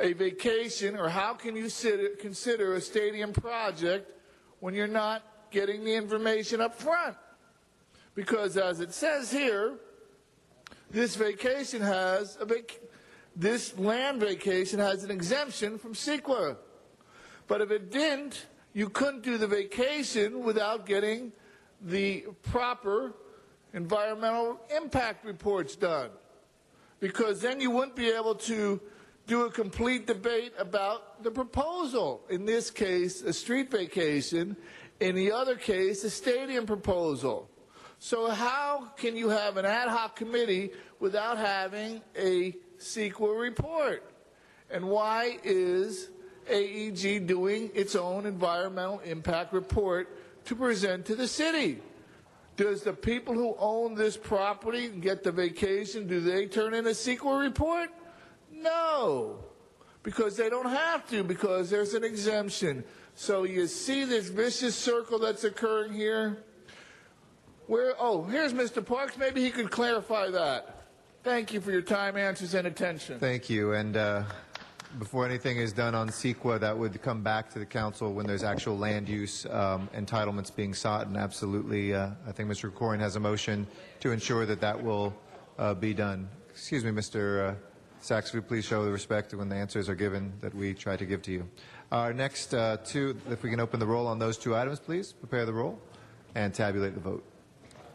a vacation, or how can you consider a stadium project when you're not getting the information up front? Because as it says here, this vacation has this land vacation has an exemption from CEQA. But if it didn't, you couldn't do the vacation without getting the proper environmental impact reports done. Because then you wouldn't be able to do a complete debate about the proposal. In this case, a street vacation. In the other case, a stadium proposal. So how can you have an ad hoc committee without having a CEQA report? And why is AEG doing its own environmental impact report to present to the city? Does the people who own this property and get the vacation, do they turn in a CEQA report? No, because they don't have to, because there's an exemption. So you see this vicious circle that's occurring here? Here's Mr. Parks. Maybe he could clarify that. Thank you for your time, answers, and attention. Thank you. And before anything is done on CEQA, that would come back to the council when there's actual land use entitlements being sought. And absolutely, I think Mr. Krikorian has a motion to ensure that that will be done. Excuse me, Mr. Sachs, would you please show the respect when the answers are given that we try to give to you. Our next two, if we can open the roll on those 2 items, please. Prepare the roll and tabulate the vote.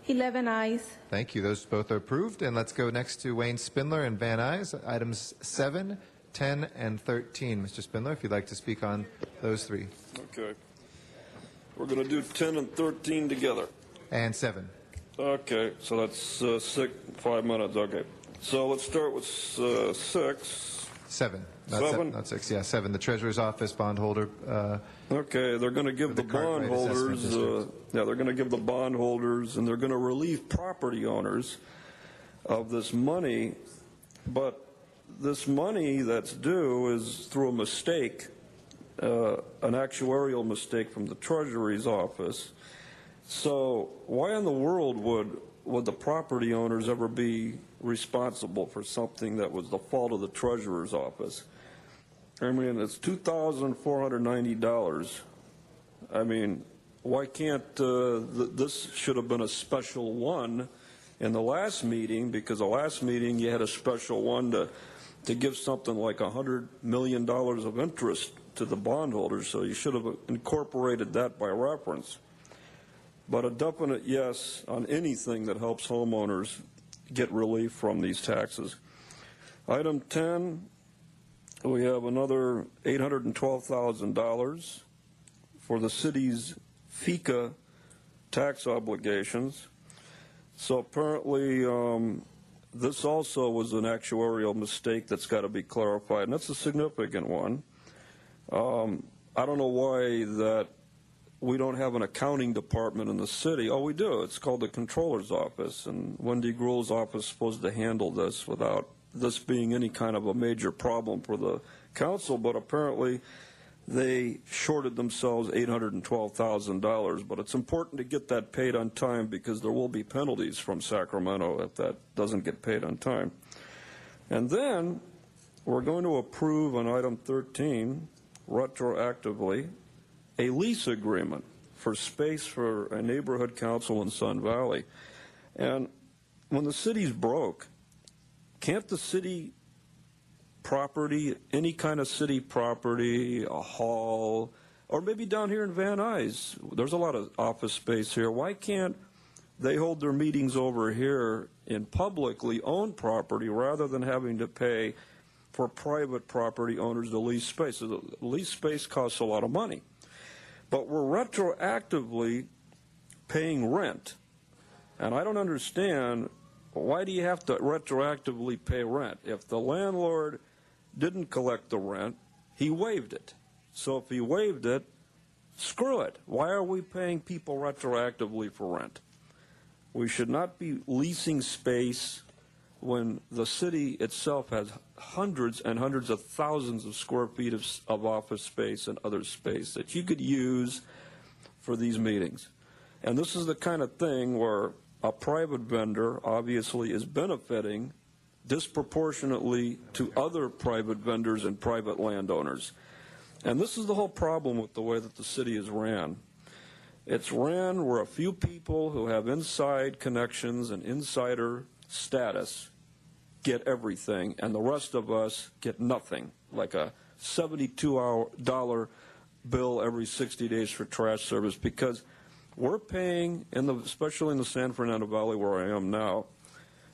11 ayes. Thank you. Those both are approved. And let's go next to Wayne Spindler and Van Nuys, items 7, 10, and 13. Mr. Spindler, if you'd like to speak on those 3. Okay. We're going to do 10 and 13 together. And 7. Okay, so that's 5 minutes. Okay. So let's start with 6. 7. Not Seven? Not 6. Yeah, 7. The Treasurer's Office bondholder. Okay, they're going to give the Cartwright Assessment bondholders, District. they're going to give the bondholders, and they're going to relieve property owners of this money, but this money that's due is through a mistake, an actuarial mistake from the Treasury's office. So why in the world would the property owners ever be responsible for something that was the fault of the Treasurer's office? I mean, it's $2,490. I mean, why can't this should have been a special one in the last meeting, because the last meeting you had a special one to give something like $100 million of interest to the bondholders, so you should have incorporated that by reference. But a definite yes on anything that helps homeowners get relief from these taxes. Item 10, we have another $812,000 for the city's FICA tax obligations. So apparently this also was an actuarial mistake that's got to be clarified, and that's a significant one. I don't know why that we don't have an accounting department in the city. Oh, we do. It's called the Controller's Office, and Wendy Gruhl's office is supposed to handle this without this being any kind of a major problem for the council, but apparently they shorted themselves $812,000. But it's important to get that paid on time, because there will be penalties from Sacramento if that doesn't get paid on time. And then we're going to approve on item 13, retroactively, a lease agreement for space for a neighborhood council in Sun Valley. And when the city's broke, can't the city property, any kind of city property, a hall, or maybe down here in Van Nuys, there's a lot of office space here. Why can't they hold their meetings over here in publicly owned property rather than having to pay for private property owners to lease space? So the lease space costs a lot of money. But we're retroactively paying rent. And I don't understand, why do you have to retroactively pay rent? If the landlord didn't collect the rent, he waived it. So if he waived it, screw it. Why are we paying people retroactively for rent? We should not be leasing space when the city itself has hundreds and hundreds of thousands of square feet of office space and other space that you could use for these meetings. And this is the kind of thing where a private vendor obviously is benefiting disproportionately to other private vendors and private landowners. And this is the whole problem with the way that the city is ran. It's ran where a few people who have inside connections and insider status get everything, and the rest of us get nothing, like a $72 bill every 60 days for trash service, because we're paying, especially in the San Fernando Valley where I am now,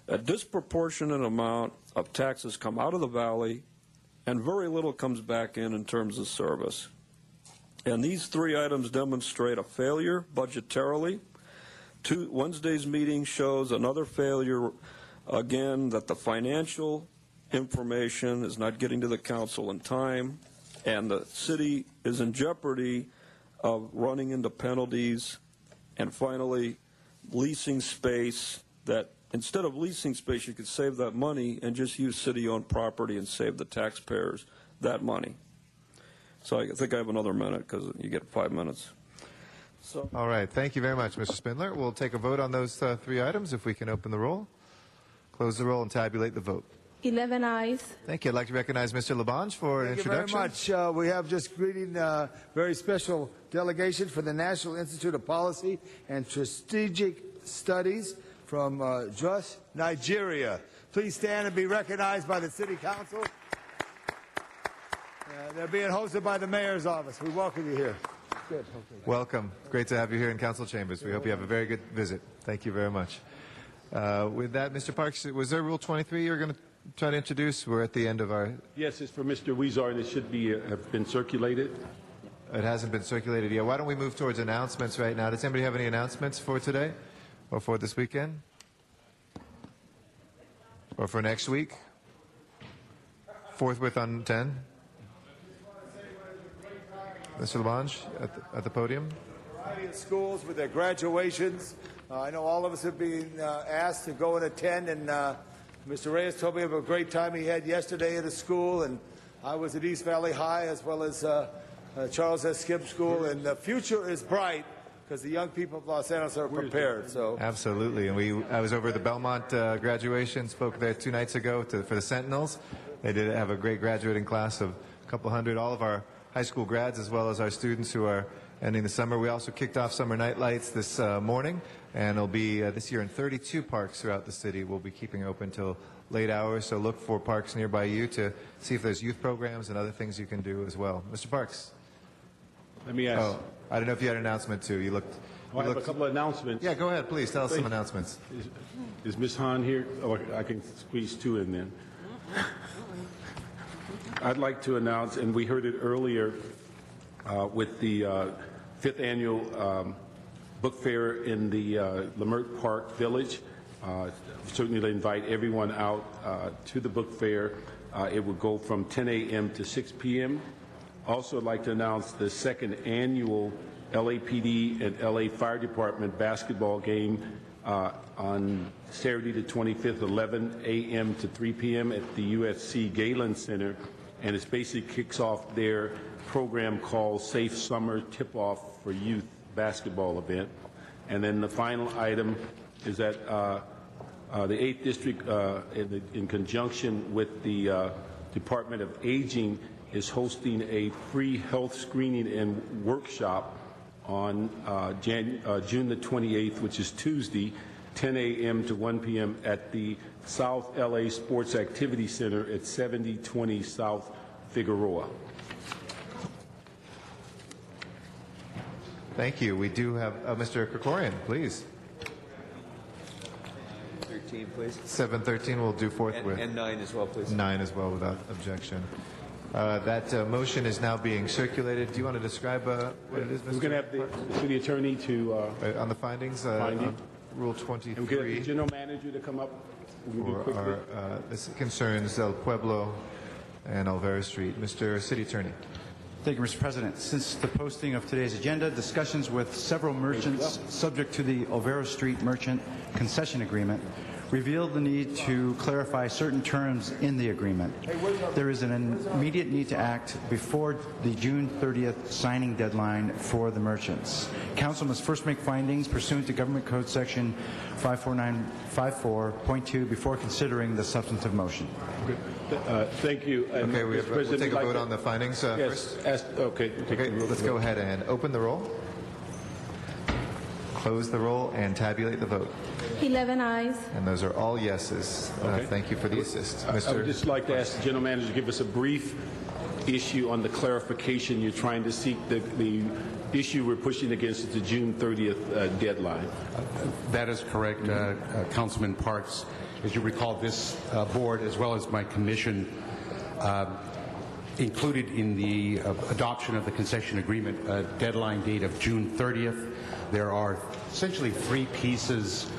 a disproportionate amount of taxes come out of the valley, and very little comes back in terms of service. And these three items demonstrate a failure budgetarily. Wednesday's meeting shows another failure, again, that the financial information is not getting to the council in time, and the city is in jeopardy of running into penalties. And finally, leasing space that, instead of leasing space, you could save that money and just use city-owned property and save the taxpayers that money. So I think I have another minute, because you get 5 minutes. So. All right. Thank you very much, Mr. Spindler. We'll take a vote on those three items, if we can open the roll, close the roll, and tabulate the vote. 11 ayes. Thank you. I'd like to recognize Mr. Labange for an introduction. Thank you very much. We have just greeting a very special delegation for the National Institute of Policy and Strategic Studies from Jos, Nigeria. Please stand and be recognized by the City Council. They're being hosted by the Mayor's Office. We welcome you here. Good. Welcome. Great to have you here in Council Chambers. We hope you have a very good visit. Thank you very much. With that, Mr. Parks, was there Rule 23 you're going to try to introduce? We're at the end of our... Yes, it's for Mr. Weezar, and it should be have been circulated. It hasn't been circulated yet. Why don't we move towards announcements right now? Does anybody have any announcements for today or for this weekend? Or for next week? Forthwith on 10. Mr. Labange at the podium. Variety of schools with their graduations. I know all of us have been asked to go and attend, and Mr. Reyes told me of a great time he had yesterday at a school, and I was at East Valley High as well as Charles S. Gibbs School, and the future is bright because the young people of Los Angeles are prepared. So Absolutely, and I was over at the Belmont graduation, spoke there 2 nights ago for the Sentinels. They did have a great graduating class of a couple hundred, all of our high school grads as well as our students who are ending the summer. We also kicked off summer night lights this morning, and it'll be this year in 32 parks throughout the city. We'll be keeping open till late hours, so look for parks nearby you to see if there's youth programs and other things you can do as well. Mr. Parks. Let me ask. Oh, I don't know if you had an announcement too. You looked. I have a couple of announcements. Yeah, go ahead, please. Tell us some announcements. Is Ms. Hahn here? Oh, I can squeeze 2 in then. I'd like to announce, and we heard it earlier with the 5th annual book fair in the Leimert Park Village. Certainly invite everyone out to the book fair. It will go from 10 a.m. to 6 p.m. Also, I'd like to announce the 2nd annual LAPD and LA Fire Department basketball game on Saturday the 25th, 11 a.m. to 3 p.m. at the UFC Galen Center. And it basically kicks off their program called Safe Summer Tip-Off for Youth basketball event. And then the final item is that the 8th District, in conjunction with the Department of Aging, is hosting a free health screening and workshop on June the 28th, which is Tuesday, 10 a.m. to 1 p.m. at the South LA Sports Activity Center at 7020 South Figueroa. Thank you. We do have Mr. Krikorian, please. 13, please. 713 we'll do forthwith. And 9 as well, please. 9 as well without objection. That motion is now being circulated. Do you want to describe what it is, Mr. We're going to have the city attorney to... on the findings, on Rule 23. And we'll get the general manager to come up. This concerns El Pueblo and Olvera Street. Mr. City Attorney. Thank you, Mr. President. Since the posting of today's agenda, discussions with several merchants subject to the Olvera Street Merchant Concession Agreement revealed the need to clarify certain terms in the agreement. There is an immediate need to act before the June 30th signing deadline for the merchants. Council must first make findings pursuant to Government Code Section 54954.2 before considering the substantive motion. Thank you. Okay, we'll take a vote on the findings first. Okay, let's go ahead and open the roll, close the roll, and tabulate the vote. 11 ayes. And those are all yeses. Okay. Thank you for the assist. I would just like to ask the general manager to give us a brief issue on the clarification you're trying to seek. The issue we're pushing against is the June 30th deadline. That is correct, Councilman Parks. As you recall, this board, as well as my commission, included in the adoption of the concession agreement a deadline date of June 30th. There are essentially 3 pieces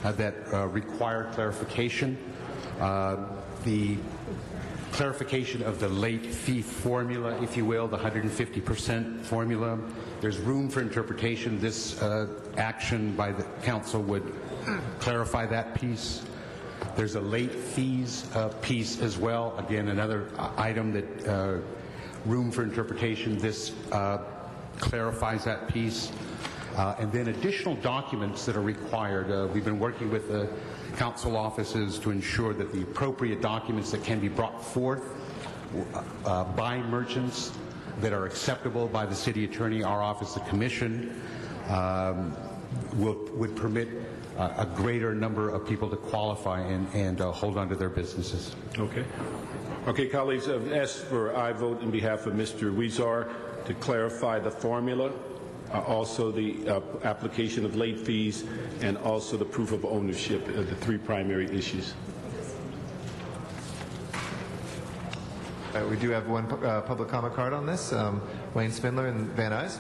that require clarification. The clarification of the late fee formula, if you will, the 150% formula. There's room for interpretation. This action by the council would clarify that piece. There's a late fees piece as well. Again, another item that room for interpretation. This clarifies that piece. And then additional documents that are required. We've been working with the council offices to ensure that the appropriate documents that can be brought forth by merchants that are acceptable by the city attorney, our office, the commission, would permit a greater number of people to qualify and hold on to their businesses. Okay. Okay, colleagues, I've asked for I vote in behalf of Mr. Huizar to clarify the formula. Also the application of late fees, and also the proof of ownership are the 3 primary issues. We do have one public comment card on this. Wayne Spindler and Van Nuys.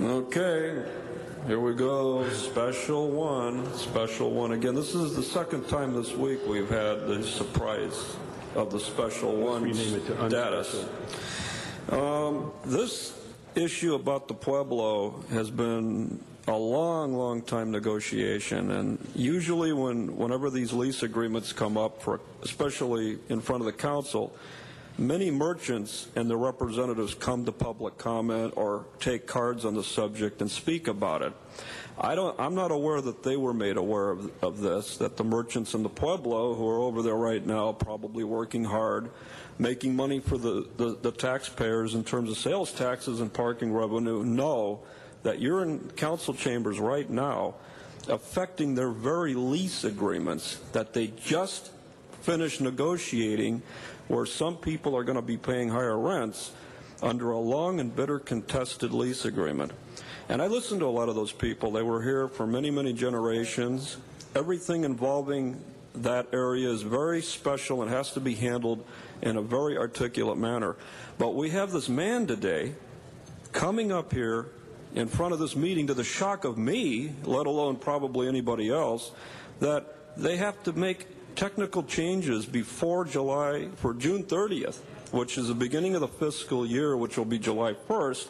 Okay. Here we go, special one again. This is the second time this week we've had the surprise of the special one status. This issue about the Pueblo has been a long time negotiation, and usually whenever these lease agreements come up, especially in front of the council, many merchants and their representatives come to public comment or take cards on the subject and speak about it. I'm not aware that they were made aware of this, that the merchants in the Pueblo, who are over there right now probably working hard, making money for the taxpayers in terms of sales taxes and parking revenue, know that you're in council chambers right now affecting their very lease agreements that they just finished negotiating, where some people are going to be paying higher rents under a long and bitter contested lease agreement. And I listened to a lot of those people. They were here for many generations. Everything involving that area is very special and has to be handled in a very articulate manner. But we have this man today coming up here in front of this meeting, to the shock of me, let alone probably anybody else, that they have to make technical changes before June 30th, which is the beginning of the fiscal year, which will be July 1st,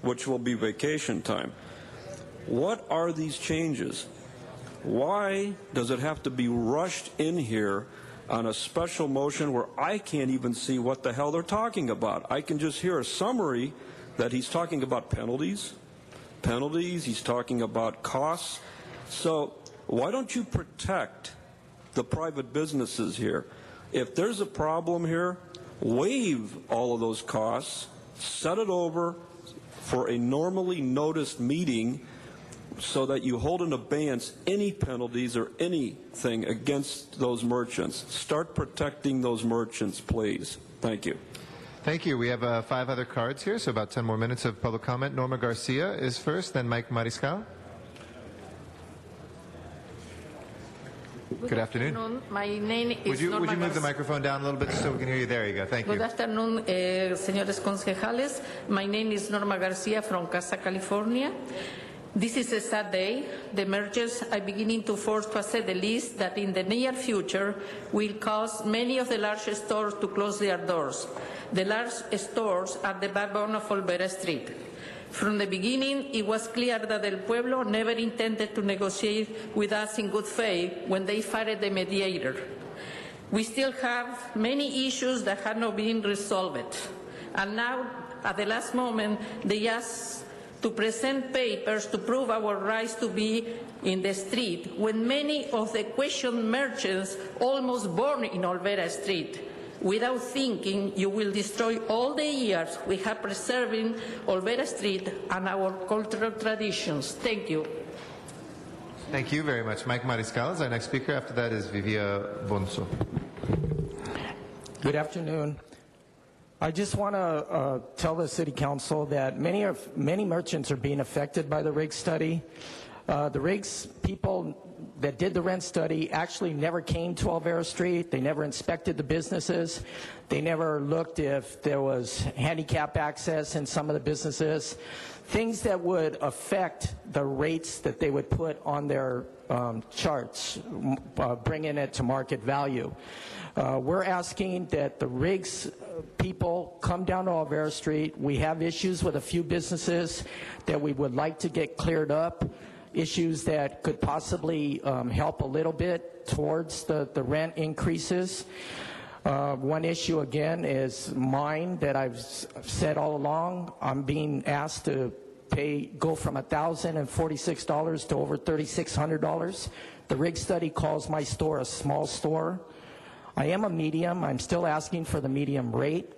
which will be vacation time. What are these changes? Why does it have to be rushed in here on a special motion where I can't even see what the hell they're talking about? I can just hear a summary that he's talking about penalties, he's talking about costs. So why don't you protect the private businesses here? If there's a problem here, waive all of those costs, set it over for a normally noticed meeting so that you hold in abeyance any penalties or anything against those merchants. Start protecting those merchants, please. Thank you. Thank you. We have 5 other cards here, so about 10 more minutes of public comment. Norma Garcia is first, then Mike Mariscal. Good afternoon. My name is Would you move the microphone down a little bit so we can hear you? There you go. Thank you. Good afternoon, señores concejales. My name is Norma Garcia from Casa, California. This is a sad day. The mergers are beginning to force to accept the list that in the near future will cause many of the large stores to close their doors. The large stores are the backbone of Olvera Street. From the beginning, it was clear that El Pueblo never intended to negotiate with us in good faith when they fired the mediator. We still have many issues that have not been resolved. And now, at the last moment, they ask to present papers to prove our rights to be in the street, when many of the questioned merchants almost born in Olvera Street. Without thinking, you will destroy all the years we have preserving Olvera Street and our cultural traditions. Thank you. Thank you very much. Mike Mariscal is our next speaker. After that is Vivia Bonso. Good afternoon. I just want to tell the City Council that many merchants are being affected by the RIGS study. The RIGS people that did the rent study actually never came to Olvera Street. They never inspected the businesses. They never looked if there was handicap access in some of the businesses. Things that would affect the rates that they would put on their charts, bringing it to market value. We're asking that the RIGS people come down to Olvera Street. We have issues with a few businesses that we would like to get cleared up, issues that could possibly help a little bit towards the rent increases. One issue, again, is mine that I've said all along. I'm being asked to go from $1,046 to over $3,600. The RIGS study calls my store a small store. I am a medium. I'm still asking for the medium rate.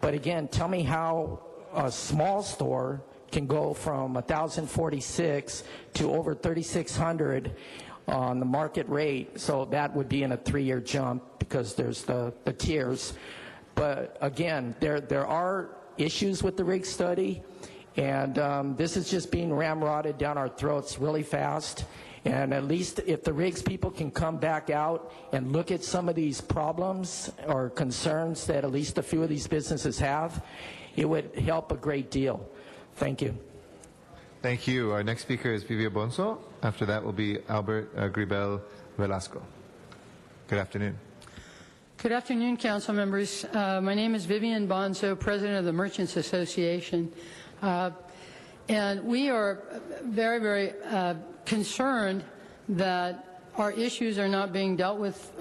But again, tell me how a small store can go from $1,046 to over $3,600 on the market rate. So that would be in a 3-year jump because there's the tiers. But again, there are issues with the RIGS study, and this is just being ramrodded down our throats really fast. And at least if the RIGS people can come back out and look at some of these problems or concerns that at least a few of these businesses have, it would help a great deal. Thank you. Thank you. Our next speaker is Vivia Bonso. After that will be Albert Gribel Velasco. Good afternoon. Good afternoon, council members. My name is Vivian Bonzo, president of the Merchants Association. And we are very, very concerned that our issues are not being dealt with.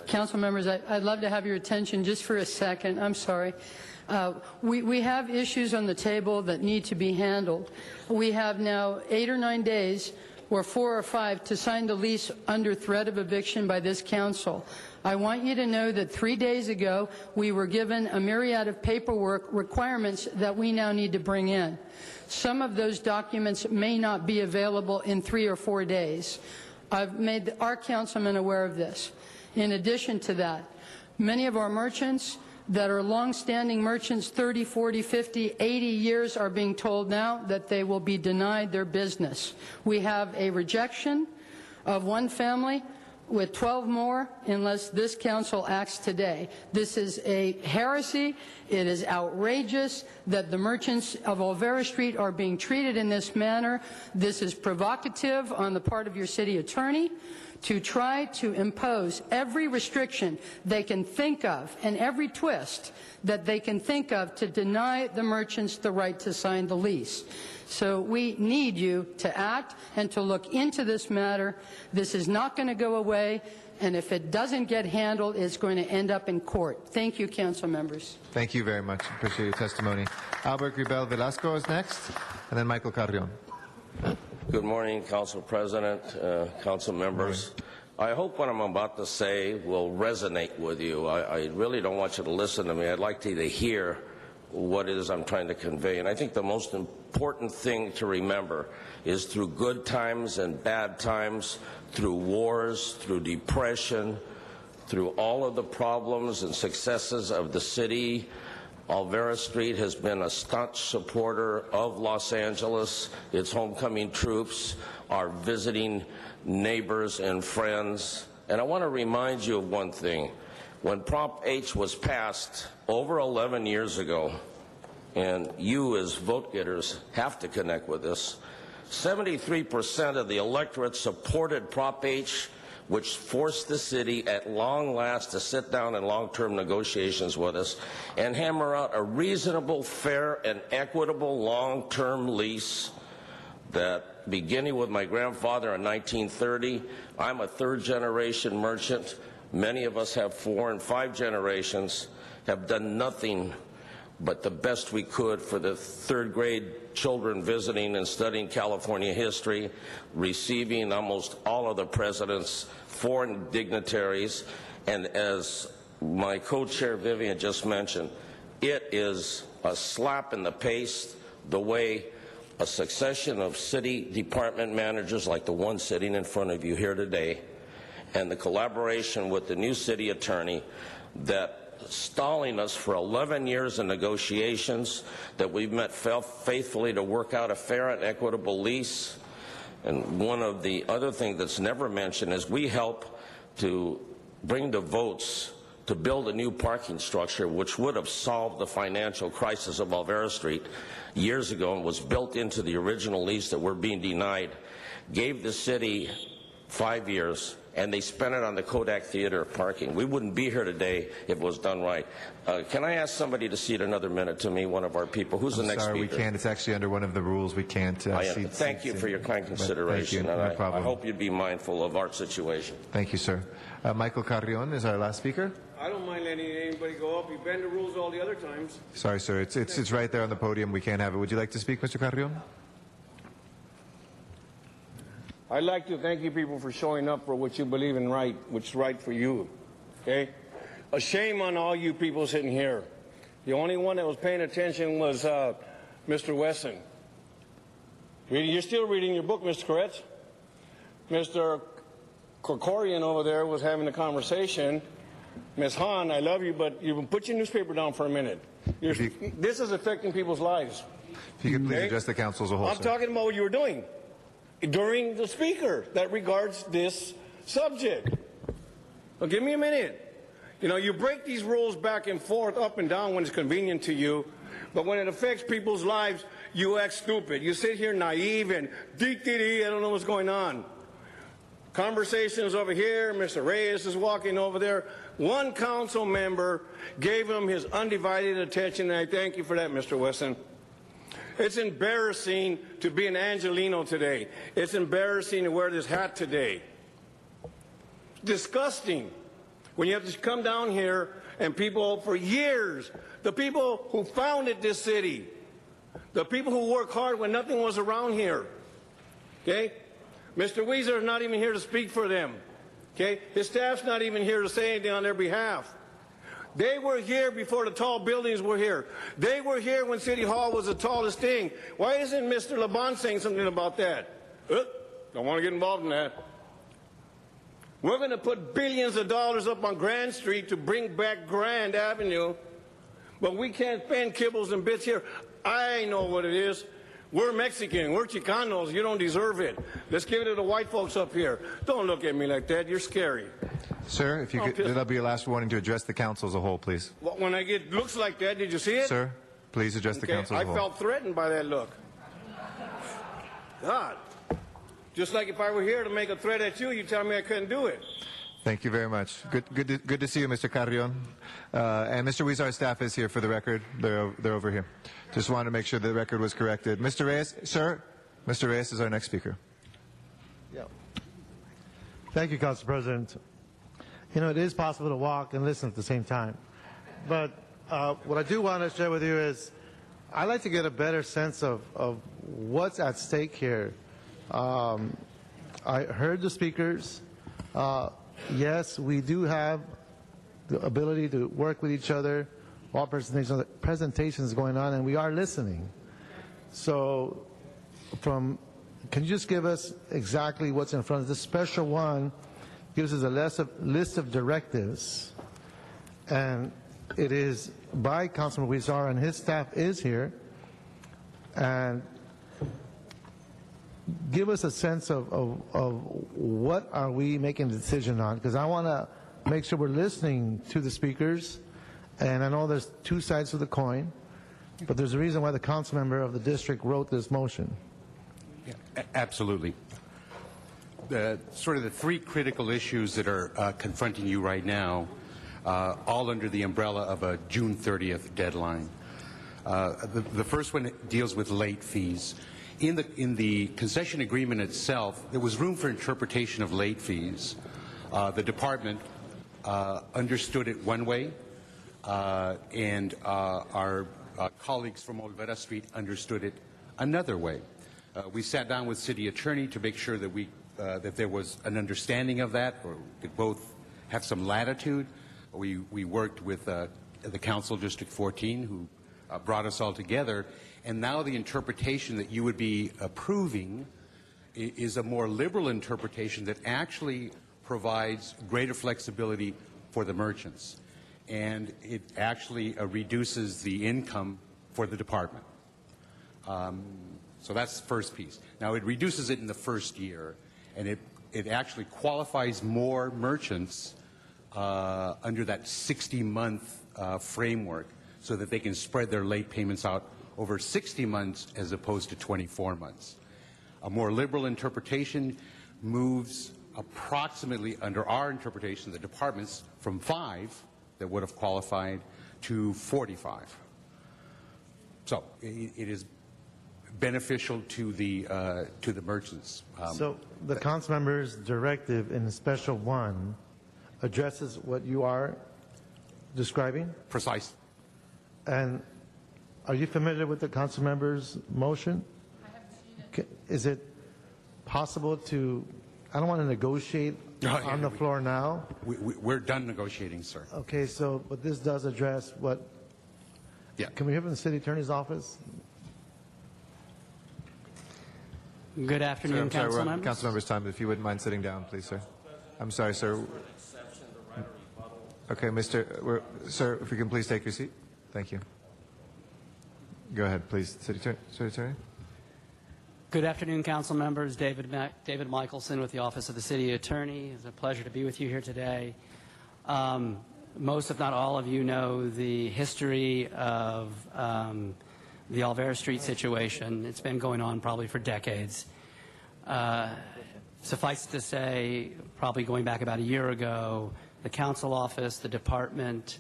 Council members, I'd love to have your attention just for a second. I'm sorry. We have issues on the table that need to be handled. We have now 8 or 9 days, or 4 or 5, to sign the lease under threat of eviction by this council. I want you to know that 3 days ago, we were given a myriad of paperwork requirements that we now need to bring in. Some of those documents may not be available in 3 or 4 days. I've made our councilmen aware of this. In addition to that, many of our merchants that are long-standing merchants, 30, 40, 50, 80 years, are being told now that they will be denied their business. We have a rejection of one family with 12 more unless this council acts today. This is a heresy. It is outrageous that the merchants of Olvera Street are being treated in this manner. This is provocative on the part of your city attorney to try to impose every restriction they can think of and every twist that they can think of to deny the merchants the right to sign the lease. So we need you to act and to look into this matter. This is not going to go away, and if it doesn't get handled, it's going to end up in court. Thank you, council members. Thank you very much. Appreciate your testimony. Albert Gribel Velasco is next, and then Michael Carrion. Good morning, Council President, Council members. I hope what I'm about to say will resonate with you. I really don't want you to listen to me. I'd like you to hear what it is I'm trying to convey. And I think the most important thing to remember is through good times and bad times, through wars, through depression, through all of the problems and successes of the city, Olvera Street has been a staunch supporter of Los Angeles, its homecoming troops, our visiting neighbors and friends. And I want to remind you of one thing. When Prop H was passed over 11 years ago, and you as vote getters have to connect with this, 73% of the electorate supported Prop H, which forced the city at long last to sit down in long-term negotiations with us and hammer out a reasonable, fair, and equitable long-term lease that, beginning with my grandfather in 1930, I'm a third-generation merchant. Many of us have 4 and 5 generations, have done nothing but the best we could for the third-grade children visiting and studying California history, receiving almost all of the president's foreign dignitaries, and as my co-chair Vivian just mentioned, it is a slap in the face the way a succession of city department managers like the one sitting in front of you here today, and the collaboration with the new city attorney that stalling us for 11 years in negotiations, that we've met faithfully to work out a fair and equitable lease. And one of the other things that's never mentioned is we help to bring the votes to build a new parking structure which would have solved the financial crisis of Olvera Street years ago and was built into the original lease that we're being denied, gave the city 5 years, and they spent it on the Kodak Theater parking. We wouldn't be here today if it was done right. Can I ask somebody to cede another minute to me, one of our people? Who's the next speaker? speaker? We can't. It's actually under one of the rules. We can't cede. Thank you for your kind consideration. Thank you. No problem. I hope you'd be mindful of our situation. Thank you, sir. Michael Carrion is our last speaker. I don't mind letting anybody go up. You bend the rules all the other times. Sorry, sir. It's right there on the podium. We can't have it. Would you like to speak, Mr. Carrion? I'd like to thank you people for showing up for what you believe in right, which is right for you. Okay? A shame on all you people sitting here. The only one that was paying attention was Mr. Wesson. You're still reading your book, Mr. Koretz. Mr. Krikorian over there was having a conversation. Ms. Hahn, I love you, but you put your newspaper down for a minute. This is affecting people's lives. If you could please address the council as a whole, I'm talking about what you were doing during the speaker that regards this subject. Well, give me a minute. You know, you break these rules back and forth, up and down when it's convenient to you, But when it affects people's lives, you act stupid. You sit here naive and dee-dee-dee, I don't know what's going on. Conversations over here, Mr. Reyes is walking over there. One council member gave him his undivided attention, and I thank you for that, Mr. Wesson. It's embarrassing to be an Angelino today. It's embarrassing to wear this hat today. It's disgusting when you have to come down here and people for years, the people who founded this city, the people who work hard when nothing was around here, okay? Mr. Weezer is not even here to speak for them, okay? His staff's not even here to say anything on their behalf. They were here before the tall buildings were here. They were here when City Hall was the tallest thing. Why isn't Mr. LeBon saying something about that? Don't want to get involved in that. We're going to put billions of dollars up on Grand Street to bring back Grand Avenue, but we can't spend kibbles and bits here. I know what it is. We're Mexican. We're Chicanos. You don't deserve it. Let's give it to the white folks up here. Don't look at me like that. You're scary. Sir, if you could, that'll be your last warning to address the council as a whole, please. When I get looks like that, did you see it? Sir, please address the council as a whole. I felt threatened by that look. God. Just like if I were here to make a threat at you, you tell me I couldn't do it. Thank you very much. Good to see you, Mr. Carrion. And Mr. Weezar's staff is here for the record. They're over here. Just wanted to make sure the record was corrected. Mr. Reyes, sir, Mr. Reyes is our next speaker. Yeah. Thank you, Council President. You know, it is possible to walk and listen at the same time. But what I do want to share with you is I'd like to get a better sense of what's at stake here. I heard the speakers. Yes, we do have the ability to work with each other while presentations going on, and we are listening. So can you just give us exactly what's in front of this special one? Gives us a list of directives, and it is by Councilman Weezar, and his staff is here, and give us a sense of what are we making a decision on, because I want to make sure we're listening to the speakers, and I know there's two sides to the coin, but there's a reason why the council member of the district wrote this motion. Yeah, absolutely. Sort of the three critical issues that are confronting you right now, all under the umbrella of a June 30th deadline. The first one deals with late fees. In the concession agreement itself, there was room for interpretation of late fees. The department understood it one way, and our colleagues from Olvera Street understood it another way. We sat down with city attorney to make sure that that there was an understanding of that, or could both have some latitude. We worked with the Council District 14, who brought us all together, and now the interpretation that you would be approving is a more liberal interpretation that actually provides greater flexibility for the merchants, and it actually reduces the income for the department. So that's the first piece. Now, it reduces it in the first year, and it actually qualifies more merchants under that 60-month framework so that they can spread their late payments out over 60 months as opposed to 24 months. A more liberal interpretation moves approximately, under our interpretation, the departments from 5 that would have qualified to 45. So it is beneficial to the merchants. So the council member's directive in Special 1 addresses what you are describing? Precisely. And are you familiar with the council member's motion? I haven't seen it. Is it possible to, I don't want to negotiate on the floor now. We're done negotiating, sir. Okay, so, but this does address what, yeah. Can we hear from the city attorney's office? Good afternoon, council members. Council members' time. If you wouldn't mind sitting down, please, sir. I'm sorry, sir. Okay, sir, if you can please take your seat. Thank you. Go ahead, please, city attorney. Good afternoon, council members. David Michelson with the Office of the City Attorney. It's a pleasure to be with you here today. most, if not all of you, know the history of the Olvera Street situation. It's been going on probably for decades. Suffice to say, probably going back about a year ago, the council office, the department,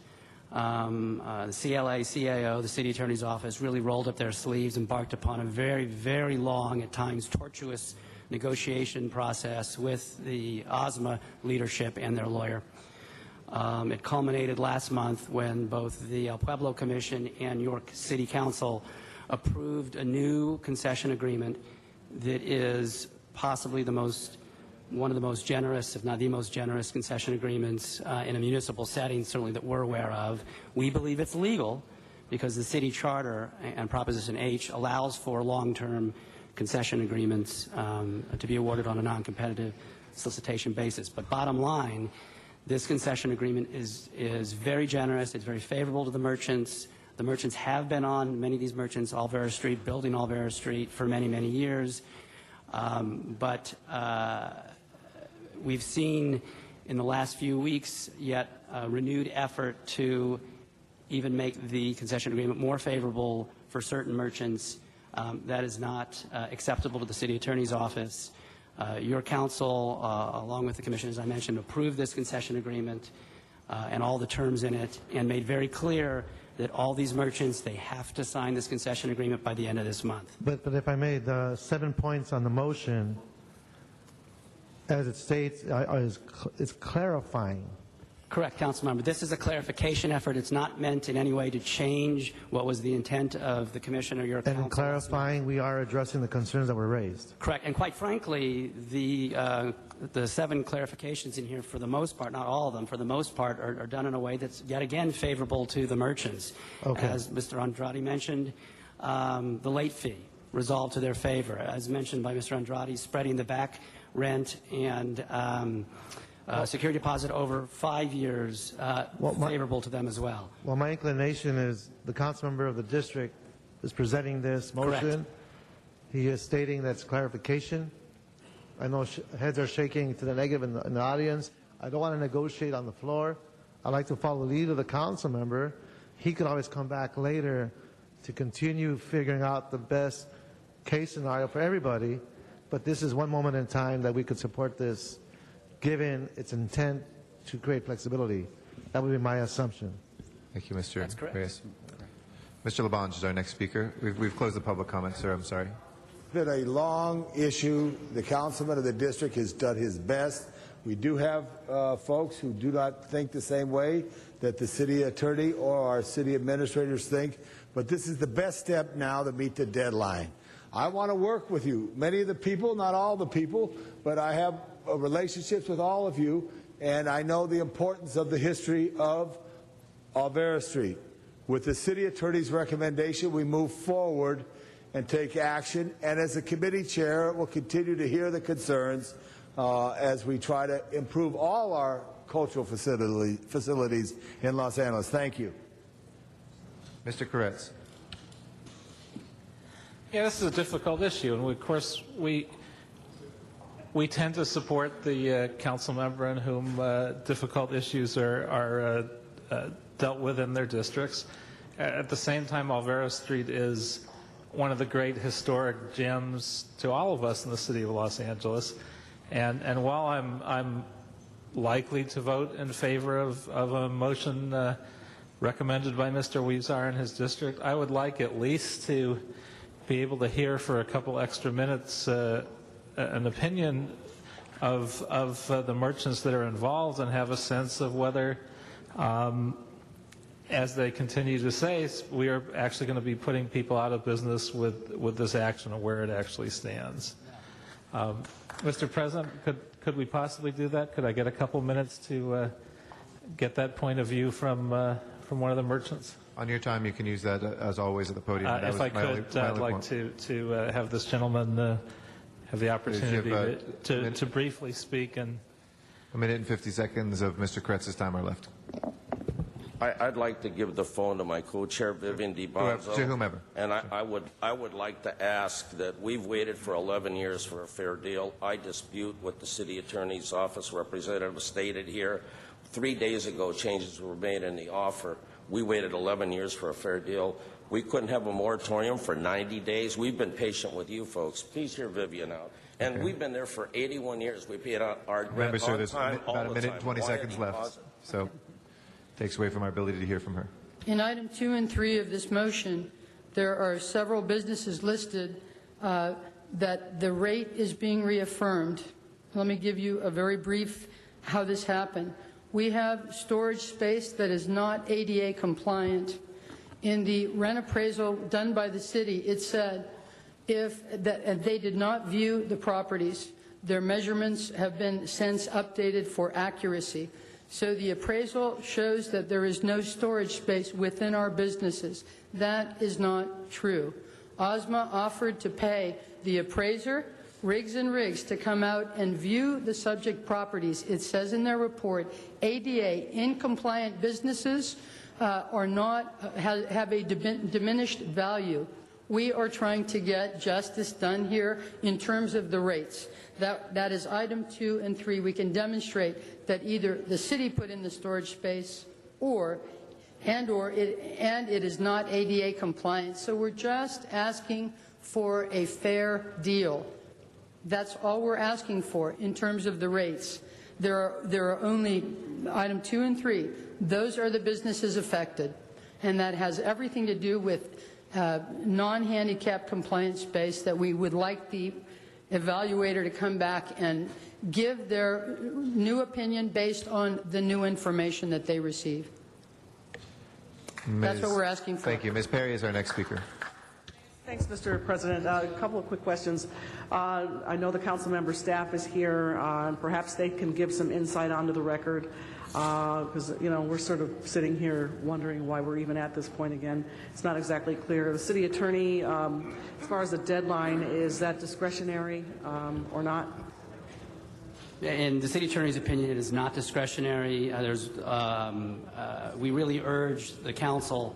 the CLA, CAO, the city attorney's office really rolled up their sleeves, embarked upon a very, very long, at times tortuous negotiation process with the OSMA leadership and their lawyer. It culminated last month when both the El Pueblo Commission and York City Council approved a new concession agreement that is possibly one of the most generous, if not the most generous, concession agreements in a municipal setting, certainly that we're aware of. We believe it's legal because the city charter and Proposition H allows for long-term concession agreements to be awarded on a non-competitive solicitation basis. But bottom line, this concession agreement is very generous. It's very favorable to the merchants. The merchants have been on, many of these merchants, Olvera Street, building Olvera Street for many, many years. But we've seen in the last few weeks yet a renewed effort to even make the concession agreement more favorable for certain merchants. That is not acceptable to the city attorney's office. Your council, along with the commission, as I mentioned, approved this concession agreement and all the terms in it, and made very clear that all these merchants, they have to sign this concession agreement by the end of this month. But if I may, the 7 points on the motion, as it states, is clarifying. Correct, Councilmember. This is a clarification effort. It's not meant in any way to change what was the intent of the commission or your council. And in clarifying, we are addressing the concerns that were raised. Correct. And quite frankly, the 7 clarifications in here, for the most part, not all of them, for the most part, are done in a way that's, yet again, favorable to the merchants. Okay. As Mr. Andrade mentioned, the late fee resolved to their favor. As mentioned by Mr. Andrade, spreading the back rent and security deposit over 5 years, favorable to them as well. Well, my inclination is the council member of the district is presenting this motion. Correct. He is stating that's clarification. I know heads are shaking to the negative in the audience. I don't want to negotiate on the floor. I'd like to follow the lead of the council member. He could always come back later to continue figuring out the best case scenario for everybody. But this is one moment in time that we could support this, given its intent to create flexibility. That would be my assumption. Thank you, Mr. That's correct. Reyes. Mr. Labange is our next speaker. We've closed the public comment, sir. I'm sorry. It's been a long issue. The councilman of the district has done his best. We do have folks who do not think the same way that the city attorney or our city administrators think, but this is the best step now to meet the deadline. I want to work with you. Many of the people, not all the people, but I have relationships with all of you, and I know the importance of the history of Olvera Street. With the city attorney's recommendation, we move forward and take action, and as a committee chair, we'll continue to hear the concerns as we try to improve all our cultural facilities in Los Angeles. Thank you. Mr. Koretz. Yeah, this is a difficult issue, and of course we tend to support the council member in whom difficult issues are dealt with in their districts. At the same time, Olvera Street is one of the great historic gems to all of us in the city of Los Angeles, and while I'm likely to vote in favor of a motion recommended by Mr. Huizar in his district, I would like at least to be able to hear for a couple extra minutes an opinion of the merchants that are involved and have a sense of whether, as they continue to say, we are actually going to be putting people out of business with this action and where it actually stands. Mr. President, could we possibly do that? Could I get a couple minutes to get that point of view from one of the merchants? On your time, you can use that as always at the podium. If I could, I'd like to have this gentleman have the opportunity to briefly speak. And 1 minute and 50 seconds of Mr. Koretz's time are left. I'd like to give the phone to my co-chair, Vivian DiBonzo. To whomever. And I would like to ask that we've waited for 11 years for a fair deal. I dispute what the city attorney's office representative stated here. 3 days ago, changes were made in the offer. We waited 11 years for a fair deal. We couldn't have a moratorium for 90 days. We've been patient with you folks. Please hear Vivian out. And we've been there for 81 years. We paid our rent Remember, sir, on there's time, all about a the minute time. and 20 Why seconds any left. pause? So takes away from our ability to hear from her. In item 2 and 3 of this motion, there are several businesses listed that the rate is being reaffirmed. Let me give you a very brief how this happened. We have storage space that is not ADA compliant. In the rent appraisal done by the city, it said and they did not view the properties. Their measurements have been since updated for accuracy. So the appraisal shows that there is no storage space within our businesses. That is not true. OSMA offered to pay the appraiser, Riggs & Riggs, to come out and view the subject properties. It says in their report, ADA incompliant businesses are not have a diminished value. We are trying to get justice done here in terms of the rates. That is item 2 and 3. We can demonstrate that either the city put in the storage space or it is not ADA compliant. So we're just asking for a fair deal. That's all we're asking for in terms of the rates. There are only item 2 and 3. Those are the businesses affected, and that has everything to do with non-handicap compliant space that we would like the evaluator to come back and give their new opinion based on the new information that they receive. That's what we're asking for. Thank you. Ms. Perry is our next speaker. Thanks, Mr. President. A couple of quick questions. I know the council member staff is here. Perhaps they can give some insight onto the record, because we're sort of sitting here wondering why we're even at this point again. It's not exactly clear. The city attorney, as far as the deadline, is that discretionary or not? In the city attorney's opinion, it is not discretionary. We really urge the council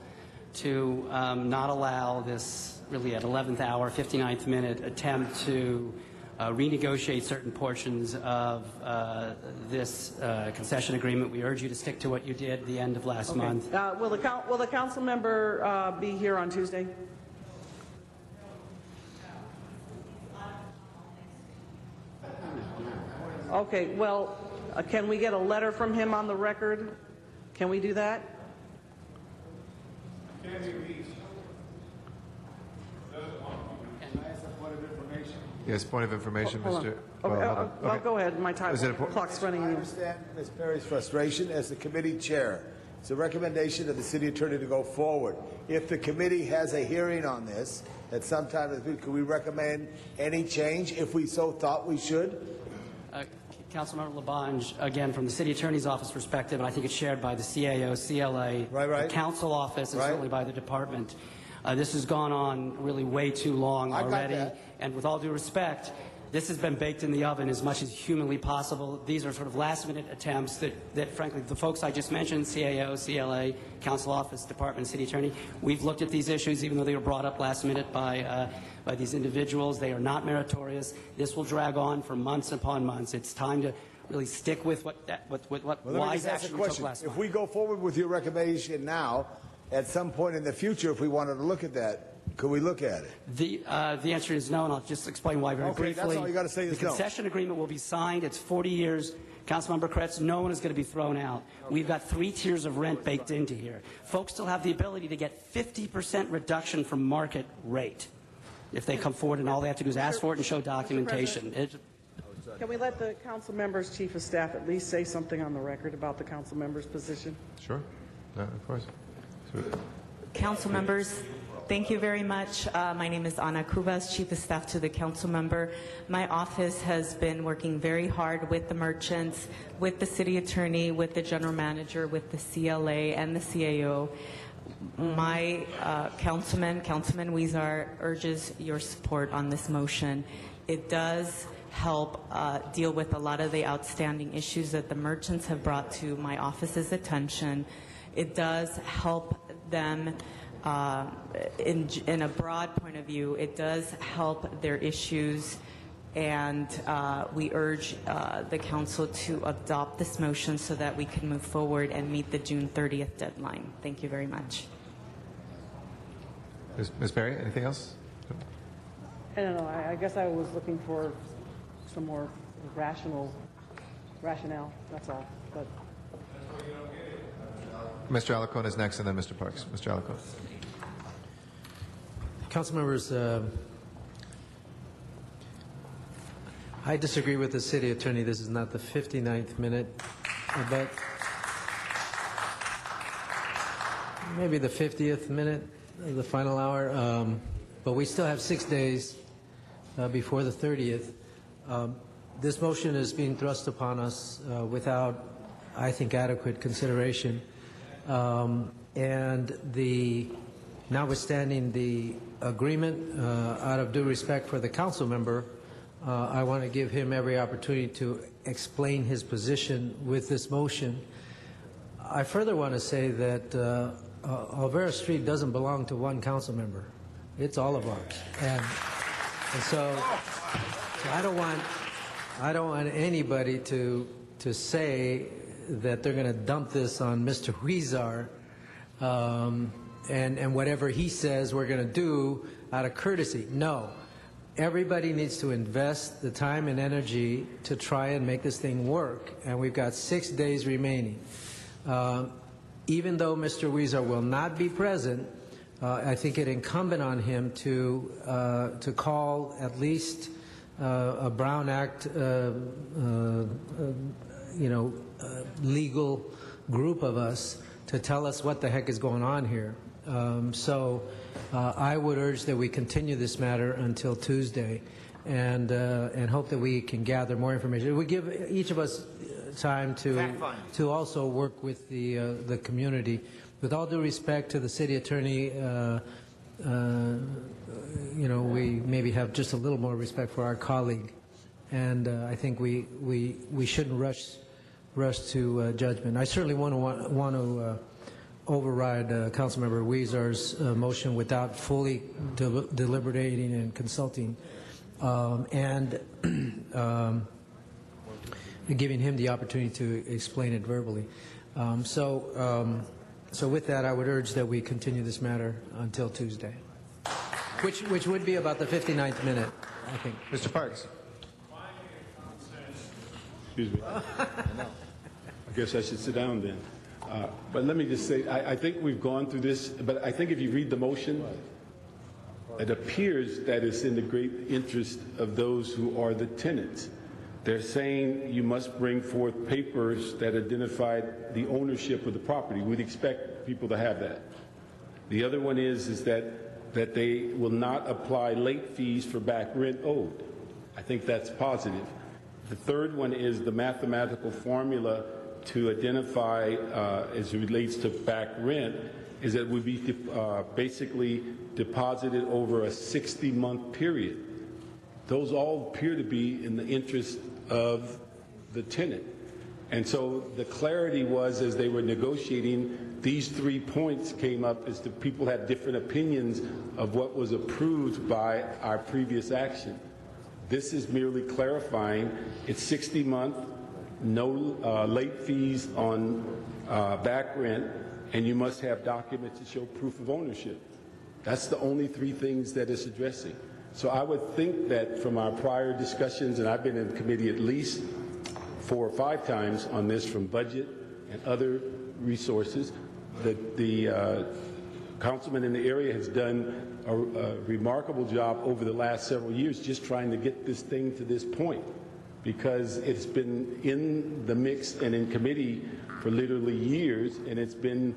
to not allow this really at 11th hour, 59th minute attempt to renegotiate certain portions of this concession agreement. We urge you to stick to what you did at the end of last month. Will the council member be here on Tuesday? Okay, well, can we get a letter from him on the record? Can we do that? Yes, point of information, Hold on. Mr. Okay, Well, hold on. I'll Okay. go ahead. My time Is it a clock's running. I understand Ms. Perry's frustration as the committee chair. It's a recommendation of the city attorney to go forward. If the committee has a hearing on this at some time this week, could we recommend any change if we so thought we should? Councilmember Labange, again, from the city attorney's office perspective, and I think it's shared by the CAO, CLA, the council office, and certainly by the department. This has gone on really way too long already. And with all due respect, this has been baked in the oven as much as humanly possible. These are sort of last-minute attempts that, frankly, the folks I just mentioned, CAO, CLA, council office, department, city attorney, we've looked at these issues, even though they were brought up last minute by these individuals. They are not meritorious. This will drag on for months upon months. It's time to really stick with what wise action we took last month. If we go forward with your recommendation now, at some point in the future, if we wanted to look at that, could we look at it? The answer is no, and I'll just explain why very briefly. That's all you got to say is the concession agreement will be signed. It's 40 years. Councilmember Kretz, no one is going to be thrown out. We've got 3 tiers of rent baked into here. Folks still have the ability to get 50% reduction from market rate if they come forward, and all they have to do is ask for it and show documentation. Can we let the council member's chief of staff at least say something on the record about the council member's position? Sure. Of course. Council members, thank you very much. My name is Ana Cubas, Chief of Staff to the council member. My office has been working very hard with the merchants, with the city attorney, with the general manager, with the CLA and the CAO. My Councilman Huizar, urges your support on this motion. It does help deal with a lot of the outstanding issues that the merchants have brought to my office's attention. It does help them in a broad point of view. It does help their issues, and we urge the council to adopt this motion so that we can move forward and meet the June 30th deadline. Thank you very much. Ms. Perry, anything else? I don't know. I guess I was looking for some more rationale. That's all. But Mr. Alarcon is next, and then Mr. Parks. Mr. Alarcon. Council members, I disagree with the city attorney. This is not the 59th minute, but maybe the 50th minute of the final hour. But we still have 6 days before the 30th. This motion is being thrust upon us without, I think, adequate consideration. And notwithstanding the agreement, out of due respect for the council member, I want to give him every opportunity to explain his position with this motion. I further want to say that Olvera Street doesn't belong to one council member. It's all of ours. And so I don't want anybody to say that they're going to dump this on Mr. Huizar, and whatever he says we're going to do out of courtesy. No. Everybody needs to invest the time and energy to try and make this thing work, and we've got 6 days remaining. Even though Mr. Huizar will not be present, I think it incumbent on him to call at least a Brown Act, legal group of us to tell us what the heck is going on here. So I would urge that we continue this matter until Tuesday, and hope that we can gather more information. We give each of us time to also work with the community. With all due respect to the city attorney, we maybe have just a little more respect for our colleague, and I think we shouldn't rush to judgment. I certainly want to override Councilmember Huizar's motion without fully deliberating and consulting, and giving him the opportunity to explain it verbally. So with that, I would urge that we continue this matter until Tuesday, which would be about the 59th minute, I think. Mr. Parks. Excuse me. I guess I should sit down then. But let me just say, I think we've gone through this, but I think if you read the motion, it appears that it's in the great interest of those who are the tenants. They're saying you must bring forth papers that identify the ownership of the property. We'd expect people to have that. The other one is that they will not apply late fees for back rent owed. I think that's positive. The third one is the mathematical formula to identify as it relates to back rent is that it would be basically deposited over a 60-month period. Those all appear to be in the interest of the tenant. And so the clarity was, as they were negotiating, these 3 points came up as to people had different opinions of what was approved by our previous action. This is merely clarifying it's 60-month, no late fees on back rent, and you must have documents to show proof of ownership. That's the only 3 things that it's addressing. So I would think that from our prior discussions, and I've been in the committee at least 4 or 5 times on this from budget and other resources, that the councilman in the area has done a remarkable job over the last several years just trying to get this thing to this point, because it's been in the mix and in committee for literally years, and it's been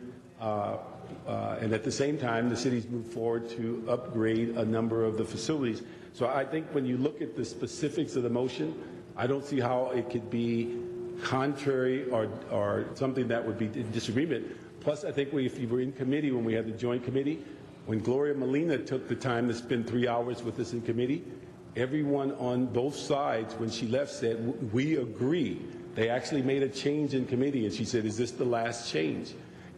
and at the same time, the city's moved forward to upgrade a number of the facilities. So I think when you look at the specifics of the motion, I don't see how it could be contrary or something that would be in disagreement. Plus, I think if you were in committee when we had the joint committee, when Gloria Molina took the time to spend 3 hours with us in committee, everyone on both sides, when she left, said, we agree. They actually made a change in committee, and she said, is this the last change?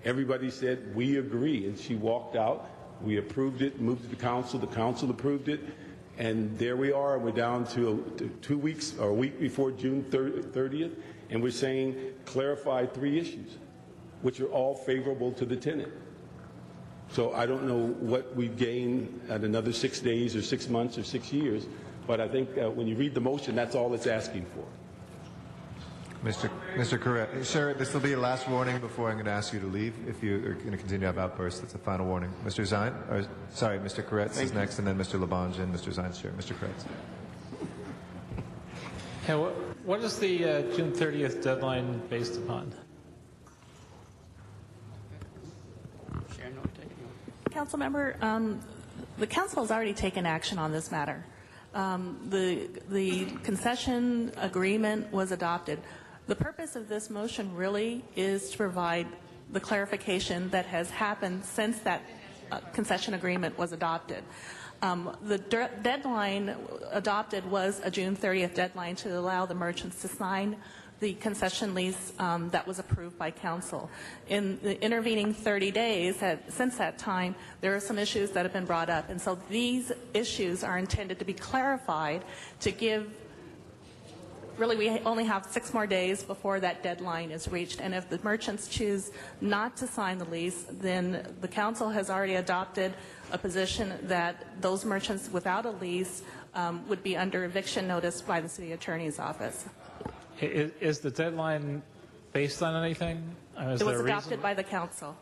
Everybody said, we agree, and she walked out. We approved it, moved it to the council approved it, and there we are. We're down to 2 weeks or a week before June 30th, and we're saying clarify 3 issues, which are all favorable to the tenant. So I don't know what we gain at another 6 days or 6 months or 6 years, but I think when you read the motion, that's all it's asking for. Mr. Correct. Sir, this will be your last warning before I'm going to ask you to leave. If you are going to continue to have outbursts, that's a final warning. Mr. Zine, or sorry, Mr. Koretz is next, and then Mr. Labange and Mr. Zine's chair. Mr. Koretz. Yeah, what is the June 30th deadline based upon? Councilmember, the council has already taken action on this matter. The concession agreement was adopted. The purpose of this motion really is to provide the clarification that has happened since that concession agreement was adopted. The deadline adopted was a June 30th deadline to allow the merchants to sign the concession lease that was approved by council. In the intervening 30 days, since that time, there are some issues that have been brought up. And so these issues are intended to be clarified to give, really we only have 6 more days before that deadline is reached. And if the merchants choose not to sign the lease, then the council has already adopted a position that those merchants without a lease would be under eviction notice by the city attorney's office. Is the deadline based on anything? It was adopted by the council.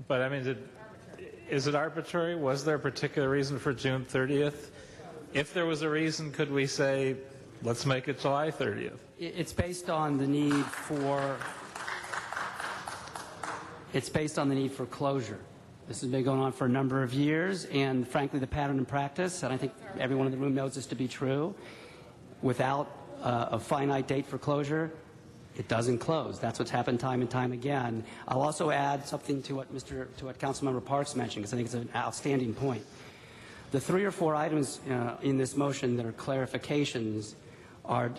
But I mean, is it arbitrary? Was there a particular reason for June 30th? If there was a reason, could we say, let's make it July 30th? It's based on the need for closure. This has been going on for a number of years, and frankly, the pattern and practice, and I think everyone in the room knows this to be true, without a finite date for closure, it doesn't close. That's what's happened time and time again. I'll also add something to what Councilmember Parks mentioned, because I think it's an outstanding point. The 3 or 4 items in this motion that are clarifications are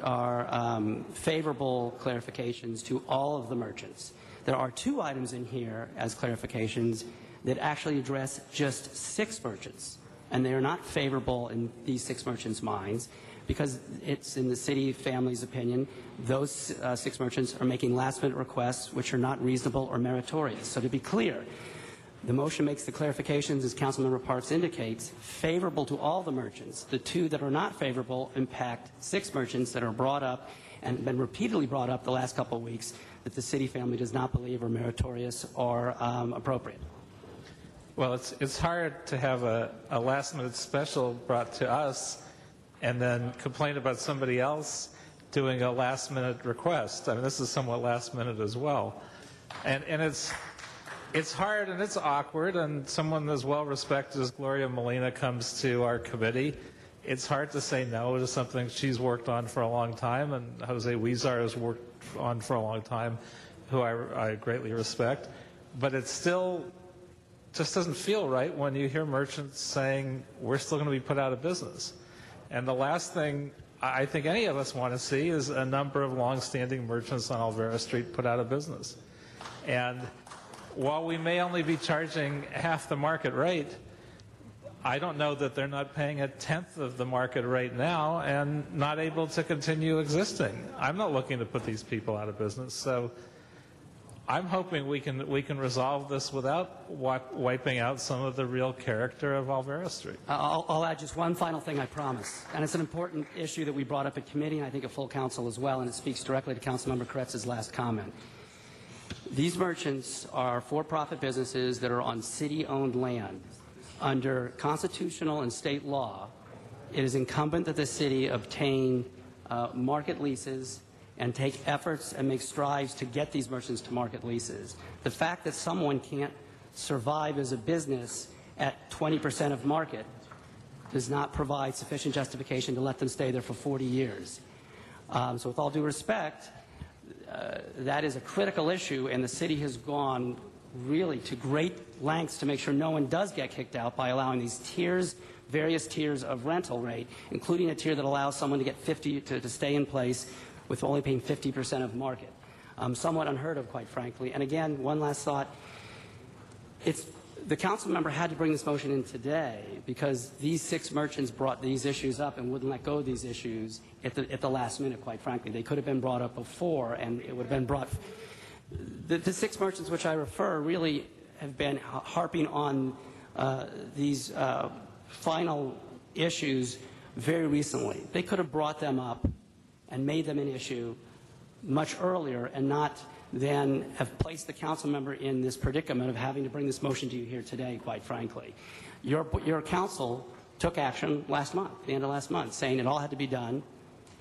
favorable clarifications to all of the merchants. There are 2 items in here as clarifications that actually address just 6 merchants, and they are not favorable in these 6 merchants' minds, because it's in the city family's opinion, those 6 merchants are making last-minute requests which are not reasonable or meritorious. So to be clear, the motion makes the clarifications, as Councilmember Parks indicates, favorable to all the merchants. The 2 that are not favorable impact 6 merchants that are brought up and been repeatedly brought up the last couple of weeks that the city family does not believe are meritorious or appropriate. Well, it's hard to have a last-minute special brought to us and then complain about somebody else doing a last-minute request. I mean, this is somewhat last-minute as well. And it's hard and it's awkward, and someone as well-respected as Gloria Molina comes to our committee. It's hard to say no to something she's worked on for a long time, and Jose Huizar has worked on for a long time, who I greatly respect. But it still just doesn't feel right when you hear merchants saying, we're still going to be put out of business. And the last thing I think any of us want to see is a number of long-standing merchants on Olvera Street put out of business. And while we may only be charging half the market rate, I don't know that they're not paying 1/10 of the market rate now and not able to continue existing. I'm not looking to put these people out of business. So I'm hoping we can resolve this without wiping out some of the real character of Olvera Street. I'll add just one final thing, I promise. And it's an important issue that we brought up at committee, and I think at full council as well, and it speaks directly to Councilmember Koretz's last comment. These merchants are for-profit businesses that are on city-owned land. Under constitutional and state law, it is incumbent that the city obtain market leases and take efforts and make strides to get these merchants to market leases. The fact that someone can't survive as a business at 20% of market does not provide sufficient justification to let them stay there for 40 years. So with all due respect, that is a critical issue, and the city has gone really to great lengths to make sure no one does get kicked out by allowing these tiers, various tiers of rental rate, including a tier that allows someone to get 50 to stay in place with only paying 50% of market. Somewhat unheard of, quite frankly. And again, one last thought. the council member had to bring this motion in today because these 6 merchants brought these issues up and wouldn't let go of these issues at the last minute, quite frankly. They could have been brought up before, and it would have been brought. The 6 merchants which I refer really have been harping on these final issues very recently. They could have brought them up and made them an issue much earlier and not then have placed the council member in this predicament of having to bring this motion to you here today, quite frankly. Your council took action last month, the end of last month, saying it all had to be done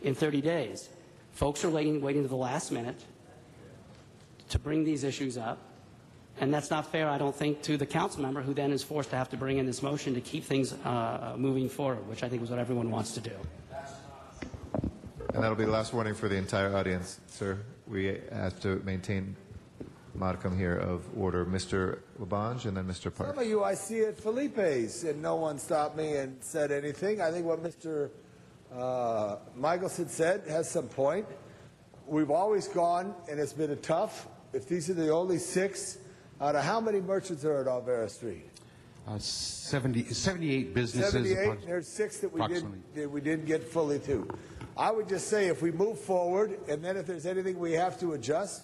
in 30 days. Folks are waiting to the last minute to bring these issues up, and that's not fair, I don't think, to the council member who then is forced to have to bring in this motion to keep things moving forward, which I think is what everyone wants to do. And that'll be the last warning for the entire audience, sir. We have to maintain modicum here of order. Mr. Labange and then Mr. Park. Some of you I see at Felipe's, and no one stopped me and said anything. I think what Mr. Michelson said has some point. We've always gone, and it's been a tough. If these are the only 6, out of how many merchants are at Alvera Street? 78 businesses. 78. There's 6 that we didn't get fully to. I would just say if we move forward, and then if there's anything we have to adjust,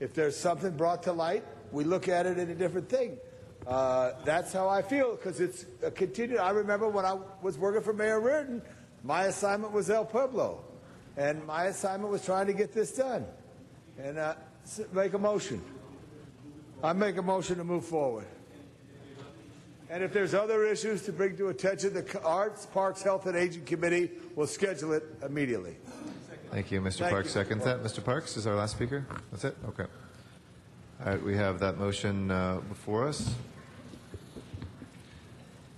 if there's something brought to light, we look at it in a different thing. That's how I feel, because it's a continued. I remember when I was working for Mayor Reardon, my assignment was El Pueblo, and my assignment was trying to get this done. And make a motion. I make a motion to move forward. And if there's other issues to bring to attention, the Arts, Parks, Health, and Aging Committee will schedule it immediately. Thank you, Mr. Thank Parks. you. Seconds that. Mr. Parks is our last speaker. That's it? Okay. All right, we have that motion before us.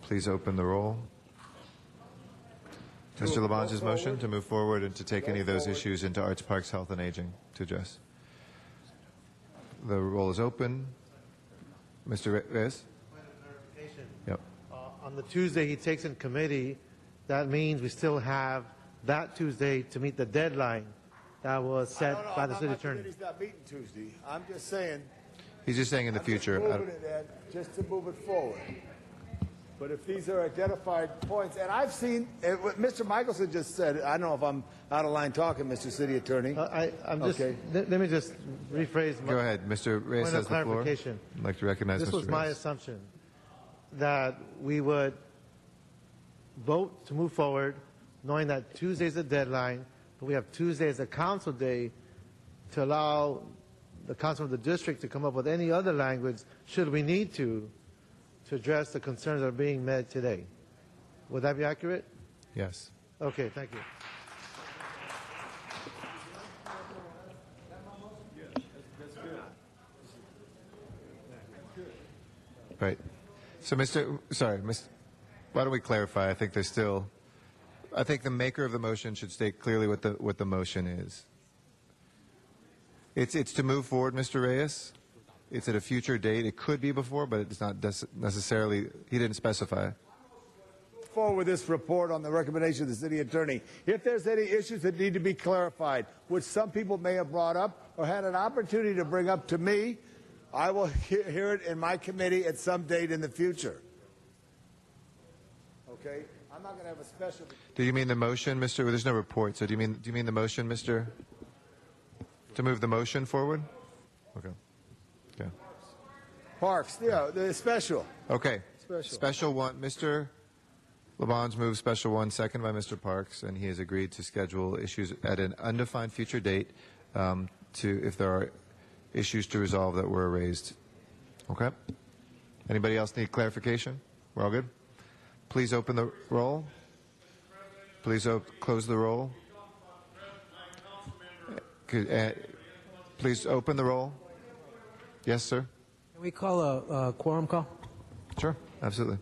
Please open the roll. Mr. Labange's motion to move forward and to take any of those issues into Arts, Parks, Health, and Aging to address. The roll is open. Mr. Reyes? Yep. On the Tuesday he takes in committee, that means we still have that Tuesday to meet the deadline that was set by the city attorney. He's not meeting Tuesday. I'm just saying. He's just saying in the future. Just moving it, Ed, just to move it forward. But if these are identified points, and I've seen what Mr. Michelson just said. I don't know if I'm out of line talking, Mr. City Attorney. I'm just. Okay. Let me just rephrase. Go ahead, Mr. Reyes Point has of the floor. clarification. I'd like to recognize This Mr. was my Reyes. assumption that we would vote to move forward, knowing that Tuesday is the deadline, but we have Tuesday as a council day to allow the council of the district to come up with any other language, should we need to address the concerns that are being met today. Would that be accurate? Yes. Okay, thank you. Right. So, why don't we clarify? I think there's still, I think the maker of the motion should state clearly what the motion is. It's to move forward, Mr. Reyes. It's at a future date. It could be before, but it's not necessarily, he didn't specify. Forward with this report on the recommendation of the city attorney. If there's any issues that need to be clarified, which some people may have brought up or had an opportunity to bring up to me, I will hear it in my committee at some date in the future. Okay? I'm not going to have a special. Do you mean the motion, Mr.? Well, there's no report. So do you mean the motion, Mr.? To move the motion forward? Okay. Okay. Parks, yeah, the special. Okay. Special. Special one. Mr. Labange moves special one, second by Mr. Parks, and he has agreed to schedule issues at an undefined future date if there are issues to resolve that were raised. Okay? Anybody else need clarification? We're all good? Please open the roll. Please close the roll. Please open the roll. Yes, sir? Can we call a quorum call? Sure, absolutely.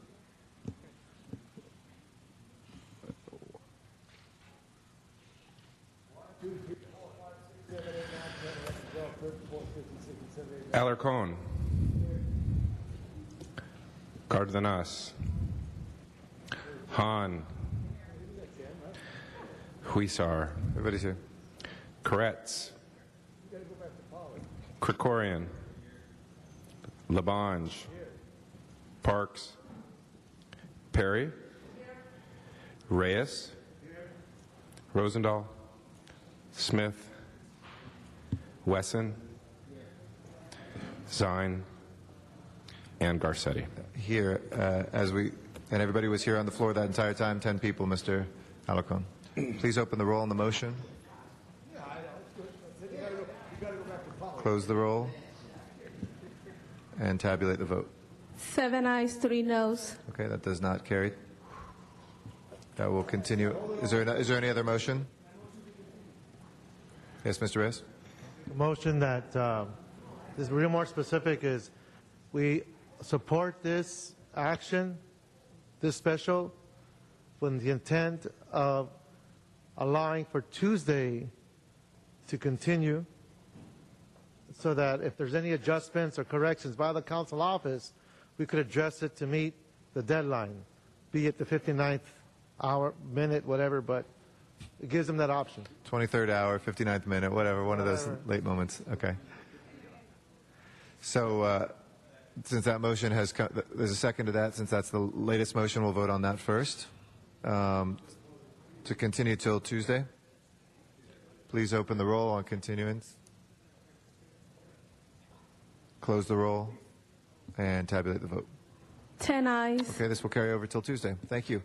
Alarcon, Cardenas, Han, Huizar, everybody's here. Koretz, Krikorian, Labange, Parks, Perry, Reyes, Rosendahl, Smith, Wesson, Zine, and Garcetti. Here, and everybody was here on the floor that entire time, 10 people, Mr. Alarcon. Please open the roll on the motion. Close the roll and tabulate the vote. 7 ayes, 3 noes. Okay, that does not carry. That will continue. Is there any other motion? Yes, Mr. Reyes? The motion that is real more specific is we support this action, this special, with the intent of allowing for Tuesday to continue so that if there's any adjustments or corrections by the council office, we could address it to meet the deadline, be it the 59th hour, minute, whatever, but it gives them that option. 23rd hour, 59th minute, whatever, one of those late moments. Okay. So since that motion has come, there's a second to that. Since that's the latest motion, we'll vote on that first. To continue till Tuesday. Please open the roll on continuance. Close the roll and tabulate the vote. 10 ayes. Okay, this will carry over till Tuesday. Thank you.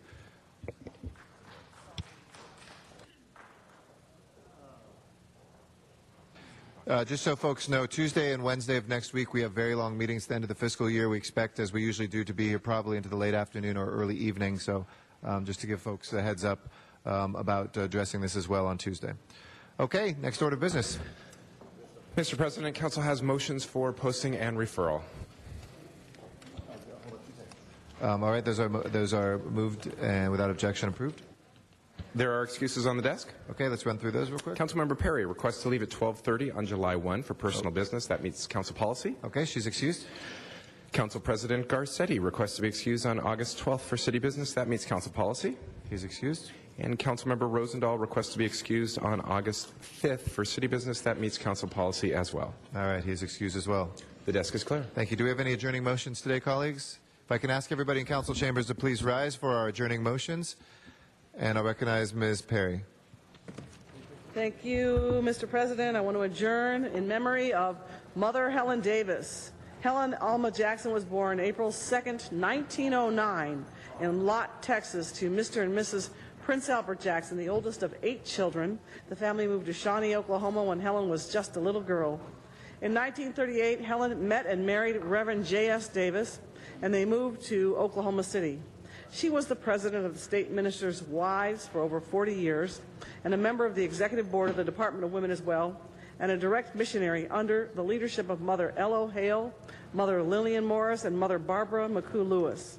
Just so folks know, Tuesday and Wednesday of next week, we have very long meetings at the end of the fiscal year. We expect, as we usually do, to be here probably into the late afternoon or early evening. So just to give folks a heads up about addressing this as well on Tuesday. Okay, next order of business. Mr. President, Council has motions for posting and referral. All right, those are moved and without objection approved. There are excuses on the desk. Okay, let's run through those real quick. Councilmember Perry requests to leave at 12:30 on July 1 for personal business. That meets council policy. Okay, she's excused. Council President Garcetti requests to be excused on August 12th for city business. That meets council policy. He's excused. And Councilmember Rosendahl requests to be excused on August 5th for city business. That meets council policy as well. All right, he's excused as well. The desk is clear. Thank you. Do we have any adjourning motions today, colleagues? If I can ask everybody in council chambers to please rise for our adjourning motions. And I'll recognize Ms. Perry. Thank you, Mr. President. I want to adjourn in memory of Mother Helen Davis. Helen Alma Jackson was born April 2nd, 1909 in Lott, Texas, to Mr. and Mrs. Prince Albert Jackson, the oldest of 8 children. The family moved to Shawnee, Oklahoma when Helen was just a little girl. In 1938, Helen met and married Reverend J.S. Davis, and they moved to Oklahoma City. She was the president of the State Minister's Wives for over 40 years and a member of the executive board of the Department of Women as well, and a direct missionary under the leadership of Mother Elo Hale, Mother Lillian Morris, and Mother Barbara McCoo Lewis.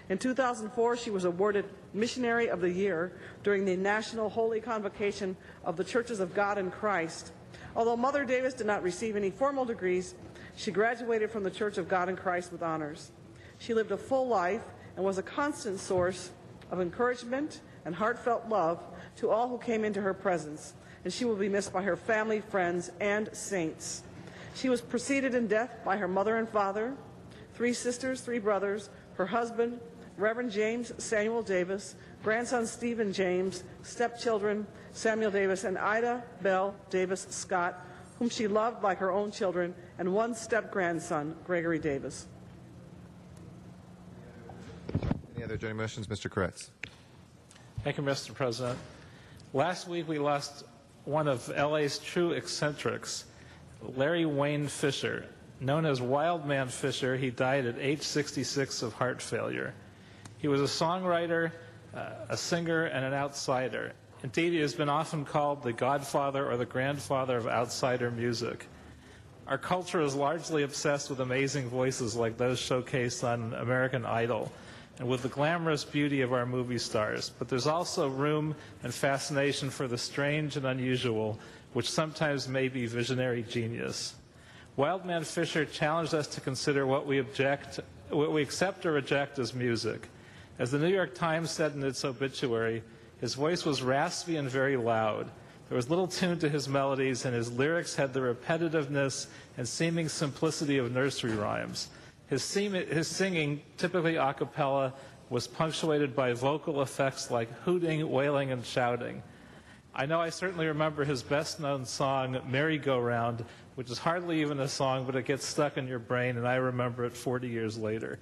In 2004, she was awarded Missionary of the Year during the National Holy Convocation of the Churches of God in Christ. Although Mother Davis did not receive any formal degrees, she graduated from the Church of God in Christ with honors. She lived a full life and was a constant source of encouragement and heartfelt love to all who came into her presence, and she will be missed by her family, friends, and saints. She was preceded in death by her mother and father, 3 sisters, 3 brothers, her husband, Reverend James Samuel Davis, grandson Stephen James, stepchildren Samuel Davis and Ida Bell Davis Scott, whom she loved like her own children, and 1 step-grandson, Gregory Davis. Any other adjourning motions? Mr. Koretz. Thank you, Mr. President. Last week we lost one of LA's true eccentrics, Larry Wayne Fisher. Known as Wildman Fisher, he died at age 66 of heart failure. He was a songwriter, a singer, and an outsider. Indeed, he has been often called the godfather or the grandfather of outsider music. Our culture is largely obsessed with amazing voices like those showcased on American Idol and with the glamorous beauty of our movie stars. But there's also room and fascination for the strange and unusual, which sometimes may be visionary genius. Wildman Fisher challenged us to consider what we accept or reject as music. As the New York Times said in its obituary, his voice was raspy and very loud. There was little tune to his melodies, and his lyrics had the repetitiveness and seeming simplicity of nursery rhymes. His singing, typically a cappella, was punctuated by vocal effects like hooting, wailing, and shouting. I know I certainly remember his best-known song, Merry-Go-Round, which is hardly even a song, but it gets stuck in your brain, and I remember it 40 years later.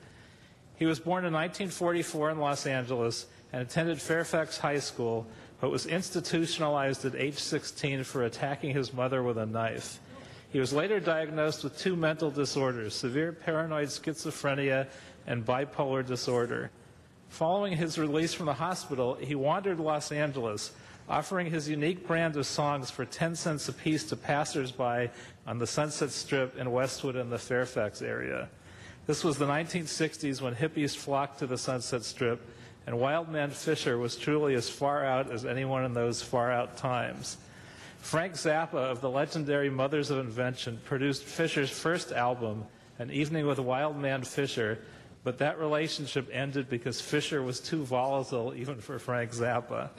He was born in 1944 in Los Angeles and attended Fairfax High School, but was institutionalized at age 16 for attacking his mother with a knife. He was later diagnosed with 2 mental disorders, severe paranoid schizophrenia and bipolar disorder. Following his release from the hospital, he wandered Los Angeles, offering his unique brand of songs for 10 cents apiece to passersby on the Sunset Strip in Westwood and the Fairfax area. This was the 1960s when hippies flocked to the Sunset Strip, and Wildman Fisher was truly as far out as anyone in those far-out times. Frank Zappa of the legendary Mothers of Invention produced Fisher's first album, An Evening with Wildman Fisher, but that relationship ended because Fisher was too volatile even for Frank Zappa.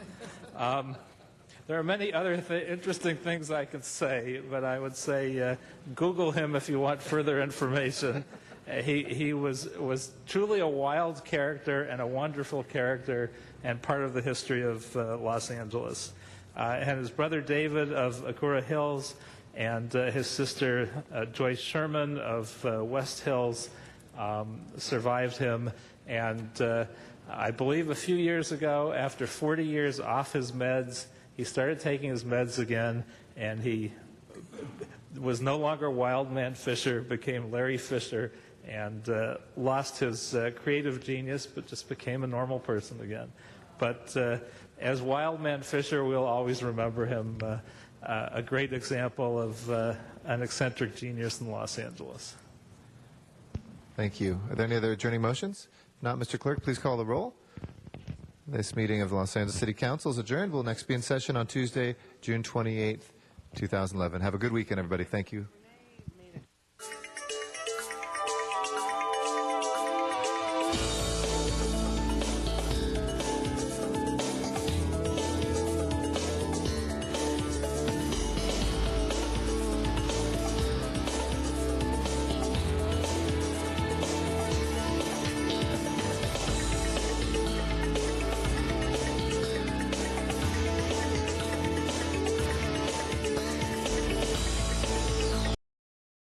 There are many other interesting things I could say, but I would say Google him if you want further information. He was truly a wild character and a wonderful character and part of the history of Los Angeles. And his brother David of Agoura Hills and his sister Joyce Sherman of West Hills survived him. And I believe a few years ago, after 40 years off his meds, he started taking his meds again, and he was no longer Wildman Fisher, became Larry Fisher, and lost his creative genius, but just became a normal person again. But as Wildman Fisher, we'll always remember him, a great example of an eccentric genius in Los Angeles. Thank you. Are there any other adjourning motions? If not, Mr. Clerk, please call the roll. This meeting of the Los Angeles City Council is adjourned. We'll next be in session on Tuesday, June 28th, 2011. Have a good weekend, everybody. Thank you.